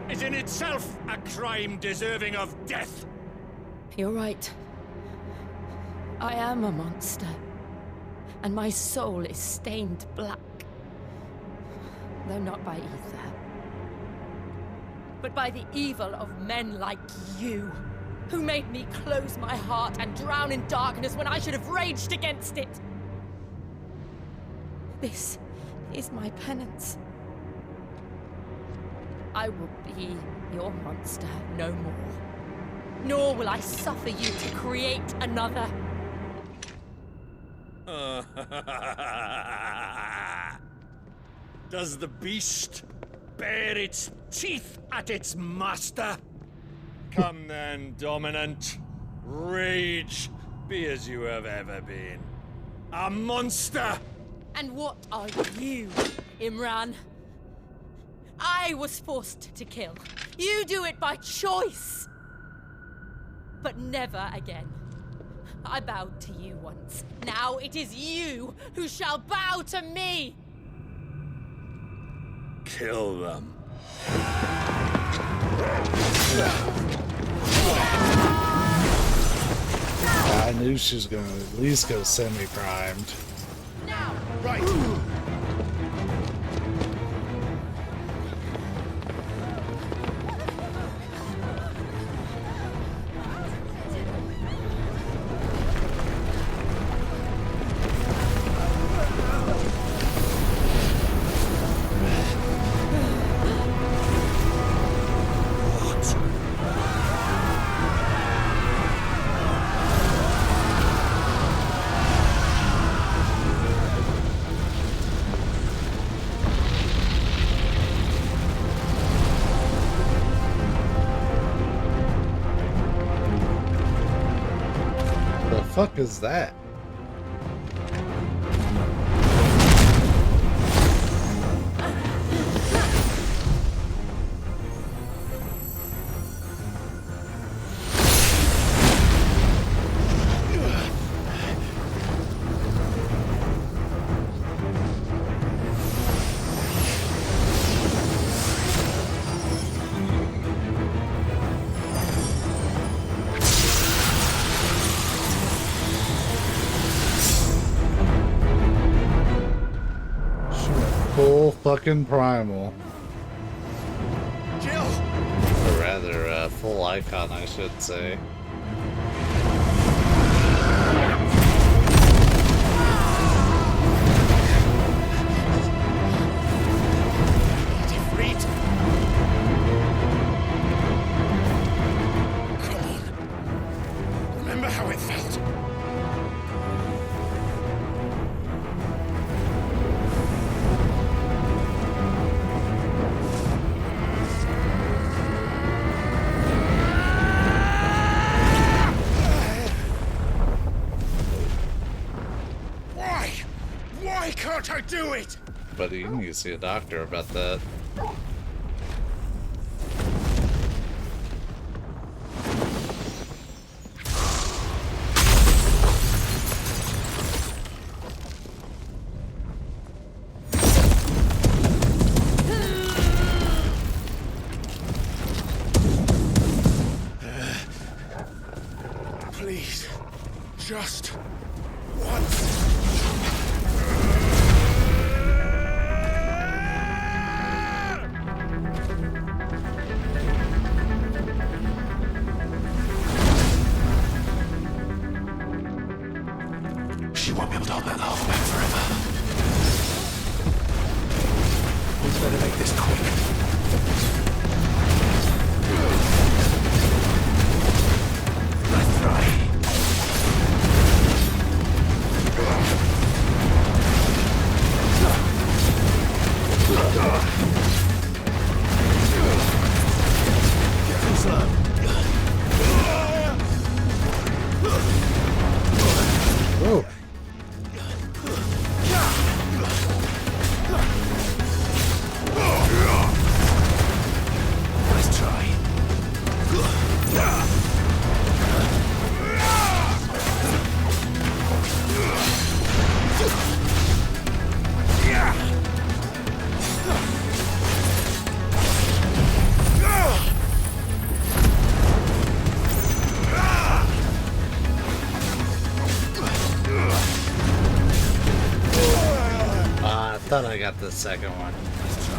is in itself a crime deserving of death! You're right. I am a monster. And my soul is stained black. Though not by ether. But by the evil of men like you, who made me close my heart and drown in darkness when I should have raged against it. This is my penance. I will be your monster no more. Nor will I suffer you to create another. Does the beast bare its teeth at its master? Come then, dominant. Rage, be as you have ever been. A monster! And what are you, Imran? I was forced to kill. You do it by choice. But never again. I bowed to you once. Now it is you who shall bow to me! Kill them. I knew she was gonna at least go semi-primed. Right. The fuck is that? Full fucking primal. Jill! Or rather, full icon, I should say. Defreed! Come on. Remember how it felt? Why can't I do it? Buddy, you need to see a doctor about that. Please, just once. won't be able to hold that lava back forever. We better make this quick. Let's try. Whoa. Let's try. I thought I got the second one. Let's try.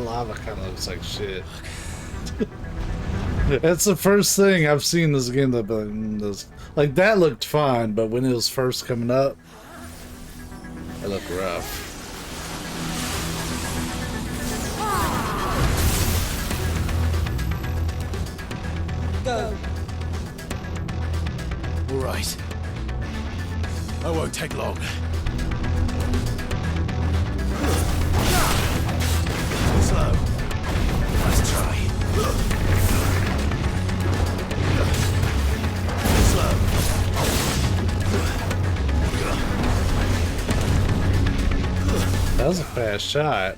Lava kind of looks like shit. That's the first thing I've seen this game that like that looked fine, but when it was first coming up, it looked rough. Go. All right. I won't take long. Slow. Let's try. Slow. That was a fast shot.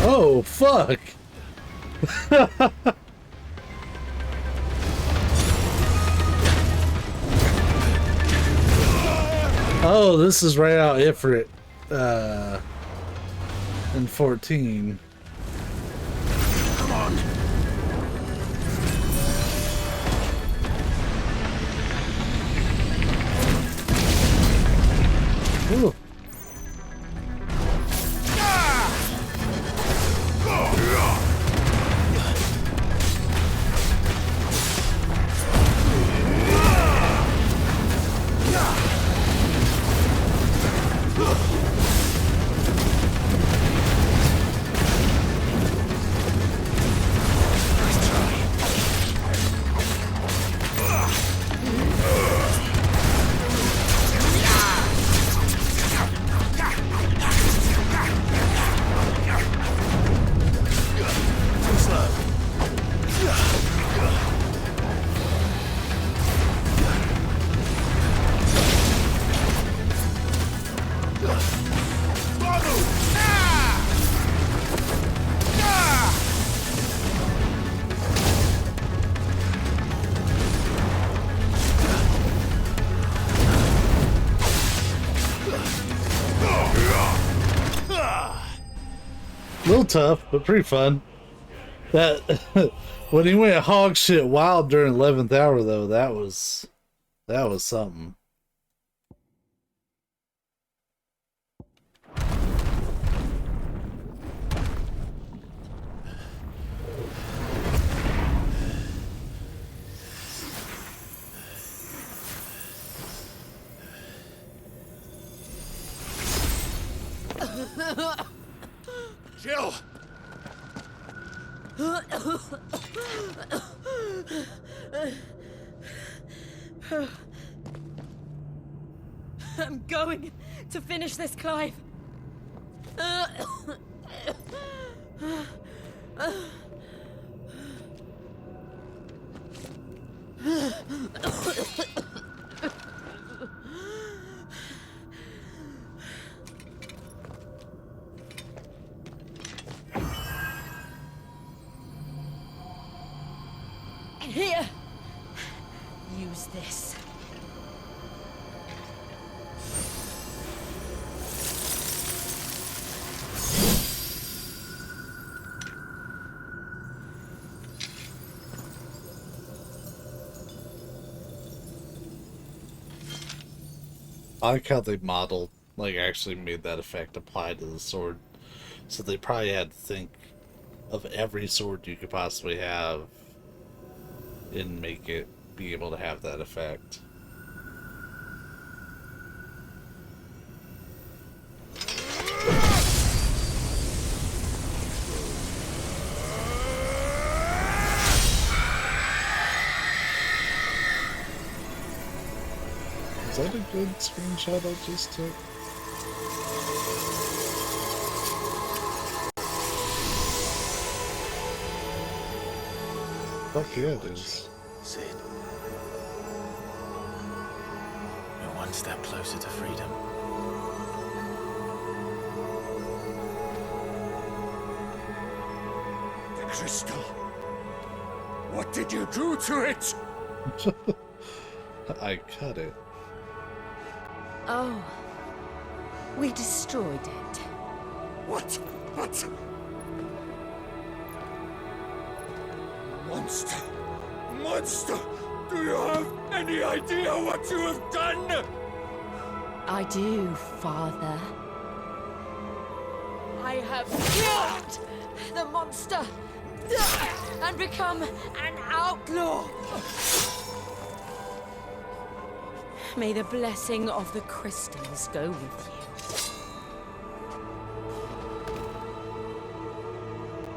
Oh, fuck! Oh, this is right out Ifrit in 14. Come on. Ooh. little tough, but pretty fun. That when he went hog shit wild during 11th hour though, that was something. Jill! I'm going to finish this, Clive. Here. Use this. I like how they modeled, like actually made that effect apply to the sword. So they probably had to think of every sword you could possibly have and make it be able to have that effect. Is that a good screenshot I just took? Fuck yeah, it is. Sid. You're one step closer to freedom. The crystal. What did you do to it? I cut it. Oh. We destroyed it. What? Monster! Monster! Do you have any idea what you have done? I do, Father. I have killed the monster and become an outlaw. May the blessing of the crystals go with you.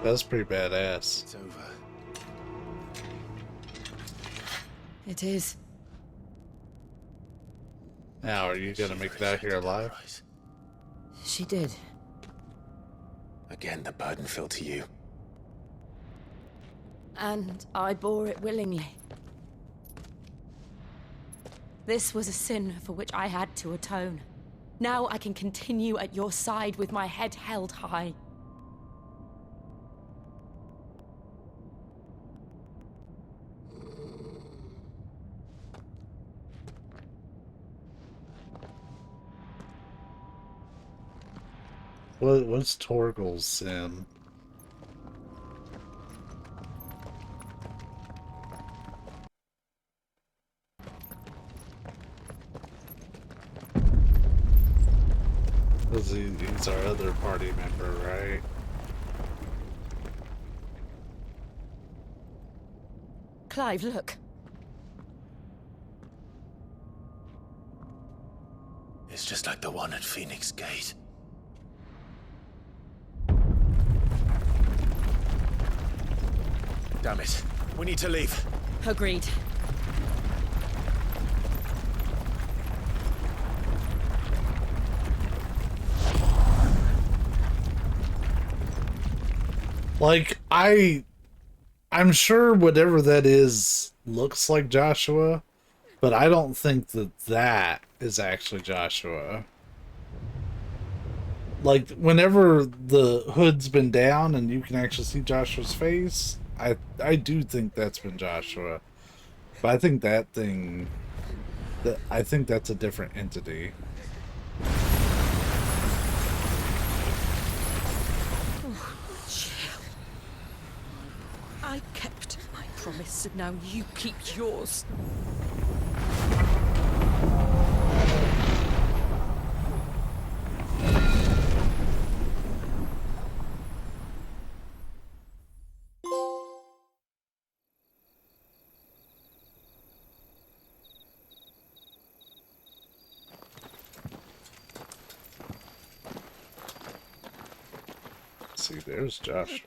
That's pretty badass. It's over. It is. Now, are you gonna make it out here alive? She did. Again, the burden fell to you. And I bore it willingly. This was a sin for which I had to atone. Now I can continue at your side with my head held high. What's Torgal's sin? He's our other party member, right? Clive, look. It's just like the one at Phoenix Gate. Damn it. We need to leave. Agreed. Like, I'm sure whatever that is looks like Joshua, but I don't think that is actually Joshua. Like, whenever the hood's been down and you can actually see Joshua's face, I do think that's been Joshua. But I think that's a different entity. promise, and now you keep yours. See, there's Josh.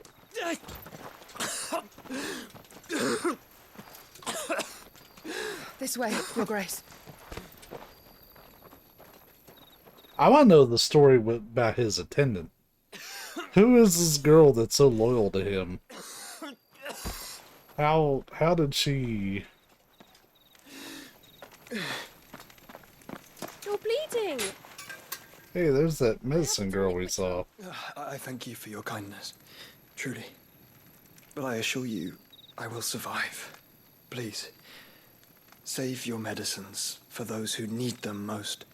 This way, Your Grace. I want to know the story about his attendant. Who is this girl that's so loyal to him? How did she... You're bleeding! Hey, there's that medicine girl we saw. I thank you for your kindness, truly. But I assure you, I will survive. Please, save your medicines for those who need them most.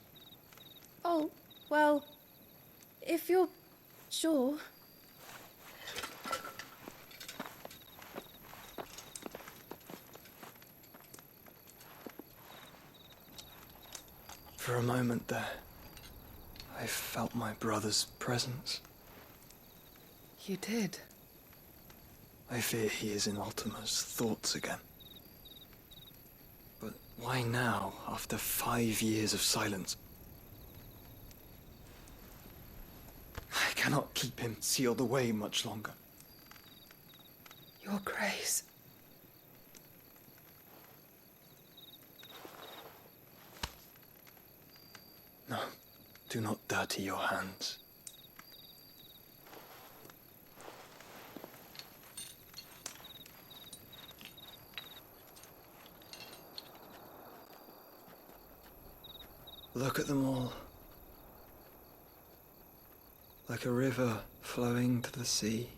Oh, well, if you're sure. For a moment there, I felt my brother's presence. You did? I fear he is in Ultima's thoughts again. But why now, after 5 years of silence? I cannot keep him sealed away much longer. Your Grace. No, do not dirty your hands. Look at them all. Like a river flowing to the sea.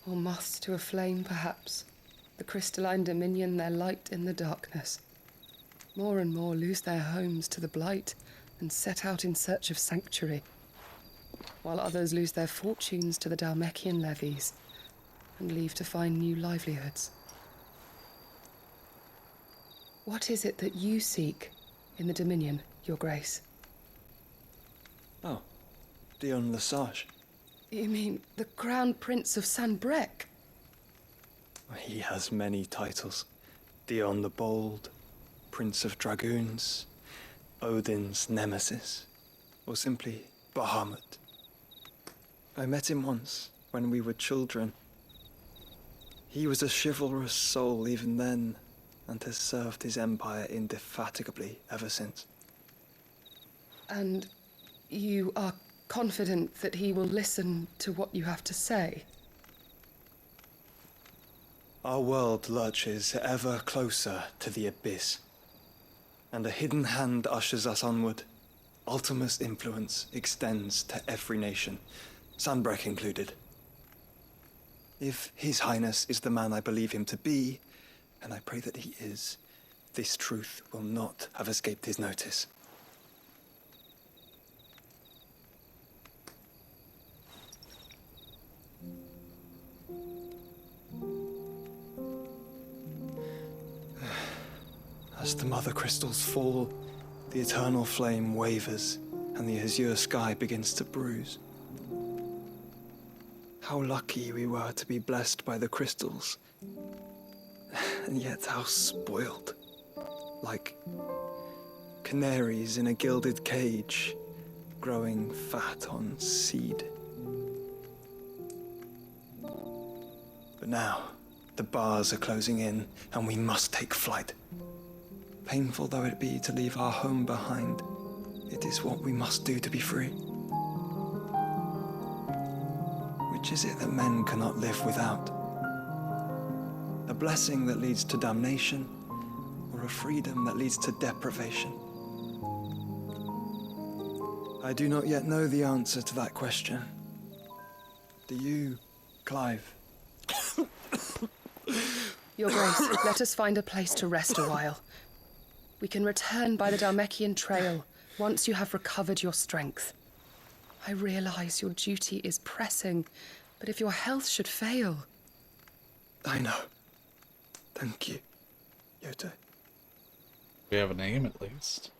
Or moths to a flame, perhaps. The crystalline dominion their light in the darkness. More and more lose their homes to the blight and set out in search of sanctuary, while others lose their fortunes to the Dhalmekian levies and leave to find new livelihoods. What is it that you seek in the Dominion, Your Grace? Oh, Dion Lesage. You mean the Crown Prince of Sanbreque? He has many titles. Dion the Bold, Prince of Dragoons, Odin's Nemesis, or simply Bahamut. I met him once, when we were children. He was a chivalrous soul even then, and has served his empire indefatigably ever since. And you are confident that he will listen to what you have to say? Our world lurches ever closer to the abyss, and a hidden hand ushers us onward. Ultima's influence extends to every nation, Sanbreque included. If His Highness is the man I believe him to be, and I pray that he is, this truth will not have escaped his notice. As the mother crystals fall, the eternal flame wavers, and the azure sky begins to bruise. How lucky we were to be blessed by the crystals, and yet how spoiled. Like canaries in a gilded cage, growing fat on seed. But now, the bars are closing in, and we must take flight. Painful though it be to leave our home behind, it is what we must do to be free. Which is it that men cannot live without? A blessing that leads to damnation, or a freedom that leads to deprivation? I do not yet know the answer to that question. Do you, Clive? Your Grace, let us find a place to rest a while. We can return by the Dhalmekian trail once you have recovered your strength. I realize your duty is pressing, but if your health should fail... I know. Thank you, Yote. We have a name at least.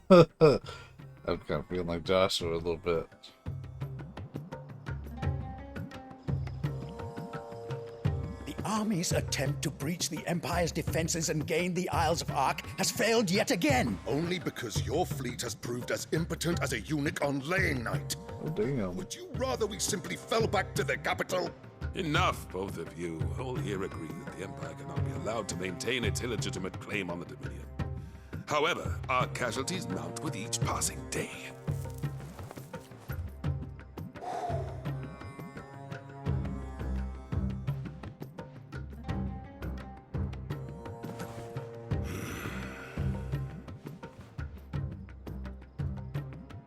I'm kind of feeling like Joshua a little bit. The army's attempt to breach the Empire's defenses and gain the Isles of Ark has failed yet again. Only because your fleet has proved as impotent as a eunuch on laying night. Oh, damn. Would you rather we simply fell back to the capital? Enough, both of you. All here agree that the Empire cannot be allowed to maintain its illegitimate claim on the Dominion. However, our casualties mount with each passing day.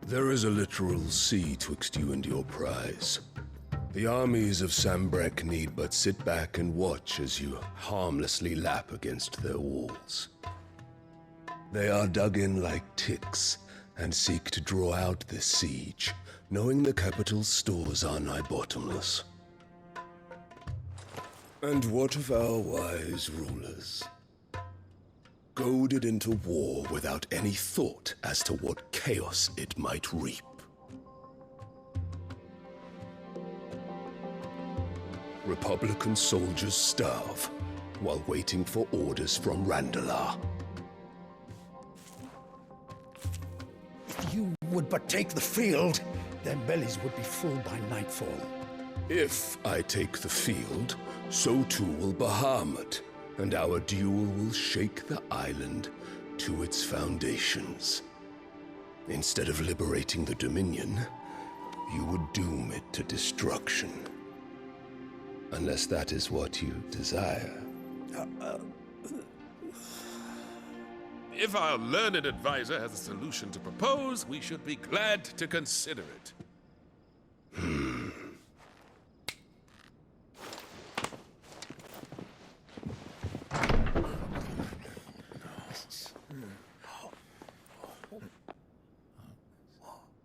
There is a literal sea twixt you and your prize. The armies of Sambrek need but sit back and watch as you harmlessly lap against their walls. They are dug in like ticks and seek to draw out this siege, knowing the capital's stores are nigh bottomless. And what of our wise rulers? Goaded into war without any thought as to what chaos it might reap. Republican soldiers starve while waiting for orders from Randalar. If you would but take the field, their bellies would be full by nightfall. If I take the field, so too will Bahamut, and our duel will shake the island to its foundations. Instead of liberating the Dominion, you would doom it to destruction. Unless that is what you desire. If our learned advisor has a solution to propose, we should be glad to consider it.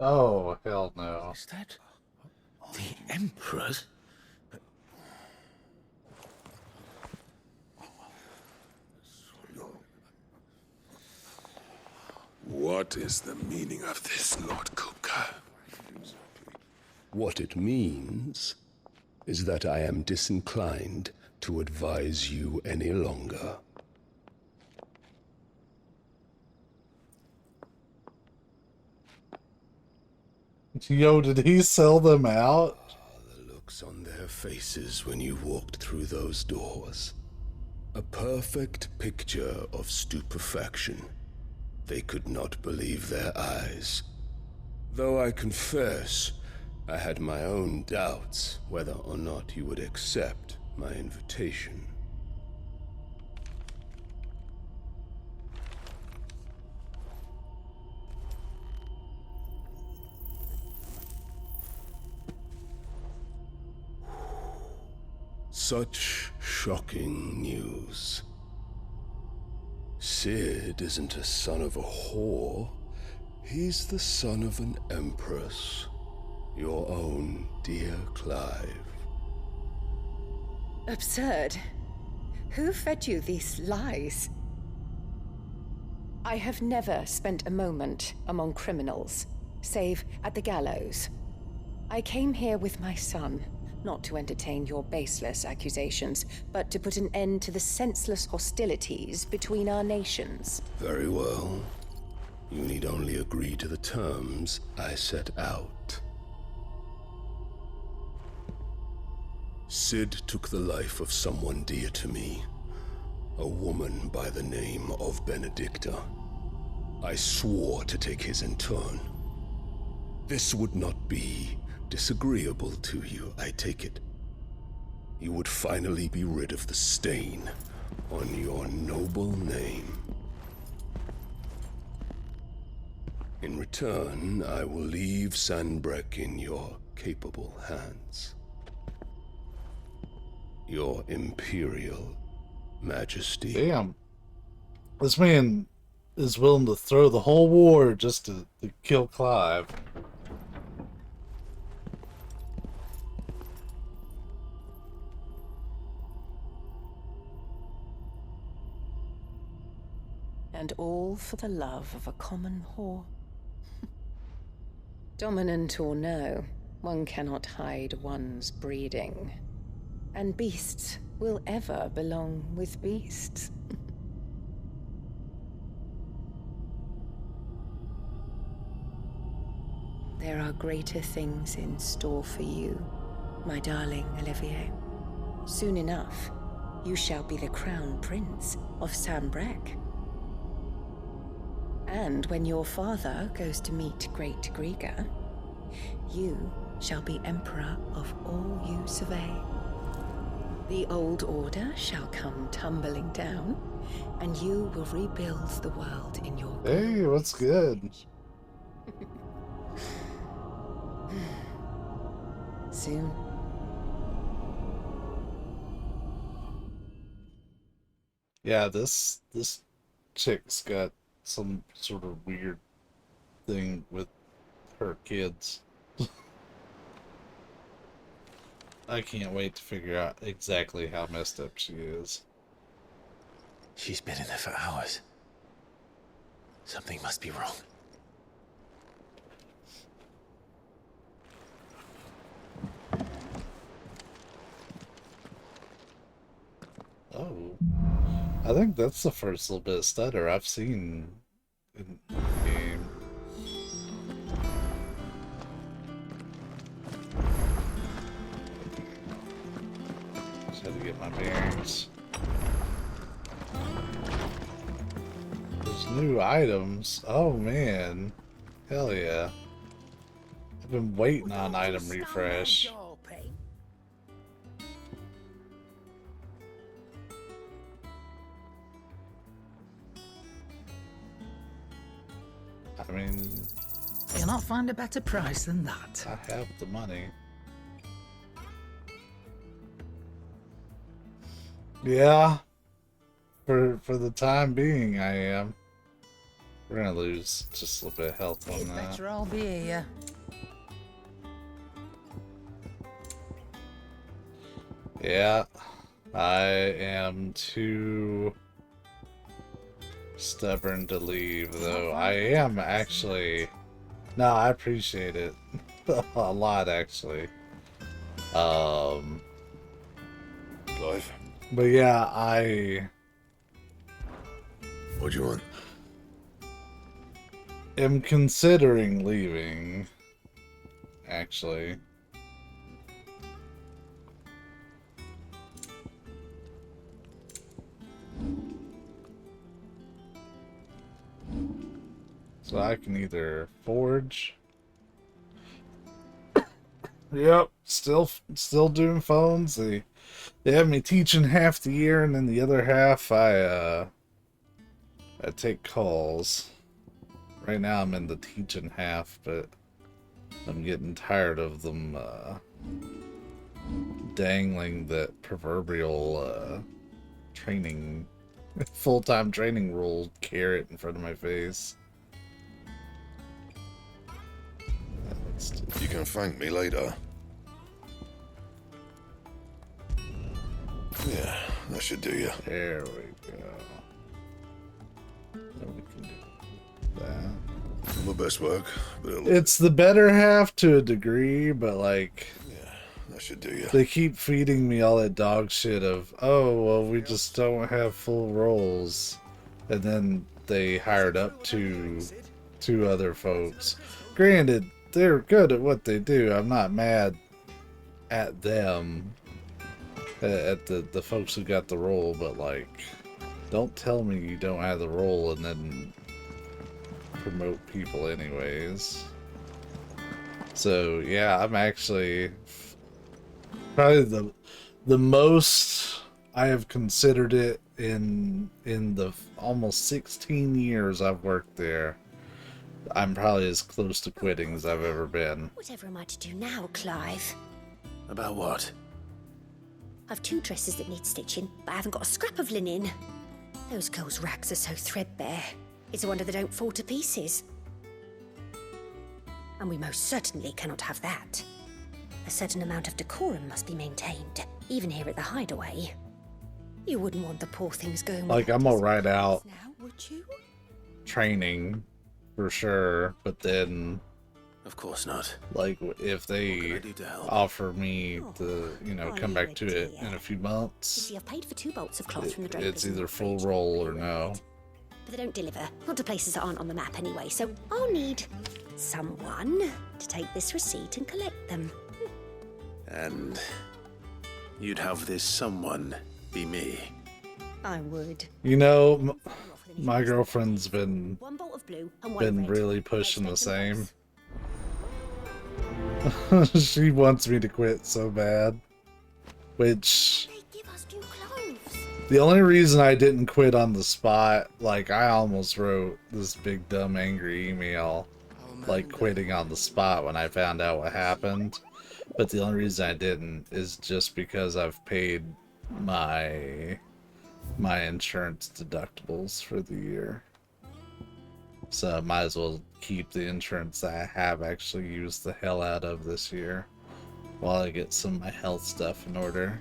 Oh, hell no. Is that the Emperor's? What is the meaning of this, Lord Kupka? What it means is that I am disinclined to advise you any longer. Yo, did he sell them out? The looks on their faces when you walked through those doors. A perfect picture of stupefaction. They could not believe their eyes. Though I confess, I had my own doubts whether or not you would accept my invitation. Such shocking news. Sid isn't a son of a whore. He's the son of an empress. Your own dear Clive. Absurd. Who fed you these lies? I have never spent a moment among criminals, save at the gallows. I came here with my son, not to entertain your baseless accusations, but to put an end to the senseless hostilities between our nations. Very well. You need only agree to the terms I set out. Sid took the life of someone dear to me, a woman by the name of Benedicta. I swore to take his in turn. This would not be disagreeable to you, I take it. You would finally be rid of the stain on your noble name. In return, I will leave Sanbreque in your capable hands. Your Imperial Majesty. Damn. This man is willing to throw the whole war just to kill Clive. And all for the love of a common whore. Dominant or no, one cannot hide one's breeding. And beasts will ever belong with beasts. There are greater things in store for you, my darling Olivier. Soon enough, you shall be the crown prince of Sanbreque. And when your father goes to meet Great Grieger, you shall be emperor of all you survey. The old order shall come tumbling down, and you will rebuild the world in your Hey, what's good? Soon. Yeah, this chick's got some sort of weird thing with her kids. I can't wait to figure out exactly how messed up she is. She's been in there for hours. Something must be wrong. Oh. I think that's the first little bit of stutter I've seen in the game. Just had to get my bearings. There's new items. Oh man. Hell yeah. I've been waiting on item refresh. I mean, you'll not find a better price than that. I have the money. Yeah, for the time being, I am. We're gonna lose just a little bit of health on that. Better I'll be here. Yeah, I am too stubborn to leave, though. I am actually. No, I appreciate it a lot, actually. Clive. But yeah, I. What do you want? Am considering leaving. Actually. So I can either forge. Yep, still doing phones. They have me teaching half the year, and then the other half I take calls. Right now I'm in the teaching half, but I'm getting tired of them dangling that proverbial training, full-time training rule carrot in front of my face. You can thank me later. Yeah, that should do you. There we go. Then we can do that. My best work, but It's the better half to a degree, but like, yeah, that should do you. they keep feeding me all that dog shit of, oh, well, we just don't have full roles. And then they hired up two other folks. Granted, they're good at what they do. I'm not mad at them, at the folks who got the role, but like, don't tell me you don't have the role and then promote people anyways. So yeah, I'm actually probably the most I have considered it in the almost 16 years I've worked there. I'm probably as close to quitting as I've ever been. Whatever am I to do now, Clive? About what? I've 2 dresses that need stitching, but I haven't got a scrap of linen. Those girls' rags are so threadbare. It's a wonder they don't fall to pieces. And we most certainly cannot have that. A certain amount of decorum must be maintained, even here at the Hideaway. You wouldn't want the poor things going Like, I'm gonna ride out now, would you? training for sure, but then of course not. Like, if they offer me to, you know, come back to it in a few months, You see, I've paid for 2 bolts of cloth from the drapers. it's either full roll or no. But they don't deliver. Not to places that aren't on the map anyway, so I'll need someone to take this receipt and collect them. And you'd have this someone be me. I would. You know, my girlfriend's been 1 bolt of blue and 1 red. really pushing the same. She wants me to quit so bad. Which, the only reason I didn't quit on the spot, like, I almost wrote this big dumb angry email, like, quitting on the spot when I found out what happened. But the only reason I didn't is just because I've paid my insurance deductibles for the year. So I might as well keep the insurance that I have actually used the hell out of this year while I get some of my health stuff in order.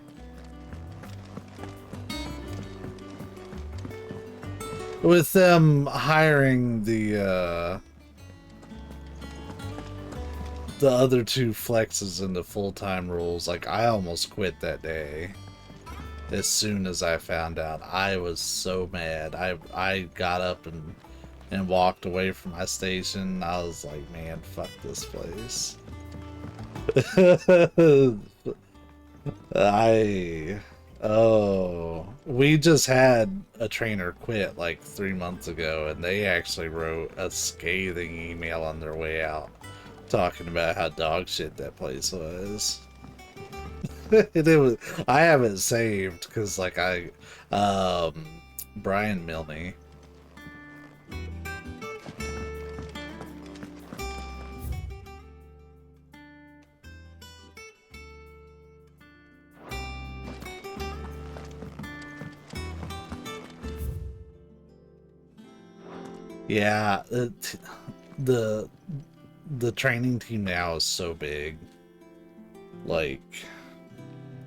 With them hiring the other 2 flexes into full-time roles, like, I almost quit that day. As soon as I found out, I was so mad. I got up and walked away from my station. I was like, man, fuck this place. We just had a trainer quit like 3 months ago, and they actually wrote a scathing email on their way out talking about how dog shit that place was. I have it saved because, like, Brian Milne. Yeah, the training team now is so big. Like,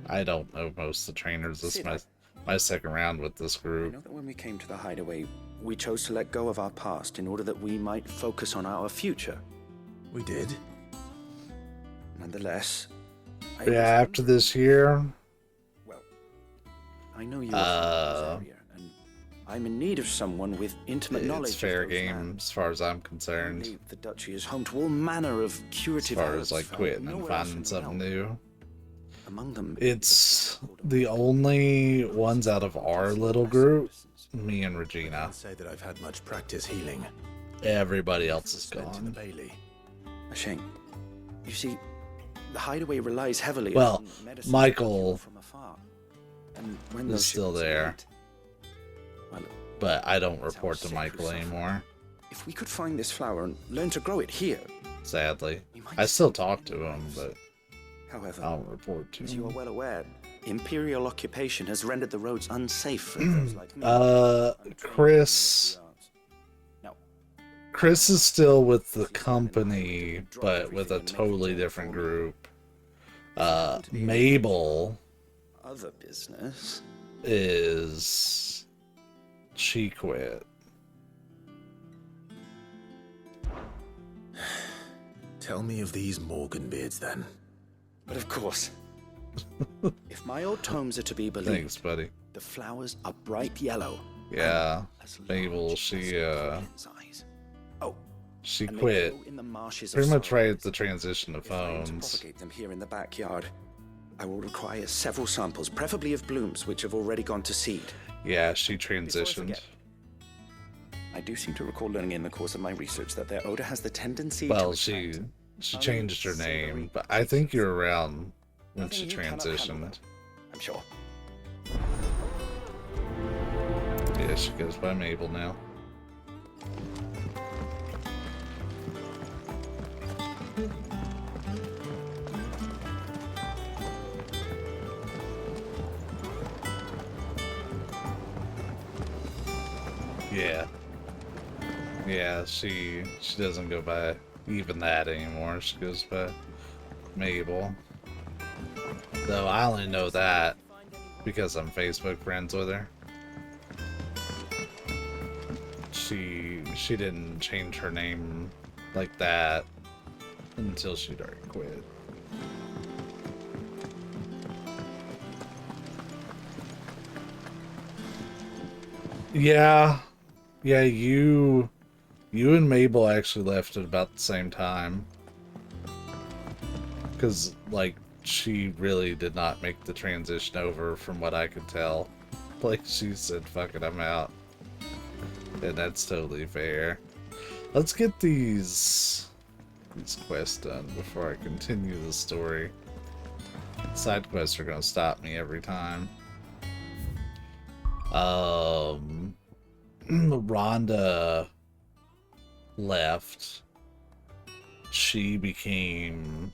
I don't know most of the trainers. This is my second round with this group. You know that when we came to the Hideaway, we chose to let go of our past in order that we might focus on our future. We did. Nonetheless, Yeah, after this year, I know you are from this area, and I'm in need of someone with intimate knowledge. it's fair game as far as I'm concerned. The Duchy is home to all manner of curative As far herbs as, like, found quitting and nowhere else finding in the something realm. new. Among them, It's the only ones out of our little group, me and Regina. I can't say that I've had much practice healing. Everybody else is Spent in the gone. Bailey. a shame. You see, the Hideaway relies heavily Well, on medicine Michael from afar. And when is those still shipments there, land, well, but I don't that's report how to sick we Michael suffer. anymore, If we could find this flower and learn to grow it here, sadly. I still talk to him, but however, I don't report to as you are him. well aware, Imperial occupation has rendered the roads unsafe for those like me. Chris is still with the company, but with a totally different group. Mabel Other business. she quit. Tell me of these Morganbeards then. But of course, if my old tomes are to be believed, Thanks, buddy. the flowers are bright yellow. Yeah, Mabel, she And they quit grow in the marshes of pretty much sorrow. right at the transition of If I am to phones. propagate them here in the backyard, I will require several samples, preferably of blooms which have already gone to seed. Yeah, she transitioned. I do seem to recall learning in the course of my research that their odor has the tendency Well, to she attract changed her name, but I think you're around when she Nothing you cannot handle, transitioned. I'm sure. Yeah, she goes by Mabel now. Yeah. Yeah, she doesn't go by even that anymore. She goes by Mabel. Though I only know that because I'm Facebook friends with her. She didn't change her name like that until she'd already quit. Yeah. Yeah, you and Mabel actually left at about the same time. Because, like, she really did not make the transition over from what I could tell. Like, she said, fuck it, I'm out. And that's totally fair. Let's get these quests done before I continue the story. Side quests are gonna stop me every time. Rhonda left. She became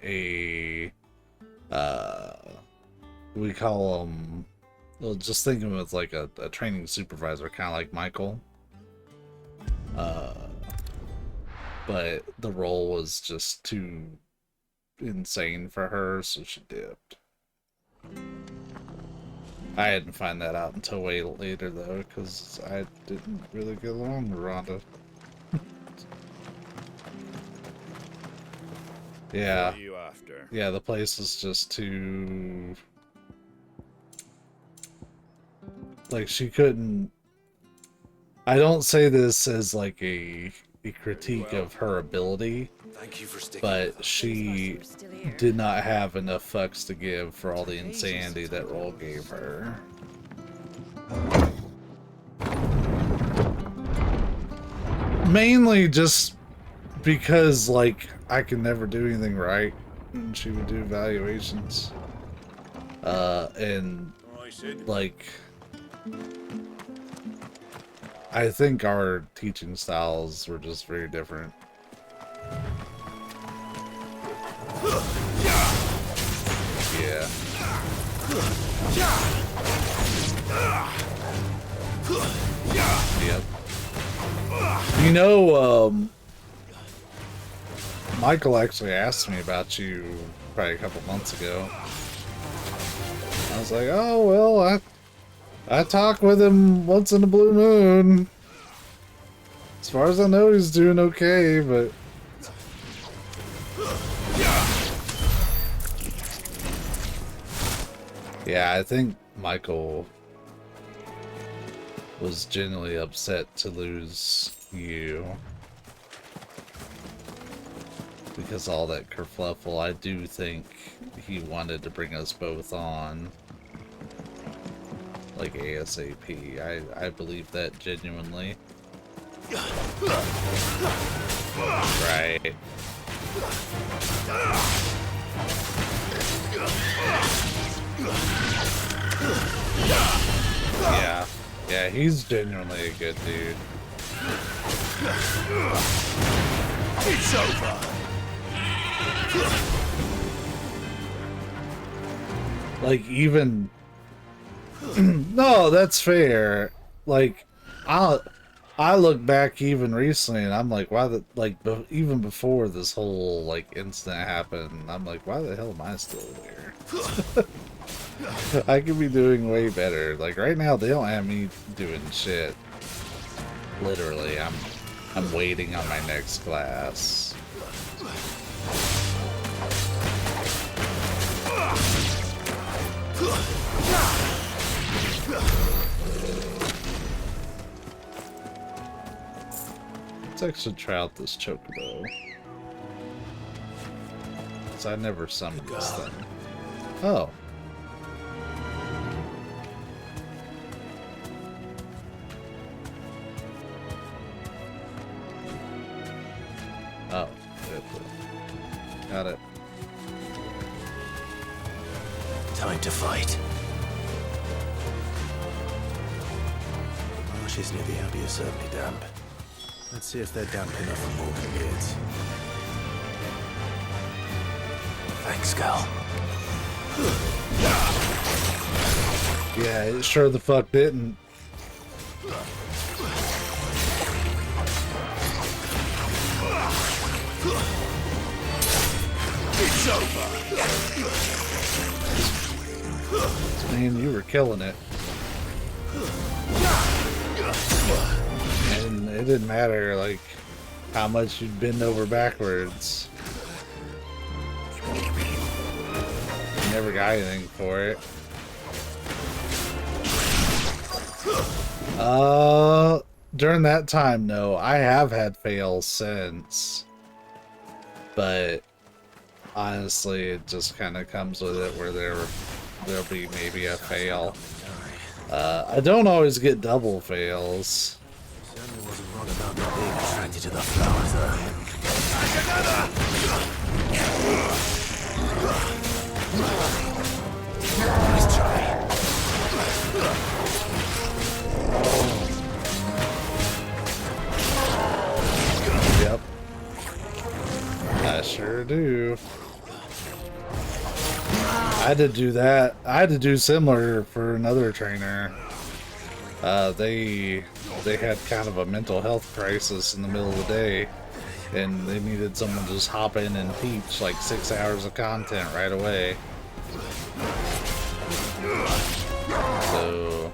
a we call them, well, just think of him as like a training supervisor, kind of like Michael. But the role was just too insane for her, so she dipped. I didn't find that out until way later, though, because I didn't really get along with Rhonda. Yeah. What are you after? Yeah, the place is just too... Like, she couldn't... I don't say this as, like, a critique of her ability, but she did not have enough fucks to give for all the insanity that role gave her. Mainly just because, like, I can never do anything right, and she would do evaluations. And, like, I think our teaching styles were just very different. Yeah. Yep. You know, Michael actually asked me about you probably a couple months ago. I was like, oh, well, I talk with him once in a blue moon. As far as I know, he's doing okay, but... Yeah, I think Michael was genuinely upset to lose you. Because all that kerfluffle, I do think he wanted to bring us both on. Like ASAP. I believe that genuinely. Right. Yeah. Yeah, he's genuinely a good dude. It's over. Like, even... No, that's fair. Like, I look back even recently and I'm like, why the... Like, even before this whole, like, incident happened, I'm like, why the hell am I still here? I could be doing way better. Like, right now, they don't have me doing shit. Literally, I'm waiting on my next class. Let's actually try out this chocobo. Because I never summoned this thing. Oh. Got it. Time to fight. Marshes near the Abbey are certainly damp. Let's see if they're damp enough for Morgan beards. Thanks, Gal. Yeah, it sure the fuck didn't. It's over. Man, you were killing it. And it didn't matter, like, how much you'd bend over backwards. You never got anything for it. During that time, no. I have had fails since. But honestly, it just kind of comes with it where there'll be maybe a fail. I don't always get double fails. Certainly wasn't wrong about not being attracted to the flowers, though. Nice try. Yep. I sure do. I had to do that. I had to do similar for another trainer. They had kind of a mental health crisis in the middle of the day, and they needed someone to just hop in and teach like 6 hours of content right away. So,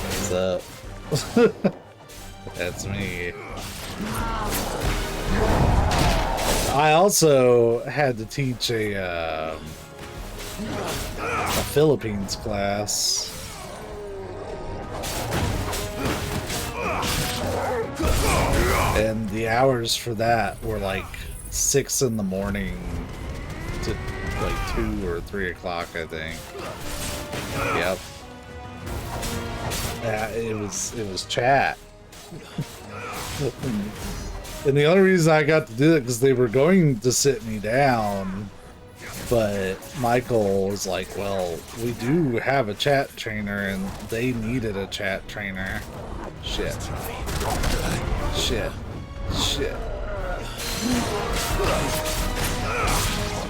what's up? That's me. I also had to teach a Philippines class. And the hours for that were like 6 in the morning to like 2 or 3 o'clock, I think. Yep. Yeah, it was chat. And the only reason I got to do it because they were going to sit me down, but Michael was like, well, we do have a chat trainer and they needed a chat trainer. Shit. Shit. Shit.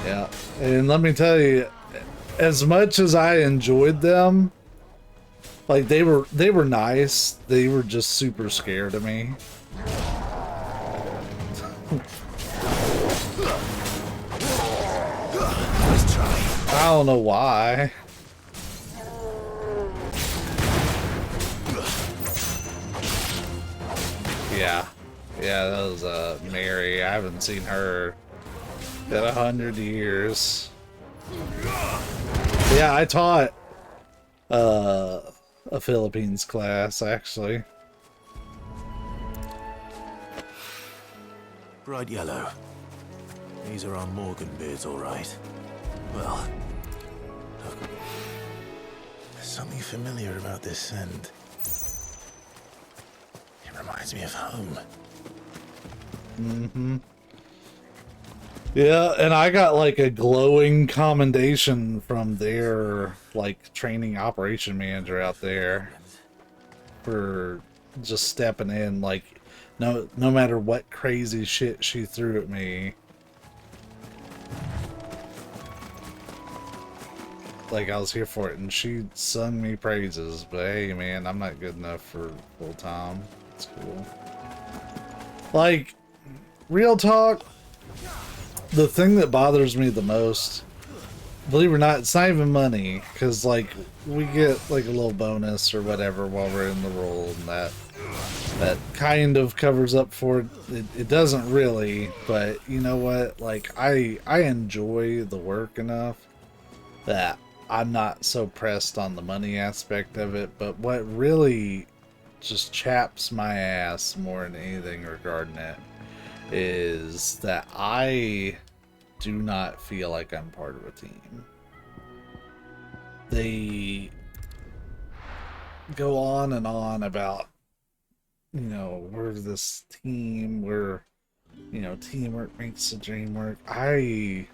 Yeah. And let me tell you, as much as I enjoyed them, like they were nice, they were just super scared of me. I don't know why. Yeah. Yeah, that was Mary. I haven't seen her in 100 years. Yeah, I taught a Philippines class, actually. Bright yellow. These are our Morgan beards, all right. Well, there's something familiar about this scent. It reminds me of home. Mm-hmm. Yeah, and I got like a glowing commendation from their like training operation manager out there for just stepping in. Like, no matter what crazy shit she threw at me, like I was here for it, and she sung me praises. But hey, man, I'm not good enough for full time. It's cool. Like, real talk. The thing that bothers me the most, believe it or not, it's not even money, because like we get like a little bonus or whatever while we're in the role, and that kind of covers up for it. It doesn't really, but you know what? Like I enjoy the work enough that I'm not so pressed on the money aspect of it. But what really just chaps my ass more than anything regarding it is that I do not feel like I'm part of a team. They go on and on about, you know, we're this team, we're you know, teamwork makes the dream work. I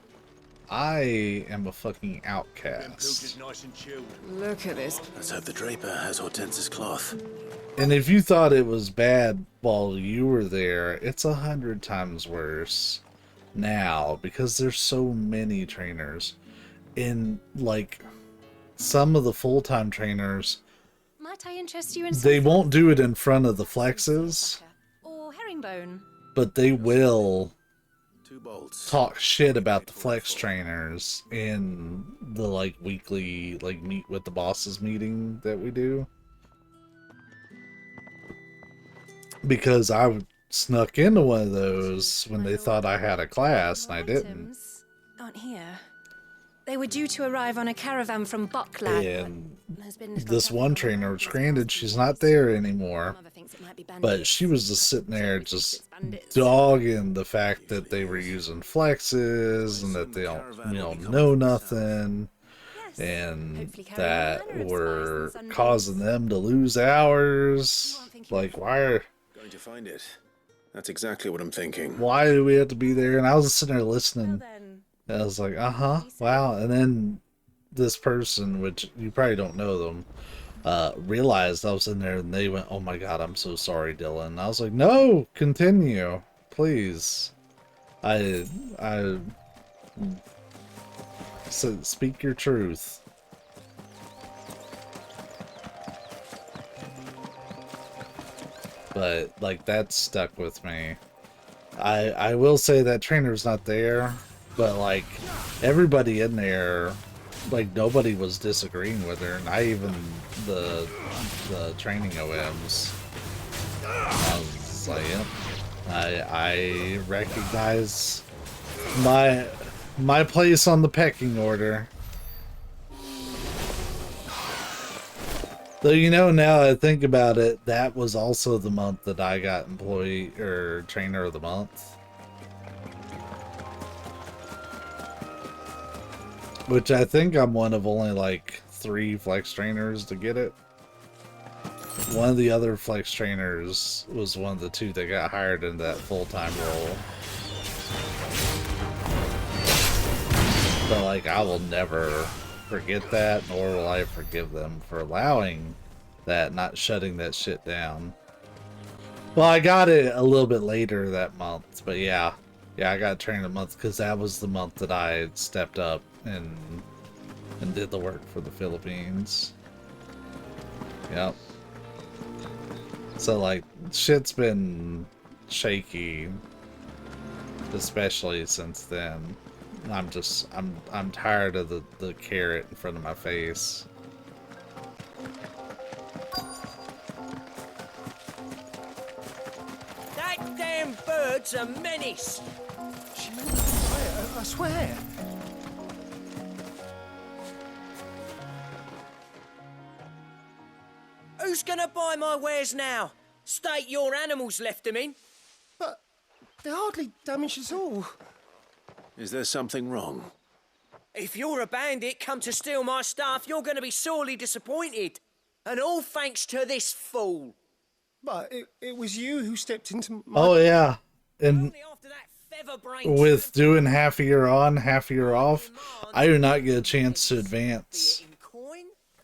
am a fucking outcast. Look at this. Let's hope the Draper has Hortense's cloth. And if you thought it was bad while you were there, it's 100 times worse now because there's so many trainers. And like some of the full-time trainers, Might I interest you in they won't do it in front of the flexes, or herringbone? but they will Two bolts. talk shit about the flex trainers in the like weekly like meet with the bosses meeting that we do. Because I snuck into one of those when they thought I had a class and I didn't. Aren't here. They were due to arrive on a caravan from Buckland. And this one trainer, which granted she's not there anymore, but she was just sitting there just dogging the fact that they were using flexes and that they don't know nothing and that were causing them to lose hours. Like, why Going to find it. That's exactly what I'm thinking. why do we have to be there? And I was just sitting there listening. And I was like, wow. And then this person, which you probably don't know them, realized I was in there and they went, "Oh my god, I'm so sorry, Dylan." And I was like, "No, continue, please. I said, speak your truth." But like that stuck with me. I will say that trainer's not there, but like everybody in there, like nobody was disagreeing with her, not even the training OMs. I was like, yep, I recognize my place on the pecking order. Though, you know, now I think about it, that was also the month that I got employee or trainer of the month. Which I think I'm one of only like 3 flex trainers to get it. One of the other flex trainers was one of the 2 that got hired in that full-time role. But like, I will never forget that, nor will I forgive them for allowing that, not shutting that shit down. Well, I got it a little bit later that month, but yeah, I got trained a month because that was the month that I stepped up and did the work for the Philippines. Yep. So like, shit's been shaky, especially since then. I'm tired of the carrot in front of my face. That damn bird's a menace. I swear. Who's gonna buy my wares now? State your animals left them in. But they hardly damaged us all. Is there something wrong? If you're a bandit come to steal my stuff, you're gonna be sorely disappointed. And all thanks to this fool. But it was you who stepped into my... Oh yeah, and with doing half a year on, half a year off, I do not get a chance to advance.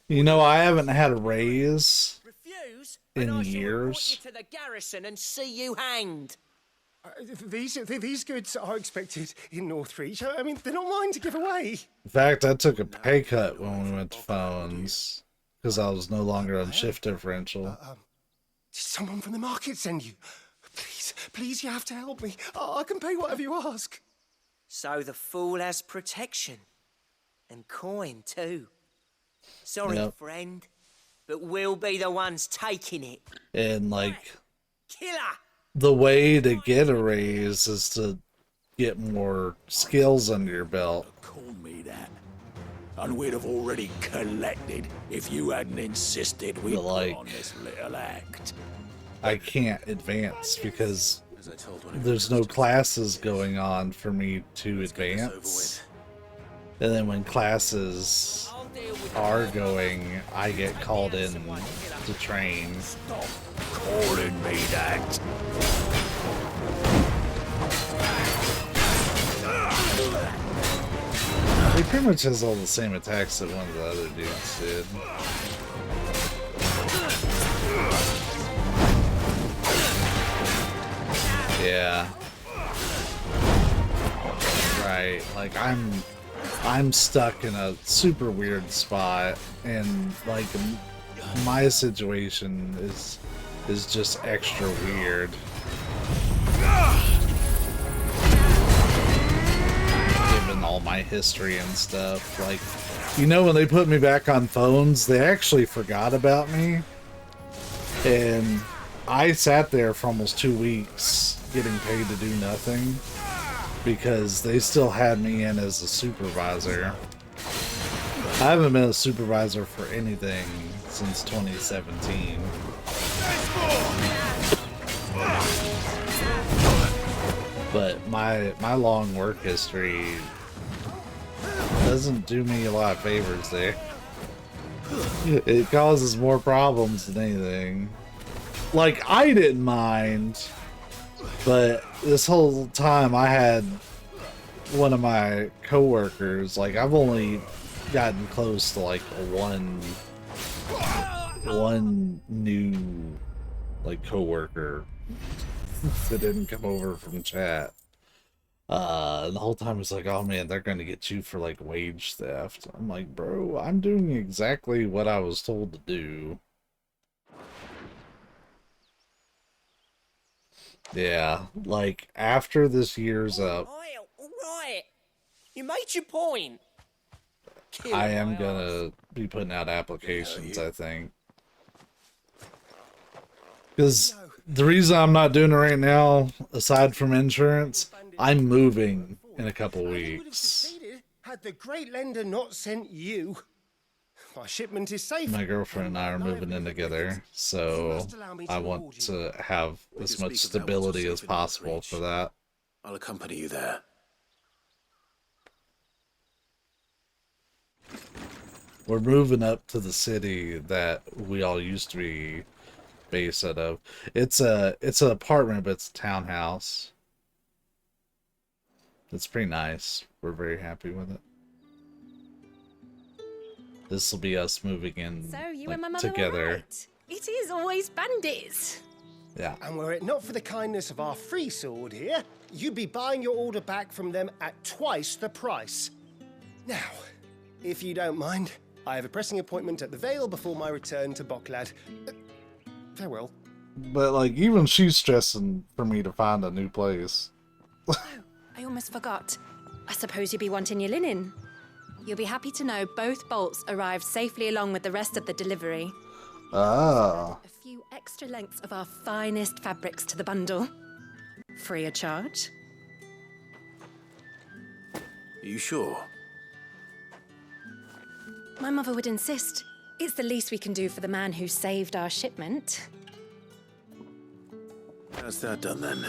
You know, I haven't had a raise in years. To the garrison and see you hanged. These goods are expected in Northreach. I mean, they're not mine to give away. In fact, I took a pay cut when we went to phones because I was no longer on shift differential. Did someone from the market send you? Please, you have to help me. I can pay whatever you ask. So the fool has protection. And coin, too. Sorry, Yep. friend, but we'll be the ones taking it. And like, Killer! the way to get a raise is to get more skills under your belt. Call me that. And we'd have already collected if you hadn't insisted we But, like, put on this little act. I can't advance because there's no classes going on for me to advance. And then when classes are going, I get called in to train. Calling me that. He pretty much has all the same attacks that one of the other dudes did. Yeah. Right. Like I'm stuck in a super weird spot, and like my situation is just extra weird. Given all my history and stuff, like, you know, when they put me back on phones, they actually forgot about me, and I sat there for almost 2 weeks getting paid to do nothing because they still had me in as a supervisor. I haven't been a supervisor for anything since 2017. But my long work history doesn't do me a lot of favors there. It causes more problems than anything. Like, I didn't mind, but this whole time I had one of my coworkers, like, I've only gotten close to like one new like coworker that didn't come over from chat. And the whole time it's like, oh man, they're gonna get you for like wage theft. I'm like, bro, I'm doing exactly what I was told to do. Yeah, like after this year's up, Alright. You made your point. I am gonna be putting out applications, I think. Because the reason I'm not doing it right now, aside from insurance, I'm moving in a couple weeks. Had the great lender not sent you, my shipment is safe. My girlfriend and I are moving in together, so I want to have as much stability as possible for that. I'll accompany you there. We're moving up to the city that we all used to be based out of. It's an apartment, but it's a townhouse. It's pretty nice. We're very happy with it. This will be us moving in So you like, and my mother together. were right. It is always bandits. Yeah. And were it not for the kindness of our free sword here, you'd be buying your order back from them at twice the price. Now, if you don't mind, I have a pressing appointment at the Vale before my return to Boklad. Farewell. But like, even she's stressing for me to find a new place. I almost forgot. I suppose you'll be wanting your linen. You'll be happy to know both bolts arrived safely along with the rest of the delivery. Ah. A few extra lengths of our finest fabrics to the bundle. Free of charge. Are you sure? My mother would insist. It's the least we can do for the man who saved our shipment. That's that done then.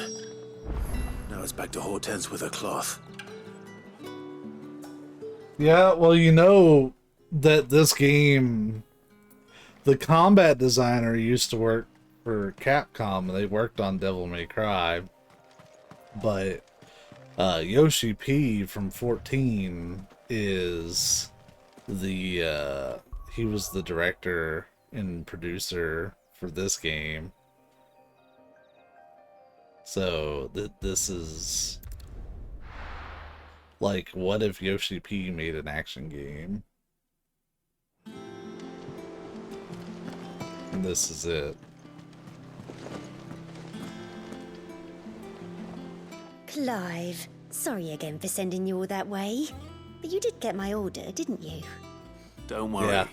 Now it's back to Hortense with her cloth. Yeah, well, you know that this game, the combat designer used to work for Capcom. They worked on Devil May Cry. But Yoshi P from 14 is the he was the director and producer for this game. So this is like, what if Yoshi P made an action game? And this is it. Clive, sorry again for sending you all that way. But you did get my order, didn't you? Don't worry. Yeah.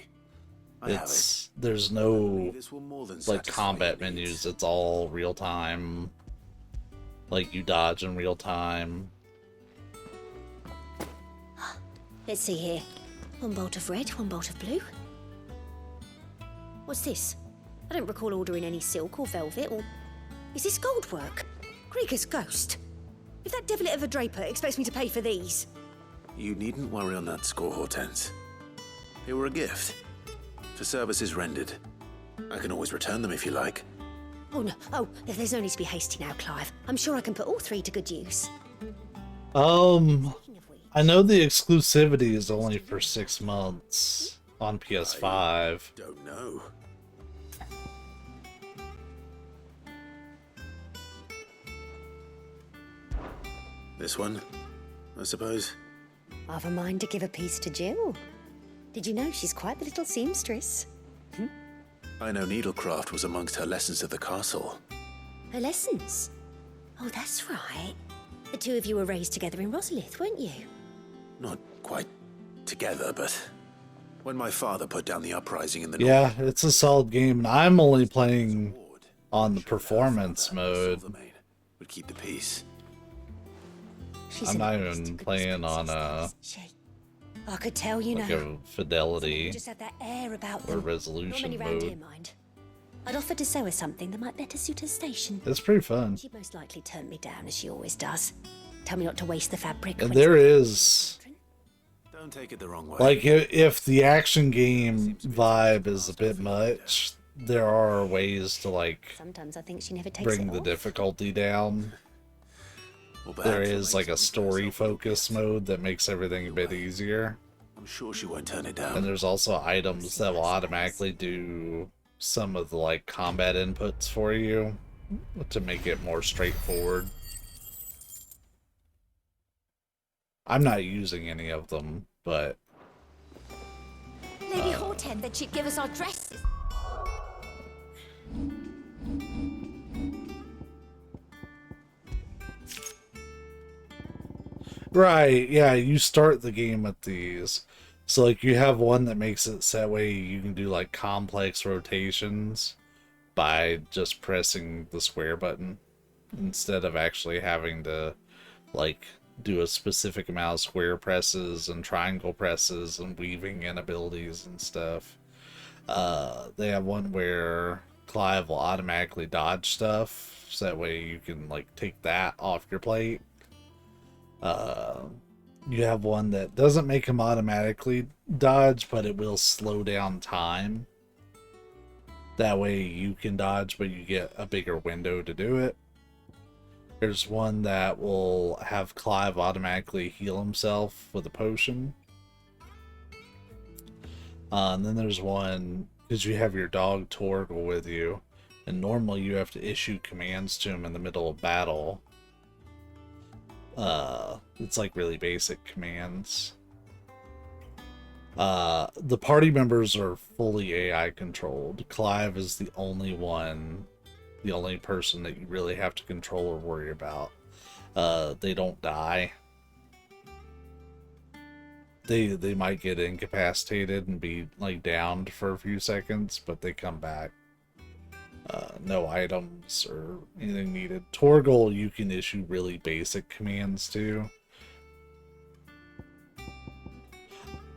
I have It's there's no This will more than like satisfy combat your menus. It's all real time. Like, you dodge in real time. Let's see here. One bolt of red, one bolt of blue. What's this? I don't recall ordering any silk or velvet or... Is this gold work? Krieger's ghost. If that devilet of a draper expects me to pay for these... You needn't worry on that score, Hortense. They were a gift. For services rendered. I can always return them if you like. Oh no, there's no need to be hasty now, Clive. I'm sure I can put all three to good use. I know the exclusivity is only for 6 months on PS5. Don't know. This one, I suppose. I've a mind to give a piece to Jill. Did you know she's quite the little seamstress? I know needlecraft was amongst her lessons at the castle. Her lessons? Oh, that's right. The two of you were raised together in Rosalith, weren't you? Not quite together, but when my father put down the uprising in the Yeah, it's a solid game, and I'm only playing on the performance mode. would keep the peace. I'm not even playing on I could tell, you like know. a fidelity Just have that air about or them. resolution Not many round here, mode. mind. I'd offered to sew her something that might better suit her station. It's pretty fun. She'd most likely turn me down, as she always does. Tell me not to waste the fabric. And when there it's- is, Don't take it the wrong way. like, if the action game vibe is a bit much, there are ways to, like, Sometimes I think she never takes bring it the off. difficulty down. There is, like, a story focus mode that makes everything a bit easier. I'm sure she won't turn it down. And there's also items that will automatically do some of the, like, combat inputs for you to make it more straightforward. I'm not using any of them, but Lady Horten that she'd give us our dresses. right, yeah, you start the game with these. So, like, you have one that makes it so that way you can do, like, complex rotations by just pressing the square button instead of actually having to, like, do a specific amount of square presses and triangle presses and weaving in abilities and stuff. They have one where Clive will automatically dodge stuff, so that way you can, like, take that off your plate. You have one that doesn't make him automatically dodge, but it will slow down time. That way you can dodge, but you get a bigger window to do it. There's one that will have Clive automatically heal himself with a potion. And then there's one, because you have your dog Torgal with you, and normally you have to issue commands to him in the middle of battle. It's like really basic commands. The party members are fully AI controlled. Clive is the only person that you really have to control or worry about. They don't die. They might get incapacitated and be, like, downed for a few seconds, but they come back. No items or anything needed. Torgal you can issue really basic commands to.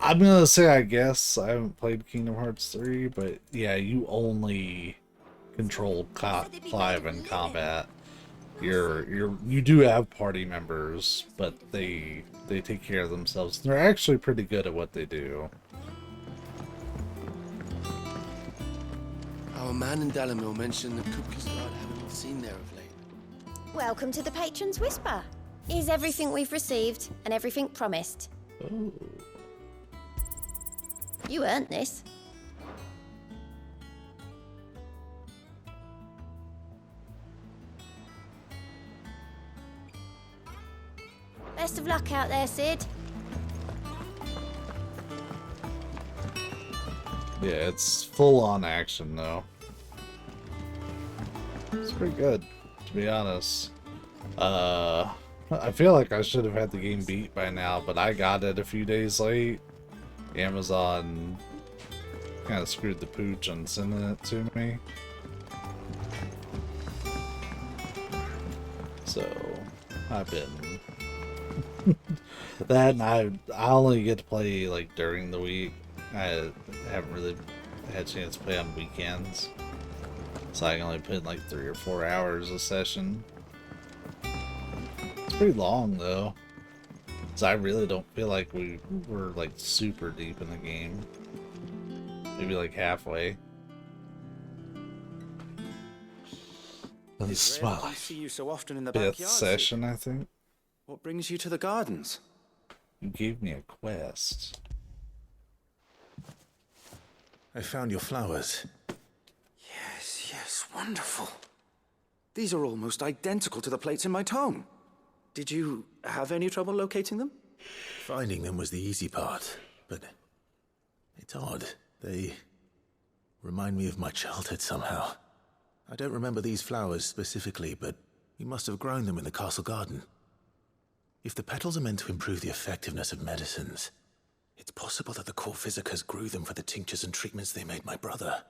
I'm gonna say, I guess, I haven't played Kingdom Hearts 3, but yeah, you only control Clive in combat. You do have party members, but they take care of themselves. They're actually pretty good at what they do. Our man in Dalamil mentioned the Kupka's guard haven't been seen there of late. Welcome to the Patron's Whisper. Here's everything we've received and everything promised. Oh. You earned this. Best of luck out there, Sid. Yeah, it's full on action though. It's pretty good, to be honest. I feel like I should have had the game beat by now, but I got it a few days late. Amazon kind of screwed the pooch on sending it to me. So, I've been... that and I only get to play, like, during the week. I haven't really had a chance to play on weekends. So I can only put in, like, 3 or 4 hours a session. It's pretty long, though. So I really don't feel like we were, like, super deep in the game. Maybe, like, halfway. This is my, I see you so often in the 5th backyard. session, I think. What brings you to the gardens? You gave me a quest. I found your flowers. Yes, wonderful. These are almost identical to the plates in my tome. Did you have any trouble locating them? Finding them was the easy part, but it's odd. They remind me of my childhood somehow. I don't remember these flowers specifically, but we must have grown them in the castle garden. If the petals are meant to improve the effectiveness of medicines, it's possible that the court physicers grew them for the tinctures and treatments they made my brother.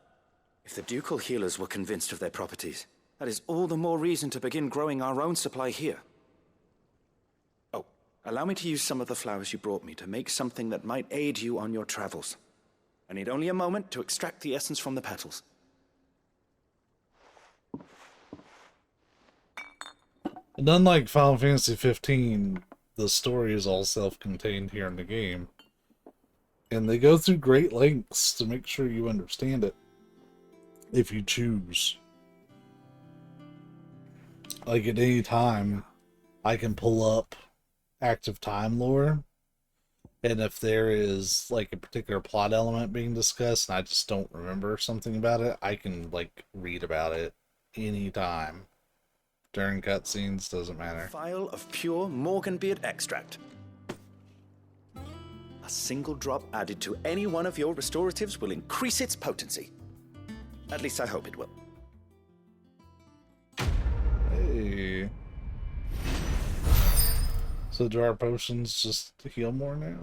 If the ducal healers were convinced of their properties, that is all the more reason to begin growing our own supply here. Oh, allow me to use some of the flowers you brought me to make something that might aid you on your travels. I need only a moment to extract the essence from the petals. And unlike Final Fantasy 15, the story is all self-contained here in the game. And they go through great lengths to make sure you understand it, if you choose. Like at any time, I can pull up active time lore, and if there is like a particular plot element being discussed and I just don't remember something about it, I can like read about it anytime. During cutscenes, doesn't matter. Vial of pure Morganbeard extract. A single drop added to any one of your restoratives will increase its potency. At least I hope it will. Hey. So do our potions just heal more now?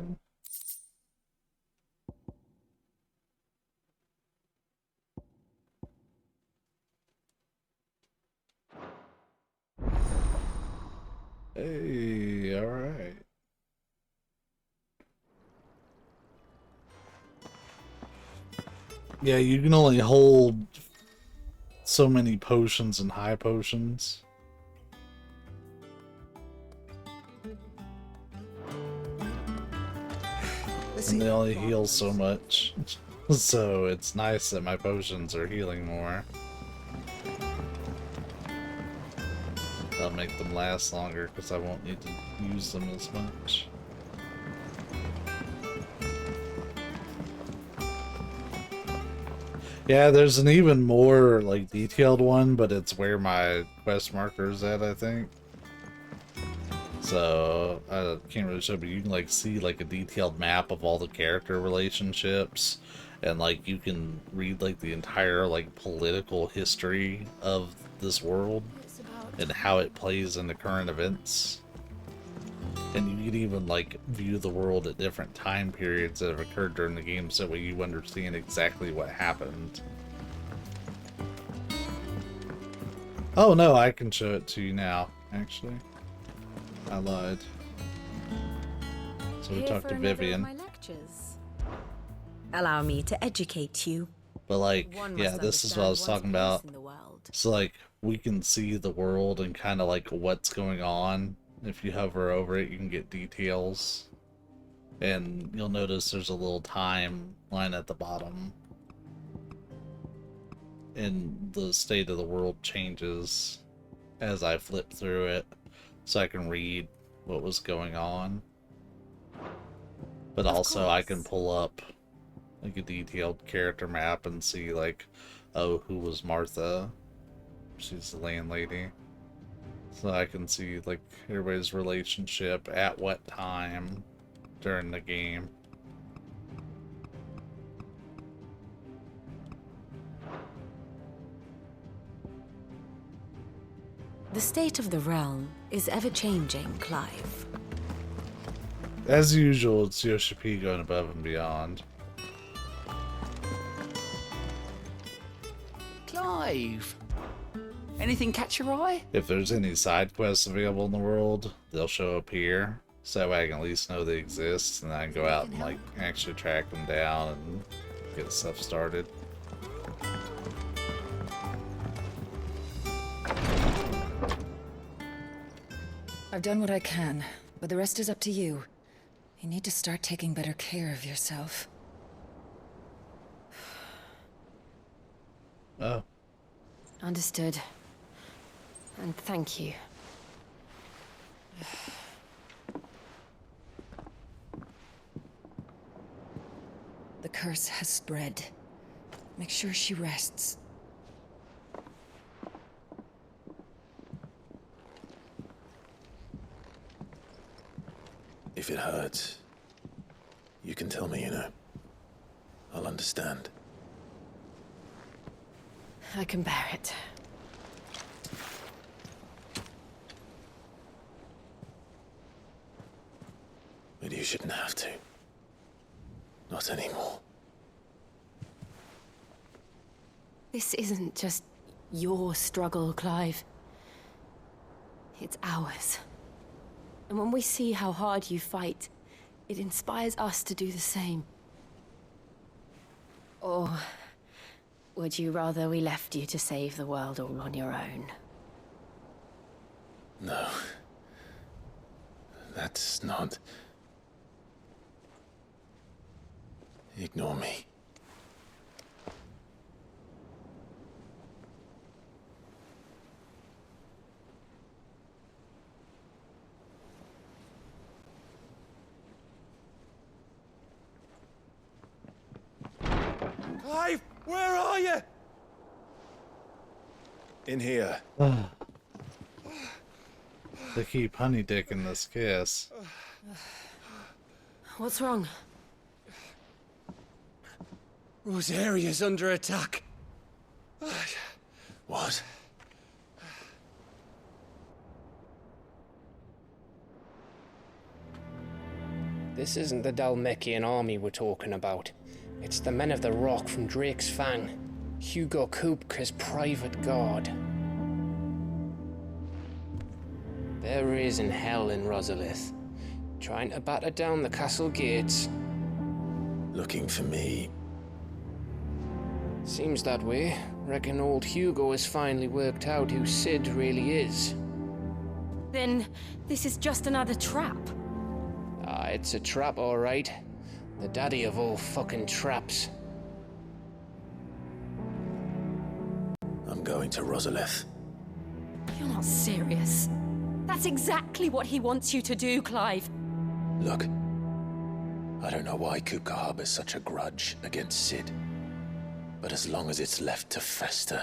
Hey, alright. Yeah, you can only hold so many potions and high potions. And they only heal so much. So it's nice that my potions are healing more. That'll make them last longer because I won't need to use them as much. Yeah, there's an even more like detailed one, but it's where my quest marker is at, I think. So I can't really show, but you can like see like a detailed map of all the character relationships, and like you can read like the entire like political history of this world and how it plays into current events. And you can even like view the world at different time periods that have occurred during the game, so that way you understand exactly what happened. Oh no, I can show it to you now, actually. I lied. So we talked to Vivian. My lectures. Allow me to educate you. But like, yeah, this is what I was talking about. So like, we can see the world and kind of like what's going on. If you hover over it, you can get details. And you'll notice there's a little timeline at the bottom. And the state of the world changes as I flip through it, so I can read what was going on. But also I can pull up like a detailed character map and see like, oh, who was Martha? She's the landlady. So I can see like everybody's relationship at what time during the game. The state of the realm is ever-changing, Clive. As usual, it's Yoshi P going above and beyond. Clive! Anything catch your eye? If there's any side quests available in the world, they'll show up here. So that way I can at least know they exist, and then I can go out and like actually track them down and get stuff started. I've done what I can, but the rest is up to you. You need to start taking better care of yourself. Oh. Understood. And thank you. curse has spread. Make sure she rests. If it hurts, you can tell me, you know. I'll understand. I can bear it. But you shouldn't have to. Not anymore. This isn't just your struggle, Clive. It's ours. And when we see how hard you fight, it inspires us to do the same. Or would you rather we left you to save the world all on your own? No. That's not... Ignore me. Clive, where are you? In here. They keep honey dicking this kiss. What's wrong? Rosaria's under attack. What? This isn't the Dalmekian army we're talking about. It's the men of the Rock from Drake's Fang. Hugo Kupka's private guard. There is in hell in Rosalith, trying to batter down the castle gates. Looking for me. Seems that way. Reckon old Hugo has finally worked out who Sid really is. Then this is just another trap. Ah, it's a trap, all right. The daddy of all fucking traps. I'm going to Rosalith. You're not serious. That's exactly what he wants you to do, Clive. Look, I don't know why Kupka harbors such a grudge against Sid. But as long as it's left to fester,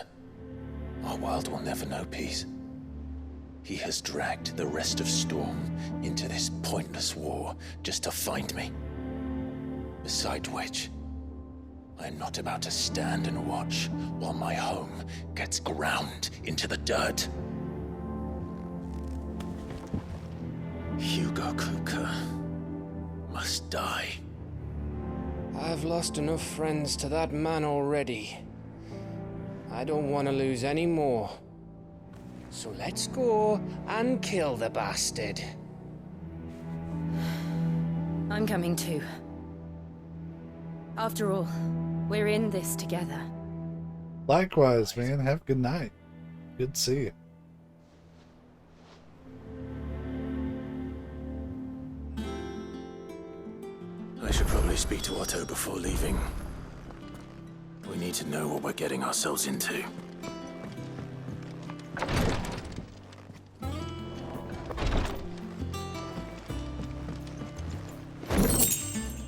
our world will never know peace. He has dragged the rest of Storm into this pointless war just to find me. Besides which, I am not about to stand and watch while my home gets ground into the dirt. Hugo Kupka must die. I've lost enough friends to that man already. I don't want to lose any more. So let's go and kill the bastard. I'm coming too. After all, we're in this together. Likewise, man. Have a good night. Good to see you. I should probably speak to Otto before leaving. We need to know what we're getting ourselves into.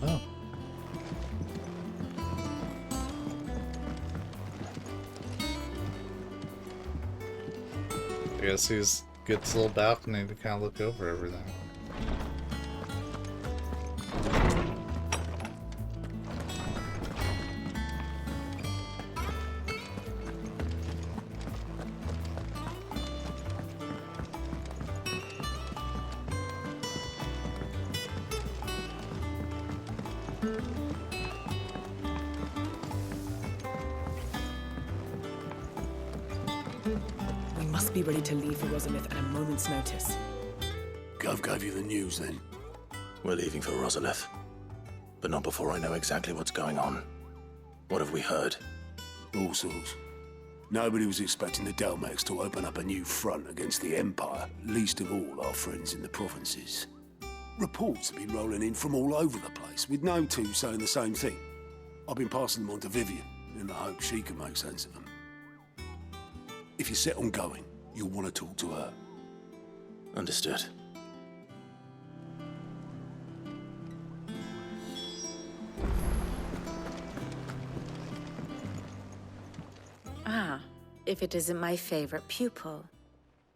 Oh. I guess he gets a little balcony to kind of look over everything. We must be ready to leave for Rosalith at a moment's notice. Gov gave you the news then? We're leaving for Rosalith. But not before I know exactly what's going on. What have we heard? All sorts. Nobody was expecting the Dalmeks to open up a new front against the Empire, least of all our friends in the provinces. Reports have been rolling in from all over the place, with no two saying the same thing. I've been passing them on to Vivian, in the hope she can make sense of them. If you're set on going, you'll want to talk to her. Understood. Ah, if it isn't my favorite pupil.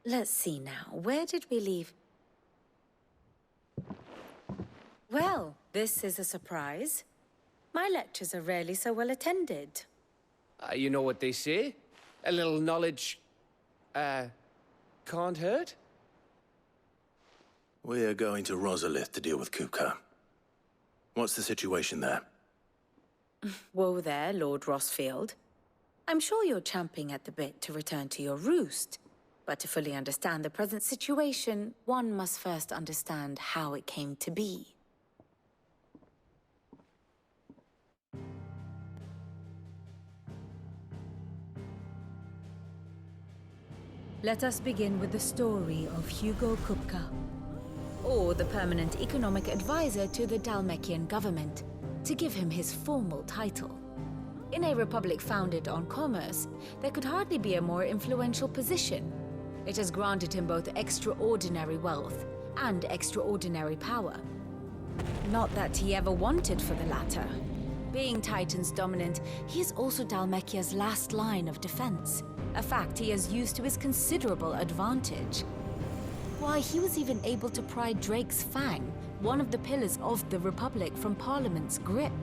Let's see now, where did we leave? Well, this is a surprise. My lectures are rarely so well attended. You know what they say? A little knowledge, can't hurt? We're going to Rosalith to deal with Kupka. What's the situation there? Whoa there, Lord Rossfield. I'm sure you're champing at the bit to return to your roost. But to fully understand the present situation, one must first understand how it came to be. Let us begin with the story of Hugo Kupka, Or the permanent economic advisor to the Dalmekian government, to give him his formal title. In a republic founded on commerce, there could hardly be a more influential position. It has granted him both extraordinary wealth and extraordinary power. Not that he ever wanted for the latter. Being Titan's dominant, he is also Dalmekia's last line of defense, a fact he has used to his considerable advantage. Why, he was even able to pry Drake's Fang, one of the pillars of the Republic, from Parliament's grip.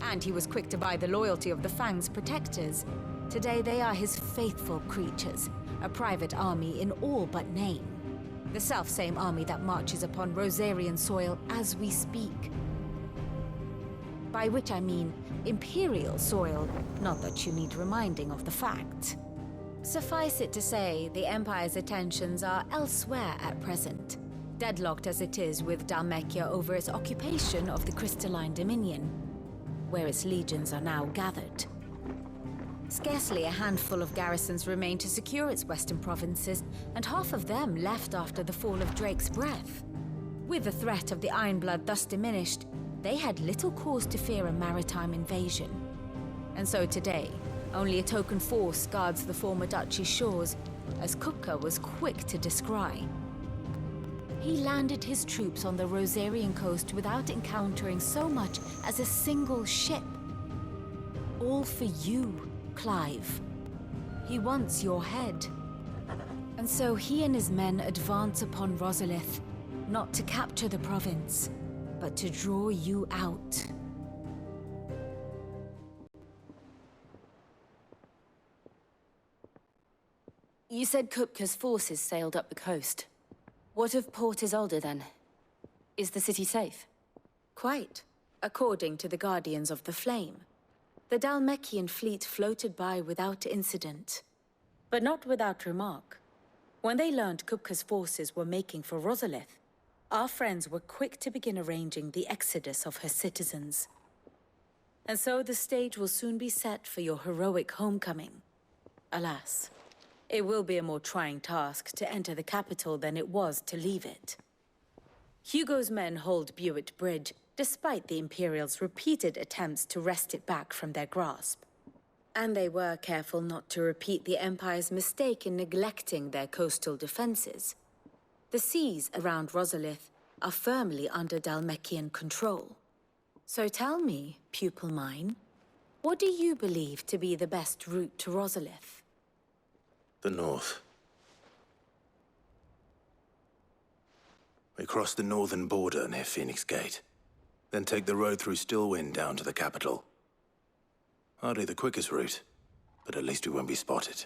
And he was quick to buy the loyalty of the Fang's protectors. Today they are his faithful creatures, a private army in all but name. The self-same army that marches upon Rosarian soil as we speak. By which I mean Imperial soil, not that you need reminding of the fact. Suffice it to say, the Empire's attentions are elsewhere at present, deadlocked as it is with Dalmekia over its occupation of the Crystalline Dominion, where its legions are now gathered. Scarcely a handful of garrisons remain to secure its western provinces, and half of them left after the fall of Drake's Breath. With the threat of the Ironblood thus diminished, they had little cause to fear a maritime invasion. And so today, only a token force guards the former duchy's shores, as Kupka was quick to descry. He landed his troops on the Rosarian coast without encountering so much as a single ship. All for you, Clive. He wants your head. And so he and his men advance upon Rosalith, not to capture the province, but to draw you out. You said Kupka's forces sailed up the coast. What of Port Isolde, then? Is the city safe? Quite, according to the Guardians of the Flame. The Dalmekian fleet floated by without incident. But not without remark. When they learned Kupka's forces were making for Rosalith, our friends were quick to begin arranging the exodus of her citizens. And so the stage will soon be set for your heroic homecoming. Alas, it will be a more trying task to enter the capital than it was to leave it. Hugo's men hold Buet Bridge, despite the Imperials' repeated attempts to wrest it back from their grasp. And they were careful not to repeat the Empire's mistake in neglecting their coastal defenses. The seas around Rosalith are firmly under Dalmekian control. So tell me, pupil mine, what do you believe to be the best route to Rosalith? The north. We cross the northern border near Phoenix Gate, then take the road through Stillwind down to the capital. Hardly the quickest route, but at least we won't be spotted.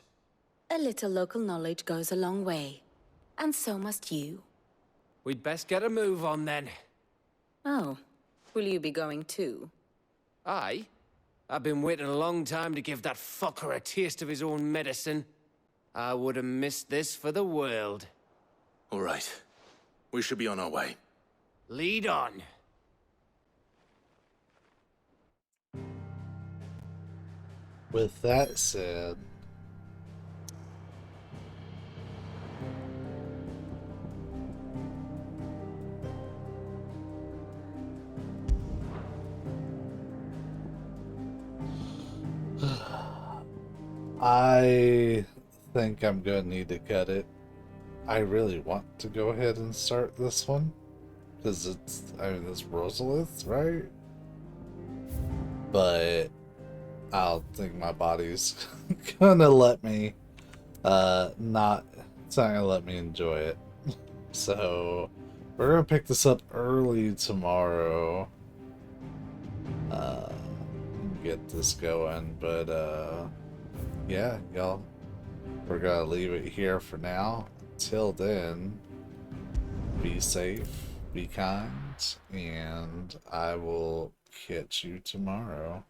A little local knowledge goes a long way, and so must you. We'd best get a move on then. Oh, will you be going too? Aye. I've been waiting a long time to give that fucker a taste of his own medicine. I would have missed this for the world. All right. We should be on our way. Lead on. With that said, I think I'm gonna need to cut it. I really want to go ahead and start this one because it's Rosalith, right? But I don't think my body's gonna let me it's not gonna let me enjoy it. So we're gonna pick this up early tomorrow. Get this going, but yeah, y'all, we're gonna leave it here for now. Till then, be safe, be kind, and I will catch you tomorrow.